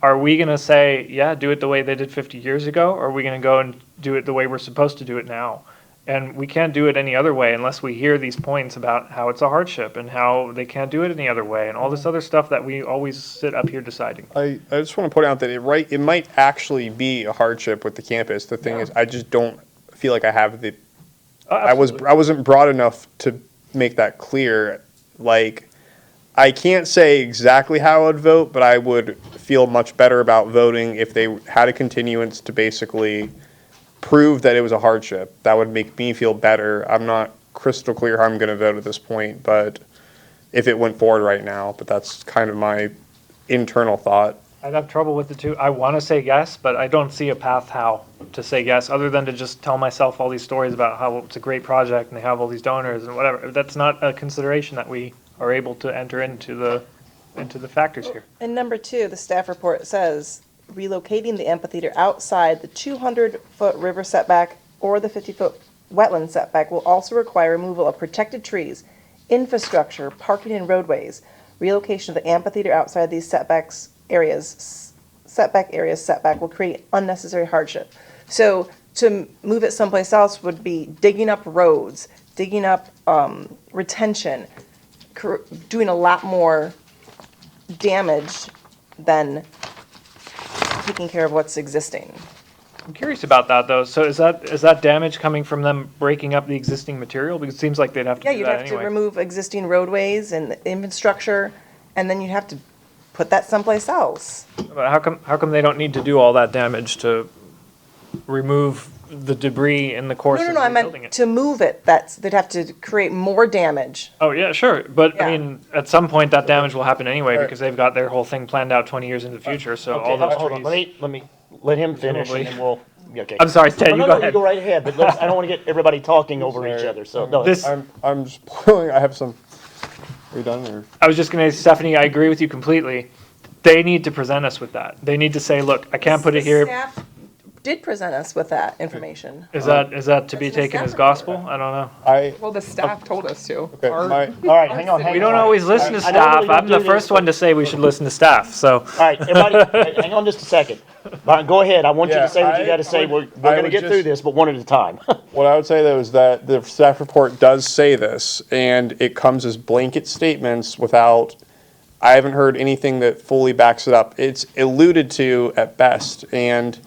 Are we going to say, yeah, do it the way they did 50 years ago? Or are we going to go and do it the way we're supposed to do it now? And we can't do it any other way unless we hear these points about how it's a hardship and how they can't do it any other way and all this other stuff that we always sit up here deciding. I just want to point out that it might actually be a hardship with the campus. The thing is, I just don't feel like I have the. I wasn't broad enough to make that clear. Like, I can't say exactly how I would vote, but I would feel much better about voting if they had a continuance to basically prove that it was a hardship. That would make me feel better. I'm not crystal clear how I'm going to vote at this point, but if it went forward right now, but that's kind of my internal thought. I'd have trouble with it too. I want to say yes, but I don't see a path how to say yes, other than to just tell myself all these stories about how it's a great project and they have all these donors and whatever. That's not a consideration that we are able to enter into the factors here. And number 2, the staff report says relocating the amphitheater outside the 200-foot river setback or the 50-foot wetland setback will also require removal of protected trees, infrastructure, parking and roadways. Relocation of the amphitheater outside these setback areas will create unnecessary hardship. So to move it someplace else would be digging up roads, digging up retention, doing a lot more damage than taking care of what's existing. I'm curious about that though. So is that damage coming from them breaking up the existing material? Because it seems like they'd have to Yeah, do you'd that have anyway. to remove existing roadways and infrastructure, and then you'd have to put that someplace else. But how come they don't need to do all that damage to remove the debris in the course No, of I rebuilding meant it? to move it. They'd have to create more damage. Oh yeah, sure. But I Yeah. mean, at some point that damage will happen anyway because they've got their whole thing planned out 20 years into the future. So Okay, all those hold on, trees. let him finish and then we'll, okay. I'm sorry, Ted, No, you no, go no, ahead. You go right ahead, but I don't want to get everybody talking over each other, so no. I'm just pulling, I have some, are you done or? I was just going to say, Stephanie, I agree with you completely. They need to present us with that. They need to say, look, I can't put it here. Staff did present us with that information. Is that to be taken as gospel? I don't know. Well, the staff told us to. Okay, All right, hang on. We don't always listen to I normally staff. don't I'm the do this, first one to say we should listen to staff, so. All right, everybody, hang on just a second. Brian, go ahead. I want you Yeah, to say what you got to say. We're going to get through this, but one at a time. What I would say though is that the staff report does say this, and it comes as blanket statements without, I haven't heard anything that fully backs it up. It's alluded to at best, and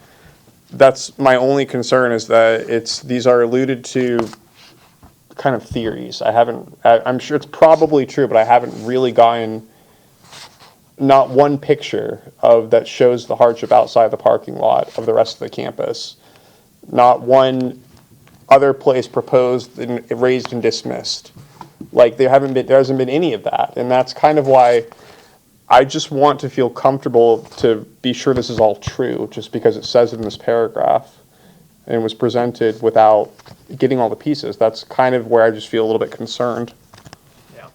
that's my only concern is that these are alluded to kind of theories. I'm sure it's probably true, but I haven't really gotten not one picture that shows the hardship outside the parking lot of the rest of the campus. Not one other place proposed and raised and dismissed. Like there hasn't been any of that. And that's kind of why I just want to feel comfortable to be sure this is all true, just because it says it in this paragraph and was presented without getting all the pieces. That's kind of where I just feel a little bit concerned. Yeah.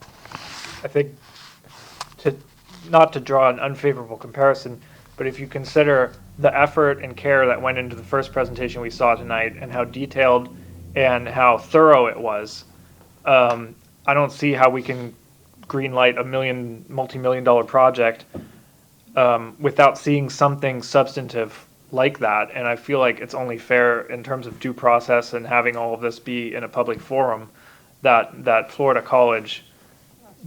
I think not to draw an unfavorable comparison, but if you consider the effort and care that went into the first presentation we saw tonight and how detailed and how thorough it was, I don't see how we can greenlight a multi-million-dollar project without seeing something substantive like that. And I feel like it's only fair in terms of due process and having all of this be in a public forum that Florida College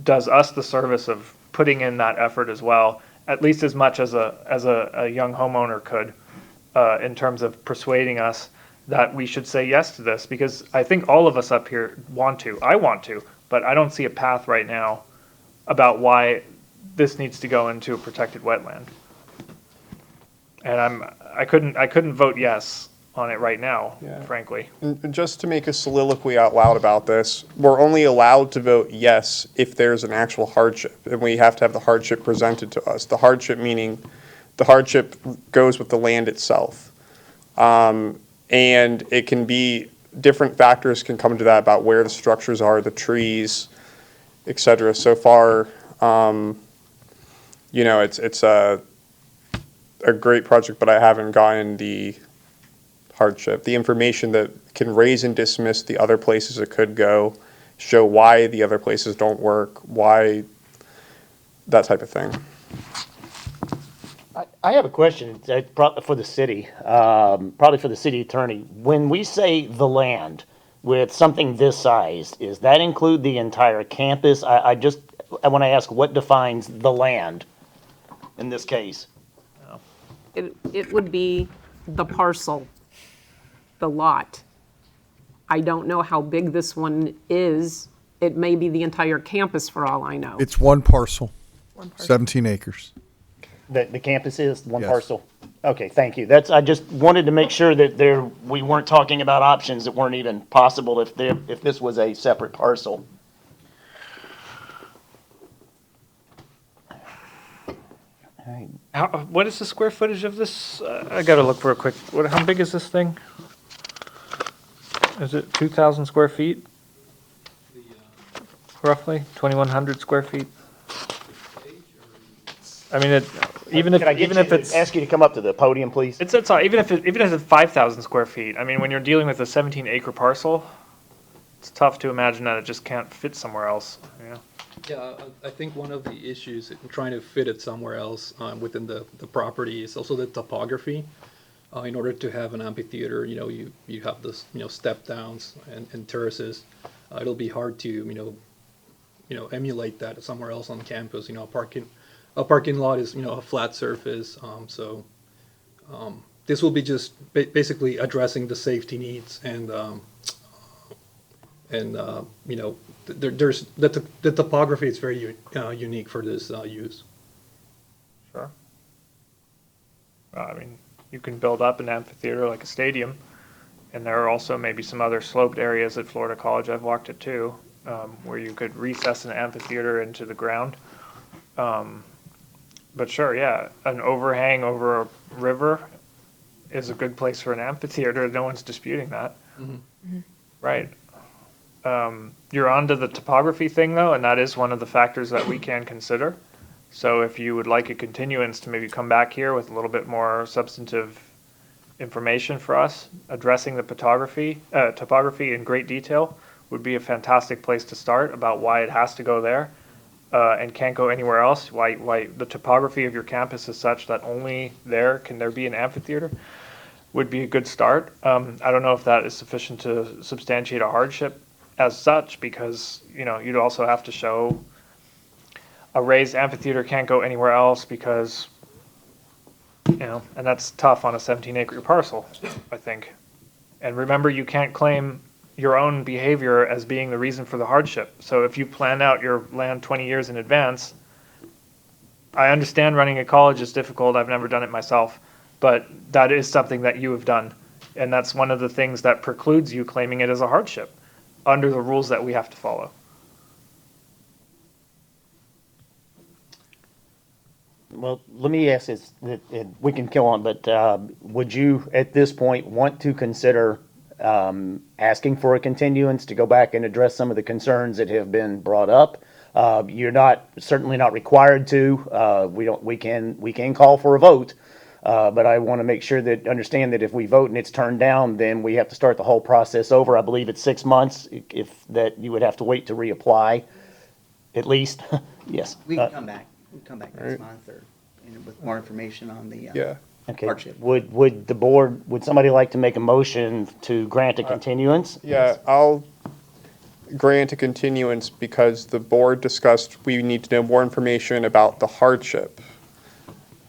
does us the service of putting in that effort as well, at least as much as a young homeowner could, in terms of persuading us that we should say yes to this, because I think all of us up here want to. I want to, but I don't see a path right now about why this needs to go into a protected wetland. And I couldn't vote yes on it right now, frankly. And just to make a soliloquy out loud about this, we're only allowed to vote yes if there's an actual hardship, and we have to have the hardship presented to us. The hardship meaning the hardship goes with the land itself. And it can be, different factors can come into that about where the structures are, the trees. et cetera. So far, you know, it's a great project, but I haven't gotten the hardship, the information that can raise and dismiss the other places it could go, show why the other places don't work, why, that type of thing. I have a question for the city, probably for the city attorney. When we say the land with something this size, does that include the entire campus? I want to ask what defines the land in this case? It would be the parcel, the lot. I don't know how big this one is. It may be the entire campus for all I know. It's one parcel, 17 acres. The campus is one Yes. parcel? Okay, thank you. I just wanted to make sure that we weren't talking about options that weren't even possible if this was a separate parcel. What is the square footage of this? I gotta look for a quick, how big is this thing? Is it 2,000 square feet? Roughly, 2,100 square feet? I mean, even if it's. Ask you to come up to the podium, please? It's even if it's 5,000 square feet, I mean, when you're dealing with a 17-acre parcel, it's tough to imagine that it just can't fit somewhere else, you know? Yeah, I think one of the issues in trying to fit it somewhere else within the property is also the topography. In order to have an amphitheater, you know, you have this, you know, step downs and terraces. It'll be hard to, you know, emulate that somewhere else on campus. You know, a parking lot is, you know, a flat surface. This will be just basically addressing the safety needs and you know, there's the topography is very unique for this use. Sure. I mean, you can build up an amphitheater like a stadium, and there are also maybe some other sloped areas at Florida College, I've walked it too, where you could recess an amphitheater into the ground. But sure, yeah, an overhang over a river is a good place for an amphitheater. No one's disputing that. Mm-hmm. Right. You're onto the topography thing though, and that is one of the factors that we can consider. So if you would like a continuance to maybe come back here with a little bit more substantive information for us, addressing the topography in great detail would be a fantastic place to start about why it has to go there and can't go anywhere else, why the topography of your campus is such that only there can there be an amphitheater would be a good start. I don't know if that is sufficient to substantiate a hardship as such, because, you know, you'd also have to show a raised amphitheater can't go anywhere else because, you know, and that's tough on a 17-acre parcel, I think. And remember, you can't claim your own behavior as being the reason for the hardship. So if you plan out your land 20 years in advance, I understand running a college is difficult. I've never done it myself, but that is something that you have done. And that's one of the things that precludes you claiming it as a hardship under the rules that we have to follow. Well, let me ask this, we can kill on, but would you, at this point, want to consider asking for a continuance to go back and address some of the concerns that have been brought up? You're certainly not required to. We can call for a vote, but I want to make sure understand that if we vote and it's turned down, then we have to start the whole process over. I believe it's 6 months, that you would have to wait to reapply, at least. Yes. We can come back. We'll come back next month or with more information on the Okay. hardship. Would somebody like to make a motion to grant a continuance? Yeah, I'll grant a continuance because the board discussed we need to know more information about the hardship.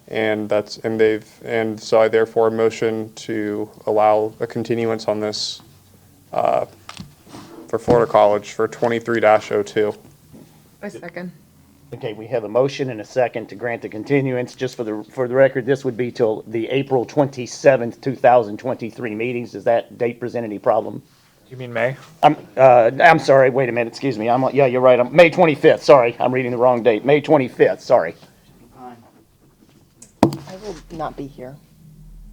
And so I therefore motion to allow a continuance on this for Florida College for 23-02. I second. Okay, we have a motion and a second to grant the continuance. Just for the record, this would be till the April 27th, 2023 meetings. Does that date present any problem? You mean May? I'm sorry, wait a minute, excuse me. Yeah, you're right. May 25th, sorry. I'm reading the wrong date. May 25th, sorry. I will not be here.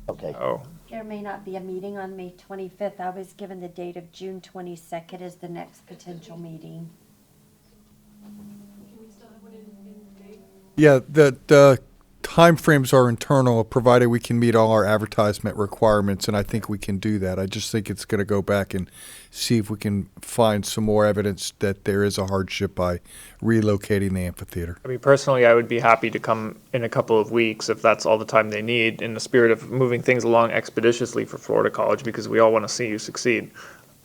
Okay. Oh. There may not be a meeting on May 25th. I was given the date of June 22nd as the next potential meeting. Yeah, the timeframes are internal, provided we can meet all our advertisement requirements, and I think we can do that. I just think it's going to go back and see if we can find some more evidence that there is a hardship by relocating the amphitheater. I mean, personally, I would be happy to come in a couple of weeks if that's all the time they need, in the spirit of moving things along expeditiously for Florida College, because we all want to see you succeed.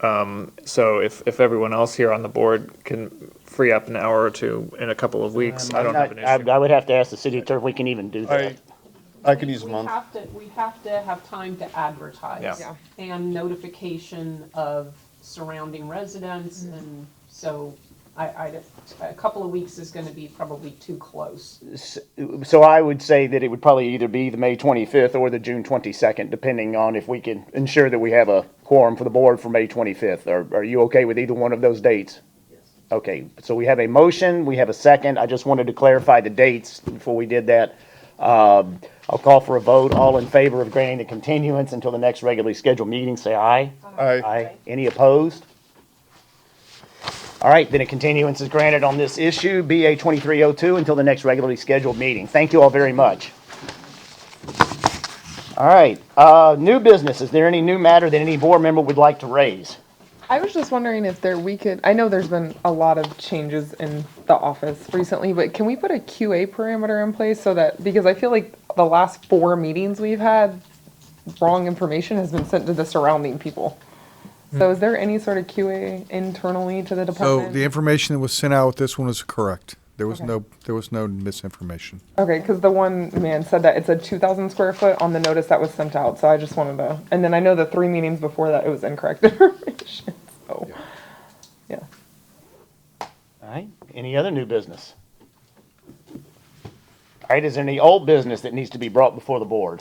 So if everyone else here on the board can free up an hour or two in a couple of weeks, I don't have an issue. I would have to ask the city attorney if we can even do that. I could use a month. We have to have time to advertise. Yeah. And notification of surrounding residents, and so a couple of weeks is gonna be probably too close. So I would say that it would probably either be the May 25th or the June 22nd, depending on if we can ensure that we have a quorum for the board for May 25th. Are you okay with either one of those dates? Yes. Okay, so we have a motion, we have a second. I just wanted to clarify the dates before we did that. I'll call for a vote. All in favor of granting the continuance until the next regularly scheduled meeting, say aye. Aye. Any opposed? All right, then a continuance is granted on this issue, BA 2302, until the next regularly scheduled meeting. Thank you all very much. All right, new business. Is there any new matter that any board member would like to raise? I was just wondering if we could, I know there's been a lot of changes in the office recently, but can we put a QA parameter in place so that, because I feel like the last 4 meetings we've had, wrong information has been sent to the surrounding people. So is there any sort of QA internally to the So department? the information that was sent out with this one is correct. There was Okay. no misinformation. Okay, because the one man said that it's a 2,000 square foot on the notice that was sent out, so I just wanted to, and then I know the 3 meetings before that, it was incorrect information, so, yeah. All right, any other new business? All right, is there any old business that needs to be brought before the board?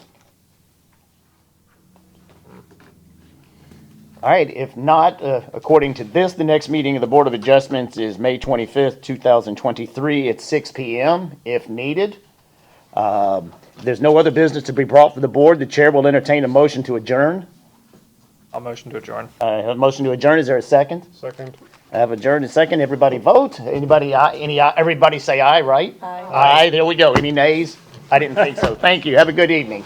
All right, if not, according to this, the next meeting of the Board of Adjustments is May 25th, 2023 at 6 p.m. if needed. There's no other business to be brought for the board. The chair will entertain a motion to adjourn. I'll motion to adjourn. I have a motion to adjourn. Is there a second? Second. I have adjourned a second. Everybody vote. Anybody, everybody say aye, right? Aye. Aye, there we go. Any nays? I didn't think so. Thank you. Have a good evening.